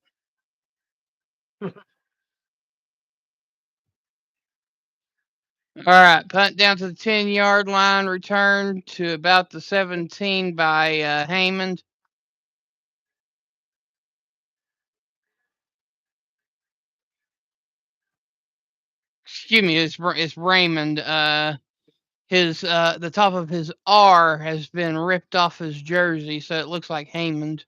All right, punt down to the 10-yard line, return to about the 17 by Haymond. Excuse me, it's Raymond. His the top of his R has been ripped off his jersey, so it looks like Haymond.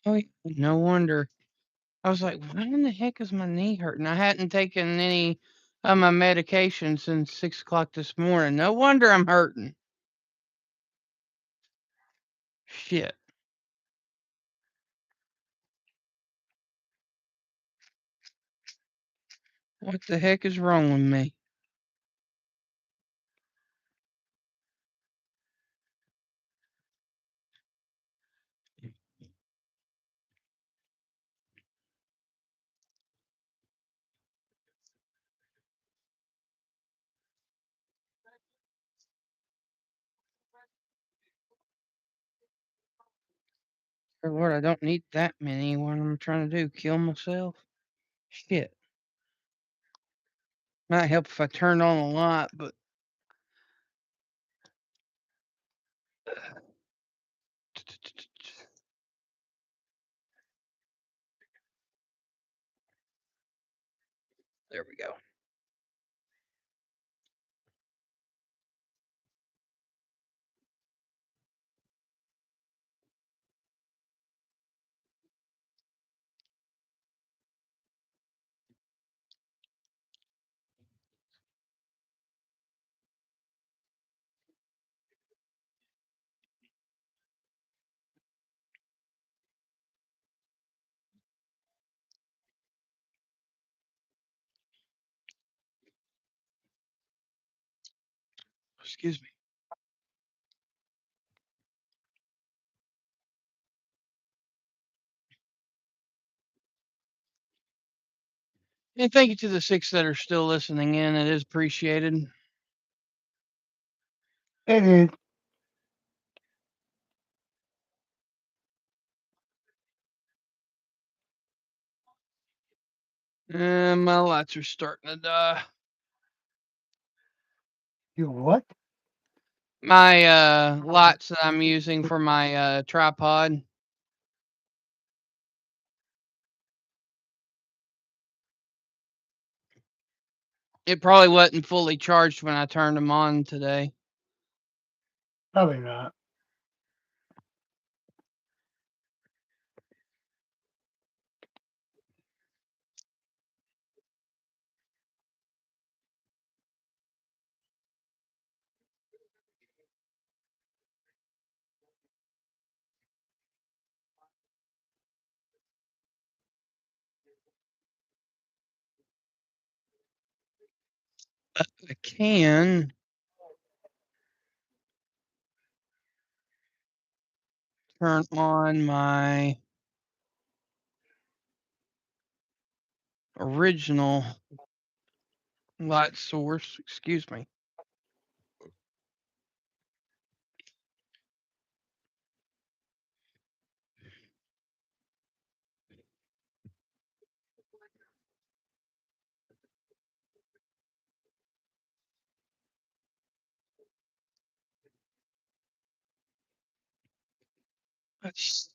Oh, no wonder. I was like, why in the heck is my knee hurting? I hadn't taken any of my medication since 6 o'clock this morning. No wonder I'm hurting. Shit. What the heck is wrong with me? Oh, Lord, I don't need that many. What I'm trying to do, kill myself? Shit. Might help if I turn on a light, but there we go. Excuse me. And thank you to the 6 that are still listening in. It is appreciated. It is. And my lights are starting to die. You what? My lights that I'm using for my tripod. It probably wasn't fully charged when I turned them on today. Probably not. I can turn on my original light source. Excuse me. Let's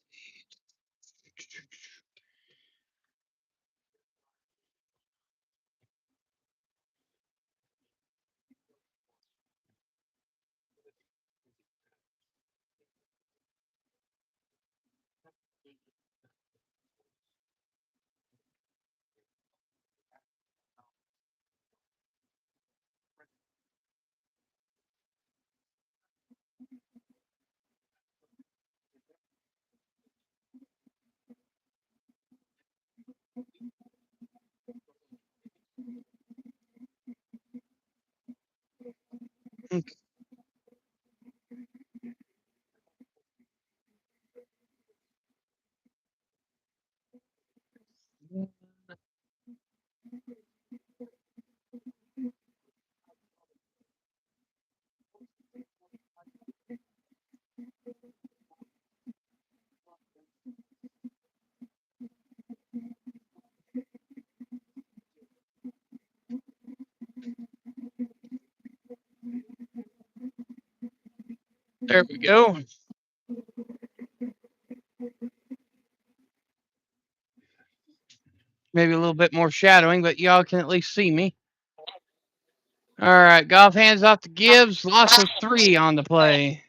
There we go. Maybe a little bit more shadowing, but y'all can at least see me. All right, golf hands off to Gibbs. Loss of 3 on the play.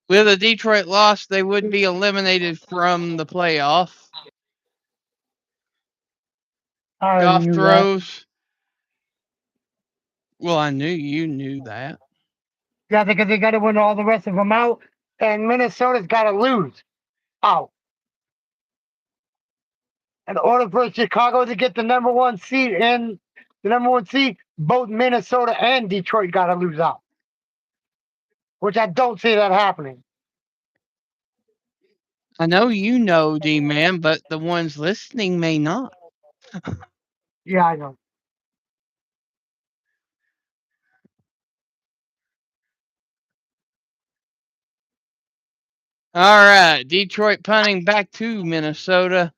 With a Detroit loss, they would be eliminated from the playoff. I already Golf knew that. throws. Well, I knew you knew that. Yeah, because they got to win all the rest of them out, and Minnesota's got to lose out. In order for Chicago to get the number one seed and the number one seed, both Minnesota and Detroit got to lose out, which I don't see that happening. I know you know, D-Man, but the ones listening may not. Yeah, I know. All right, Detroit punting back to Minnesota.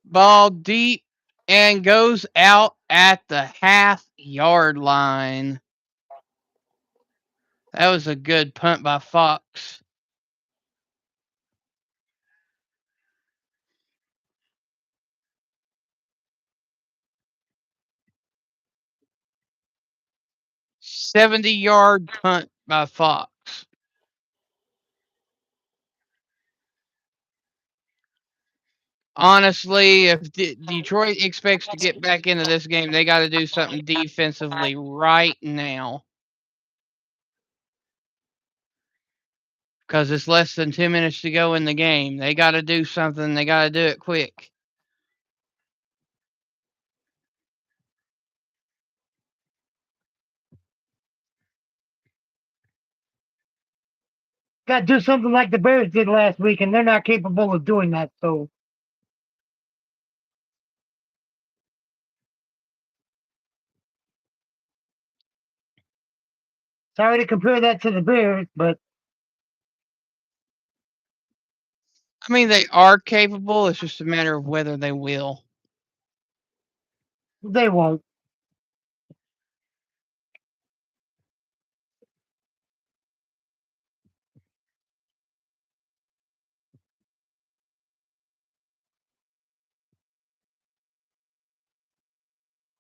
Ball deep and goes out at the half-yard line. That was a good punt by Fox. "70-yard punt by Fox." Honestly, if Detroit expects to get back into this game, they got to do something defensively right now. Because it's less than 10 minutes to go in the game. They got to do something. They got to do it quick. Got to do something like the Bears did last week, and they're not capable of doing that. So Sorry to compare that to the Bears, but I mean, they are capable. It's just a matter of whether they will. they won't.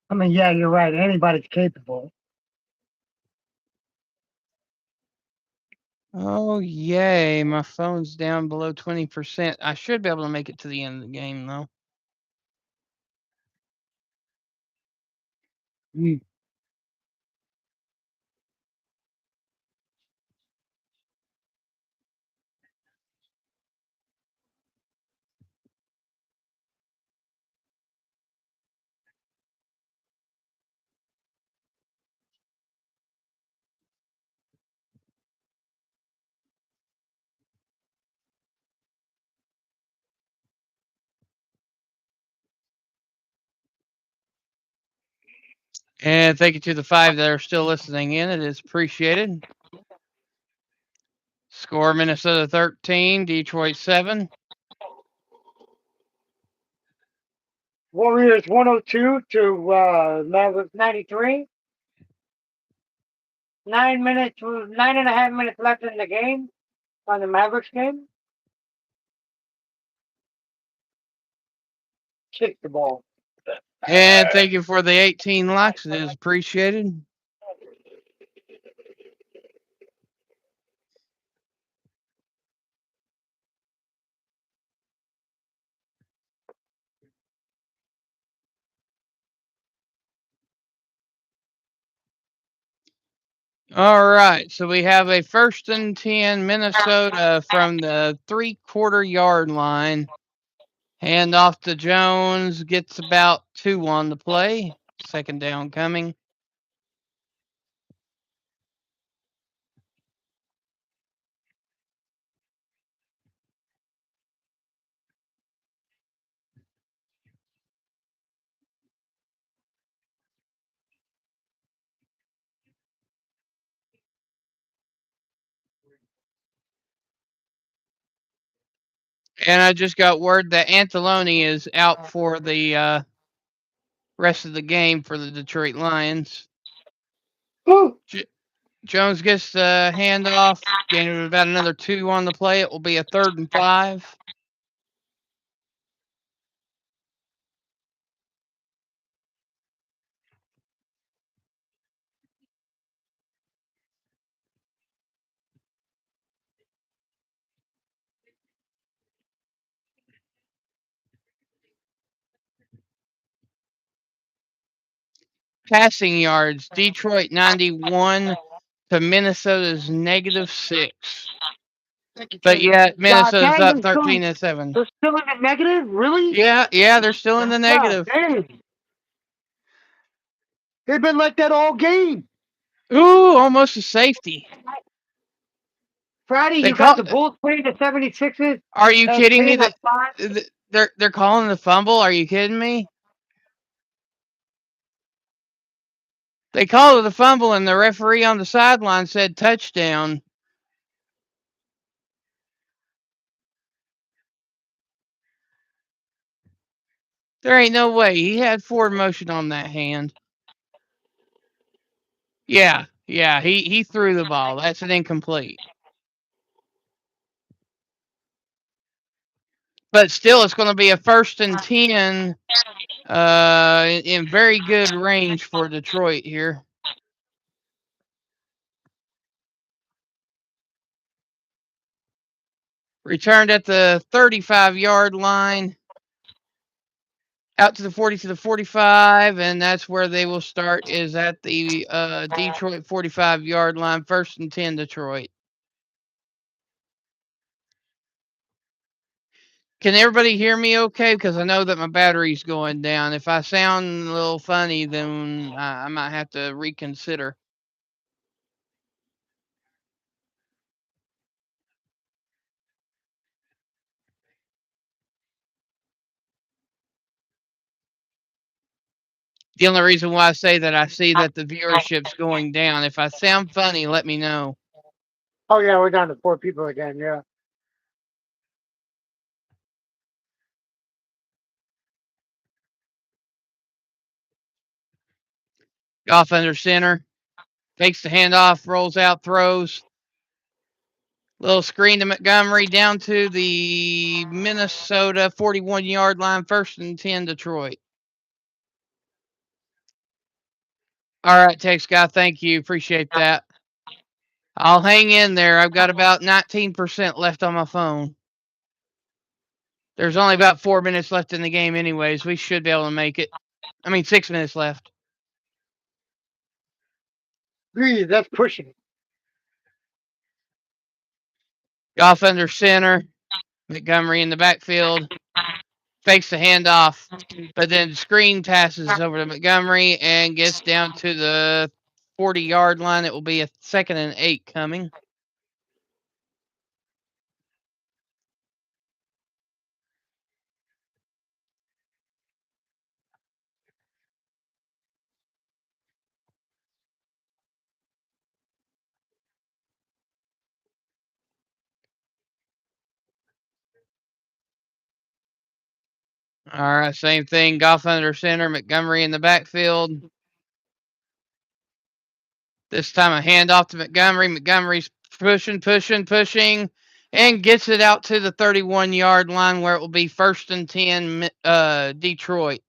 I mean, yeah, you're right. Anybody's capable. Oh, yay. My phone's down below 20%. I should be able to make it to the end of the game, though. Mm. And thank you to the 5 that are still listening in. It is appreciated. Score Minnesota 13, Detroit 7. Warriors 102 to Mavericks 93. 9.5 minutes left in the game on the Mavericks game. Kick the ball. And thank you for the 18 likes. It is appreciated. All right, so we have a 1st and 10 Minnesota from the 3/4 yard line. Hand off to Jones, gets about 2 on the play. 2nd down coming. And I just got word that Anzalone is out for the rest of the game for the Detroit Lions. Jones gets the handoff, gaining about another 2 on the play. It will be a 3rd and 5. Passing yards, Detroit 91 to Minnesota's -6. But yet Minnesota's Dang, up 13-7. they're still in the negative? Really? Yeah, they're still in the God negative. dang. They've been like that all game. Ooh, almost a safety. Friday, They you got call. the Bulls playing the 76ers. Are you kidding me? Paying a That fine. they're calling the fumble? Are you kidding me? They called it a fumble, and the referee on the sideline said touchdown. There ain't no way. He had forward motion on that hand. Yeah, he threw the ball. That's an incomplete. But still, it's going to be a 1st and 10 in very good range for Detroit here. Returned at the 35-yard line. Out to the 40 to the 45, and that's where they will start, is at the Detroit 45-yard line. 1st and 10, Detroit. Can everybody hear me okay? Because I know that my battery's going down. If I sound a little funny, then I might have to reconsider. The only reason why I say that, I see that the viewership's going down. If I sound funny, let me know. Oh yeah, we're down to 4 people again. Yeah. Off under center. Takes the handoff, rolls out, throws. Little screen to Montgomery down to the Minnesota 41-yard line, 1st and 10, Detroit. All right, text guy, thank you. Appreciate that. I'll hang in there. I've got about 19% left on my phone. There's only about 4 minutes left in the game, anyways. We should be able to make it. 6 minutes left. Geez, that's pushing. Off under center. Montgomery in the backfield. Fakes the handoff, but then screen passes over to Montgomery and gets down to the 40-yard line. It will be a 2nd and 8 coming. All right, same thing. Goff under center, Montgomery in the backfield. This time a handoff to Montgomery. Montgomery's pushing, and gets it out to the 31-yard line where it will be 1st and 10, Detroit.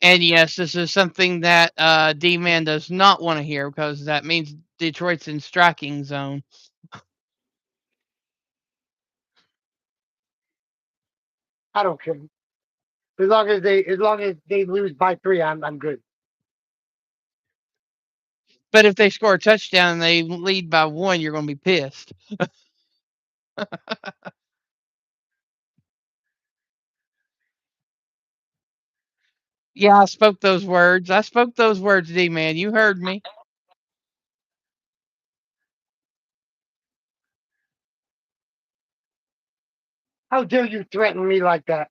And yes, this is something that D-Man does not want to hear, because that means Detroit's in striking zone. I don't care. As long as they lose by 3, I'm good. But if they score a touchdown and they lead by 1, you're going to be pissed. Yeah, I spoke those words. D-Man. You heard me. How dare you threaten me like that?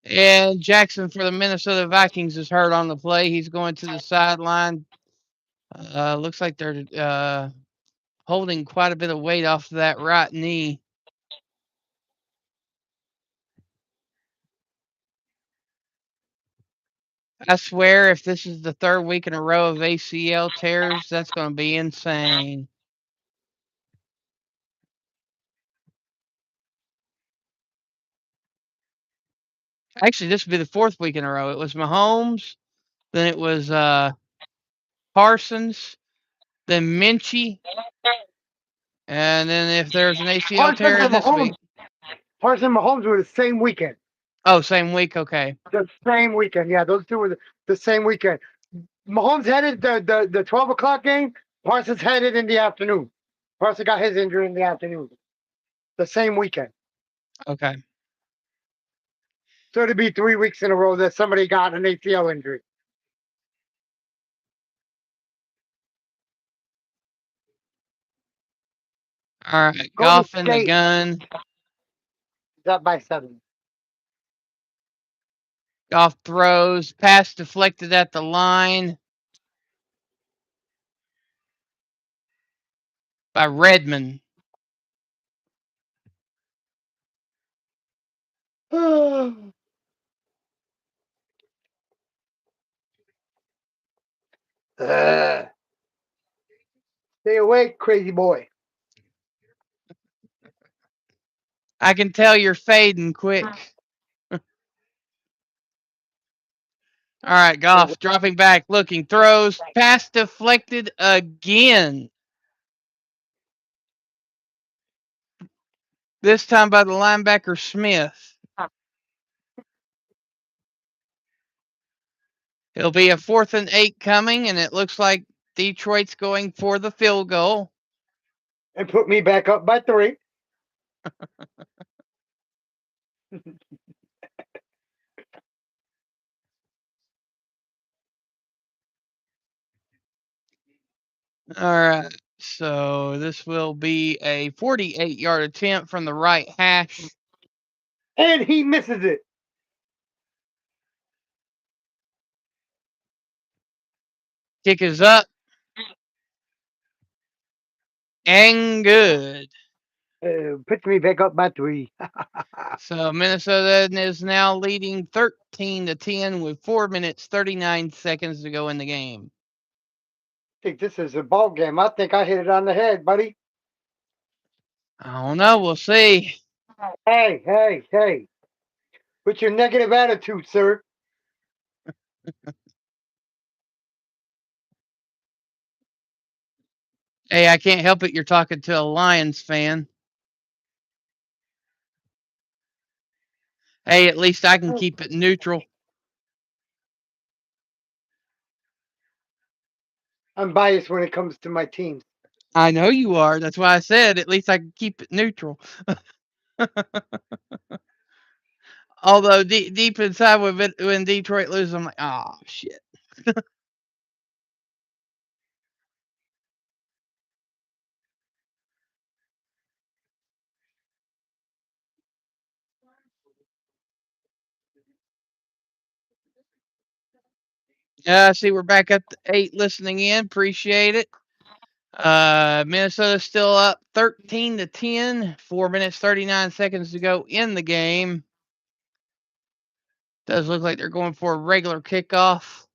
And Jackson for the Minnesota Vikings is hurt on the play. He's going to the sideline. Looks like they're holding quite a bit of weight off of that right knee. I swear, if this is the 3rd week in a row of ACL tears, that's going to be insane. Actually, this would be the 4th week in a row. It was Mahomes, then it was Parsons, then Minchie, and then if there's an ACL tear this week. Parsons and Mahomes were the same weekend. Oh, same week. Okay. The same weekend. Yeah, those two were the same weekend. Mahomes headed the 12 o'clock game. Parsons headed in the afternoon. Parsons got his injury in the afternoon. The same weekend. Okay. So it'd be 3 weeks in a row that somebody got an ACL injury. All right. Goff in the gun. Up by 7. Goff throws. Pass deflected at the line by Redmond. Stay awake, crazy boy. I can tell you're fading quick. All right, Goff dropping back, looking, throws, pass deflected again. This time by the linebacker Smith. It'll be a 4th and 8 coming, and it looks like Detroit's going for the field goal. And put me back up by 3. All right. So this will be a 48-yard attempt from the right hash. And he misses it. Kick is up and good. Puts me back up by 3. So Minnesota is now leading 13-10 with 4 minutes 39 seconds to go in the game. I think this is a ball game. I think I hit it on the head, buddy. I don't know. We'll see. Hey. What's your negative attitude, sir? Hey, I can't help it. You're talking to a Lions fan. Hey, at least I can keep it neutral. I'm biased when it comes to my teams. I know you are. That's why I said at least I can keep it neutral. Although deep inside, when Detroit loses, I'm like, oh shit. Yeah, see, we're back up to 8 listening in. Appreciate it. Minnesota's still up 13-10. 4 minutes 39 seconds to go in the game. Does look like they're going for a regular kickoff.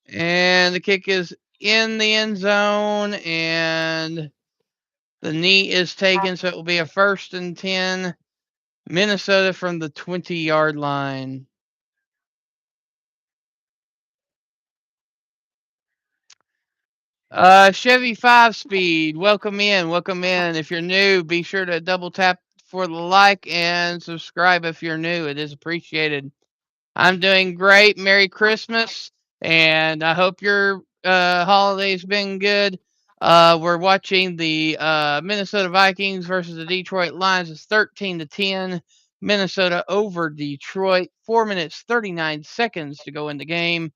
And the kick is in the end zone, and the knee is taken, so it will be a 1st and 10. Minnesota from the 20-yard line. Chevy 5-speed, welcome in. If you're new, be sure to double tap for the like and subscribe if you're new. It is appreciated. I'm doing great. Merry Christmas, and I hope your holiday's been good. We're watching the Minnesota Vikings versus the Detroit Lions. It's 13-10. Minnesota over Detroit. 4 minutes 39 seconds to go in the game.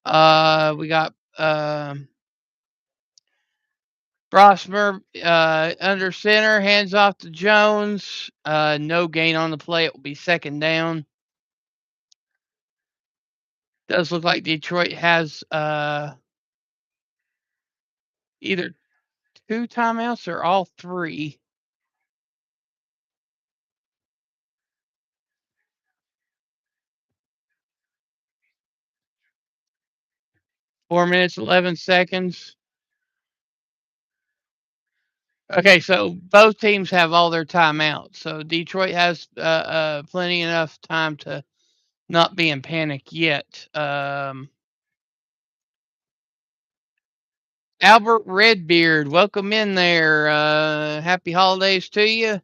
We got Brosmer under center, hands off to Jones. No gain on the play. It will be 2nd down. Does look like Detroit has either 2 timeouts or all 3. Four minutes, 11 seconds. Okay, so both teams have all their timeouts. So Detroit has plenty enough time to not be in panic yet. Albert Redbeard, welcome in there. Happy holidays to you.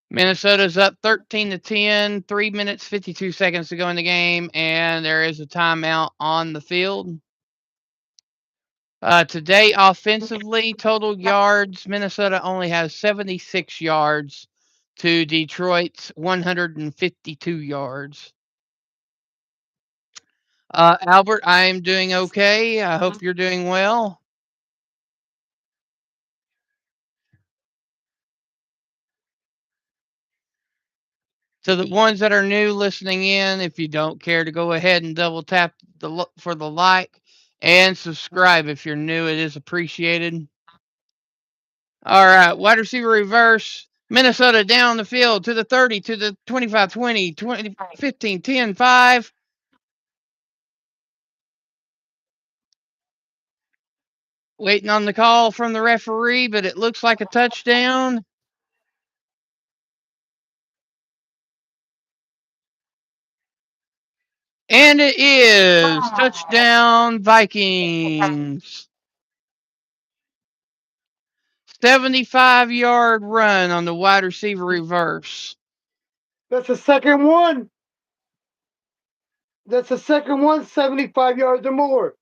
Minnesota's up 13-10, 3 minutes 52 seconds to go in the game, and there is a timeout on the field. Today, offensively, total yards, Minnesota only has 76 yards to Detroit's 152 yards. Albert, I am doing okay. I hope you're doing well. To the ones that are new listening in, if you don't care to go ahead and double tap for the like and subscribe if you're new, it is appreciated. All right, wide receiver reverse. Minnesota down the field to the 30, to the 25, 20, 20, 15, 10, 5. Waiting on the call from the referee, but it looks like a touchdown. And it is touchdown Vikings. 75-yard run on the wide receiver reverse. That's the second one. 75 yards or more.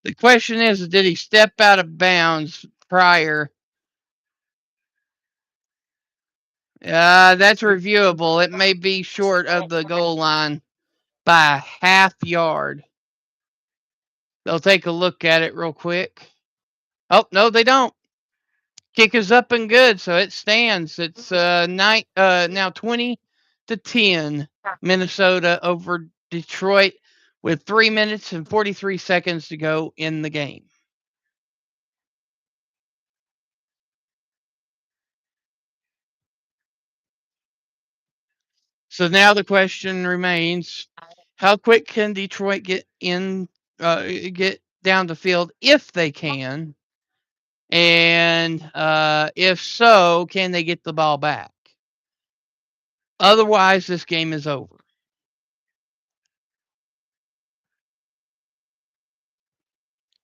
The question is, did he step out of bounds prior? That's reviewable. It may be short of the goal line by a half yard. They'll take a look at it real quick. Oh, no, they don't. Kick is up and good, so it stands. It's now 20-10, Minnesota over Detroit with 3 minutes and 43 seconds to go in the game. So now the question remains: how quick can Detroit get down the field if they can, and if so, can they get the ball back? Otherwise, this game is over.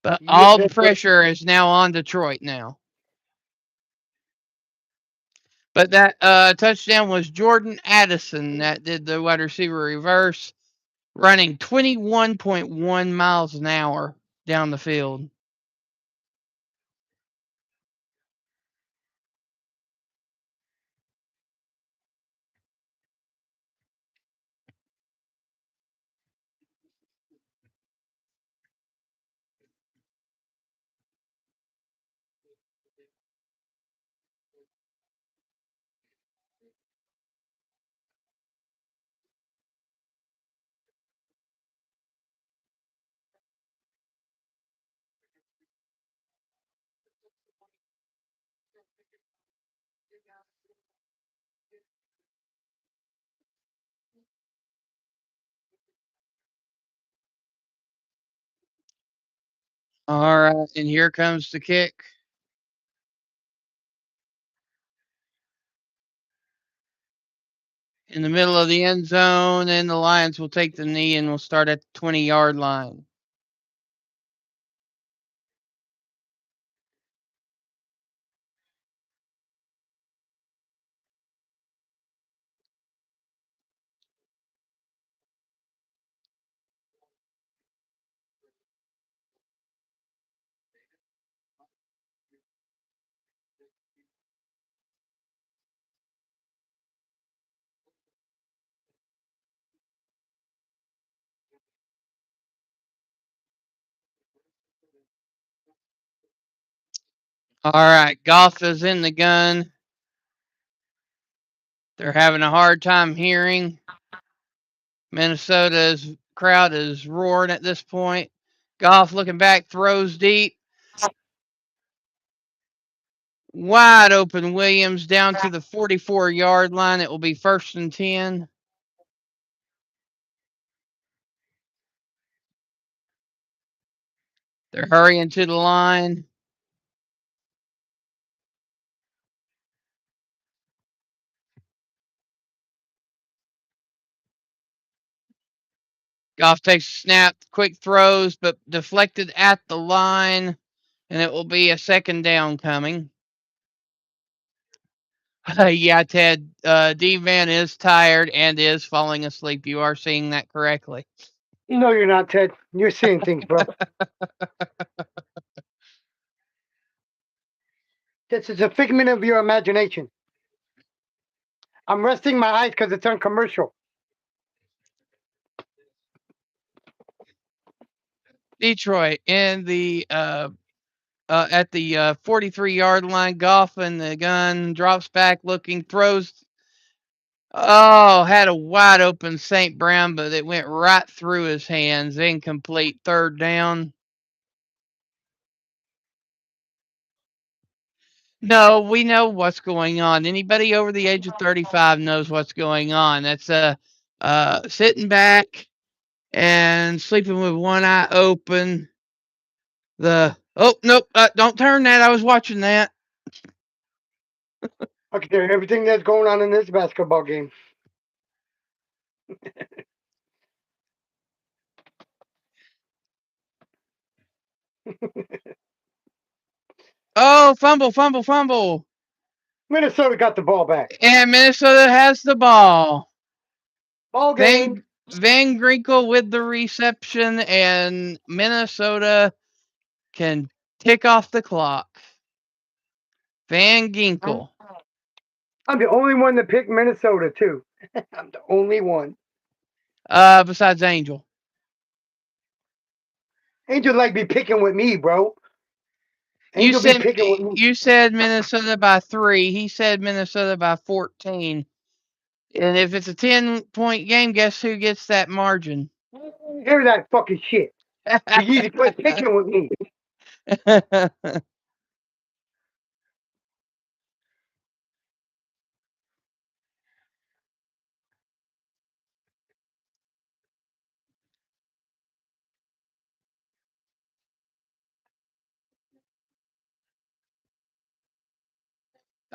But all the pressure is now on Detroit now. But that touchdown was Jordan Addison that did the wide receiver reverse, running 21.1 miles an hour down the field. All right, and here comes the kick. In the middle of the end zone, and the Lions will take the knee and will start at the 20-yard line. All right, Goff is in the gun. They're having a hard time hearing. Minnesota's crowd is roaring at this point. Goff looking back, throws deep. Wide open Williams down to the 44-yard line. It will be 1st and 10. They're hurrying to the line. Goff takes a snap, quick throws, but deflected at the line, and it will be a 2nd down coming. Yeah, Ted, D-Van is tired and is falling asleep. You are seeing that correctly. No, you're not, Ted. You're seeing things, bro. This is a figment of your imagination. I'm resting my eyes because it's on commercial. Detroit in the at the 43-yard line. Goff in the gun, drops back, looking, throws. Oh, had a wide open St. Brown, but it went right through his hands. Incomplete, 3rd down. No, we know what's going on. Anybody over the age of 35 knows what's going on. That's sitting back and sleeping with one eye open. Oh nope, don't turn that. I was watching that. Okay, everything that's going on in this basketball game. Oh, fumble, fumble, fumble. Minnesota got the ball back. And Minnesota has the ball. Ball game. Van Ginkel with the reception, and Minnesota can tick off the clock. Van I'm, Ginkel. I'm the only one that picked Minnesota too. I'm the only one. Besides Angel. Angel like be picking with me, bro. You Angel be said picking with me. you said Minnesota by 3. He said Minnesota by 14. And if it's a 10-point game, guess who gets that margin? Hear that fucking shit. He usually quit picking with me.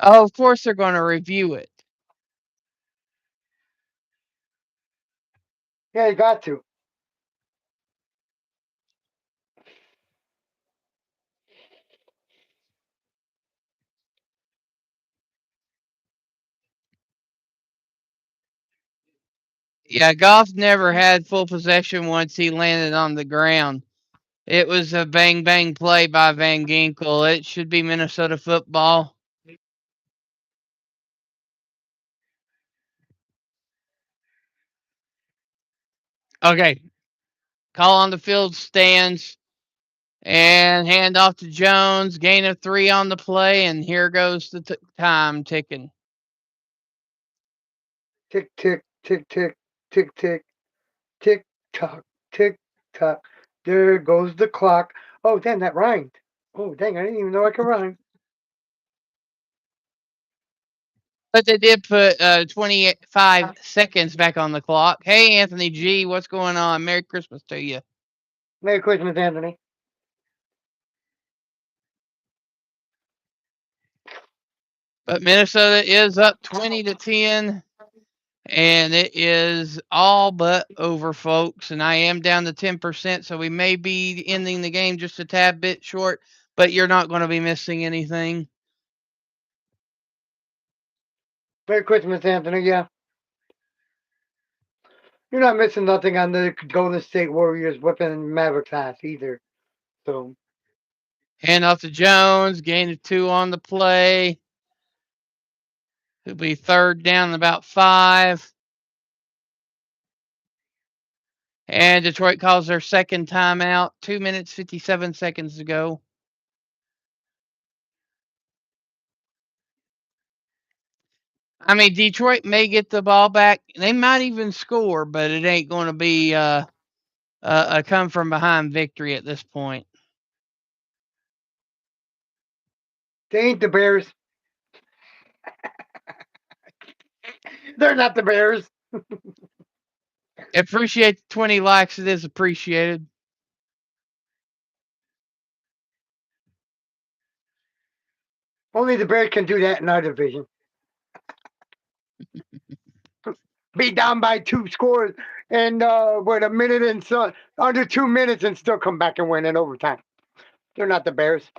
Oh, of course they're going to review it. Yeah, you got to. Yeah, Goff never had full possession once he landed on the ground. It was a bang bang play by Van Ginkel. It should be Minnesota football. Okay. Call on the field stands and hand off to Jones. Gain of 3 on the play, and here goes the time ticking. Tick, tick, tick, tick, tick, tick, tick, tock, tick, tock. There goes the clock. Oh, damn, that rhymed. Oh, dang, I didn't even know I could rhyme. But they did put 25 seconds back on the clock. Hey, Anthony G, what's going on? Merry Christmas to you. Merry Christmas, Anthony. But Minnesota is up 20-10, and it is all but over, folks. And I am down to 10%, so we may be ending the game just a tad bit short, but you're not going to be missing anything. Merry Christmas, Anthony, yeah. You're not missing nothing on the Golden State Warriors whipping Mavericks ass either. So, Hand off to Jones, gain of 2 on the play. It'll be third down about 5. And Detroit calls their second timeout. 2 minutes, 57 seconds to go. I mean, Detroit may get the ball back. They might even score, but it ain't going to be a come from behind victory at this point. they ain't the Bears. They're not the Bears. Appreciate the 20 likes. It is appreciated. Only the Bears can do that in our division. Be down by 2 scores and with a minute and so under 2 minutes and still come back and win in overtime. They're not the Bears.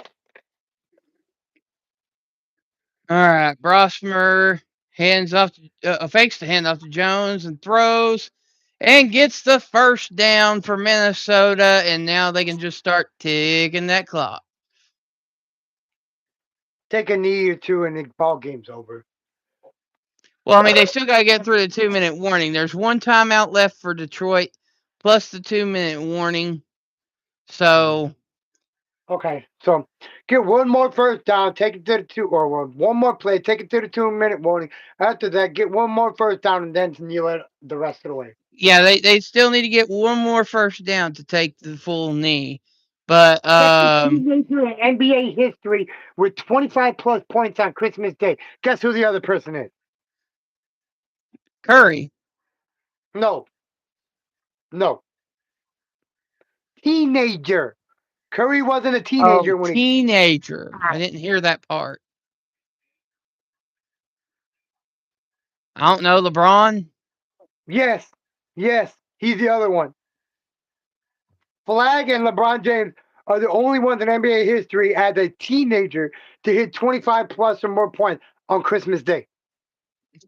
All right, Brosmer hands off, fakes the handoff to Jones and throws, and gets the first down for Minnesota. And now they can just start ticking that clock. Take a knee or two and the ball game's over. Well, I mean, they still got to get through the 2-minute warning. There's 1 timeout left for Detroit, plus the 2-minute warning. So, Okay, so get one more first down, take it to the 2, or one more play, take it to the 2-minute warning. After that, get one more first down, and then you let the rest of the way. yeah, they still need to get one more first down to take the full knee. But Teenager in NBA history with 25 plus points on Christmas Day. Guess who the other person is? Curry. No. No. Teenager. Curry wasn't a teenager when he. Teenager. I didn't hear that part. I don't know, LeBron. Yes. Yes. He's the other one. Flag and LeBron James are the only ones in NBA history as a teenager to hit 25 plus or more points on Christmas Day.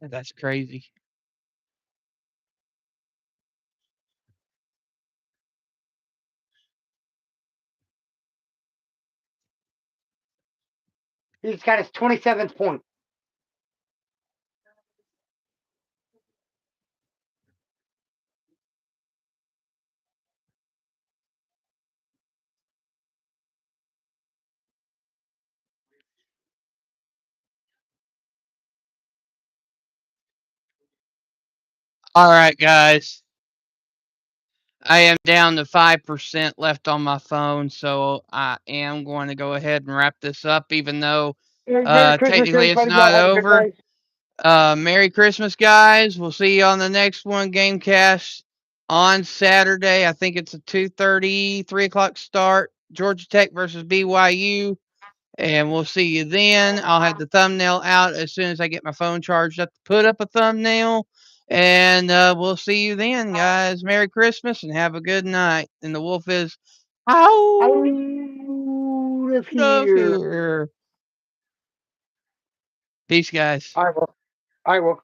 That's crazy. He's got his 27th point. All right, guys. I am down to 5% left on my phone, so I am going to go ahead and wrap this up, even though Merry Christmas, technically it's everybody. Y'all not have a good over. night. Merry Christmas, guys. We'll see you on the next one, GameCast, on Saturday. I think it's a 2:30, 3 o'clock start. Georgia Tech versus BYU. And we'll see you then. I'll have the thumbnail out as soon as I get my phone charged up to put up a thumbnail. And we'll see you then, guys. Merry Christmas and have a good night. And the wolf is out Out of of here. here. Peace, guys. I will.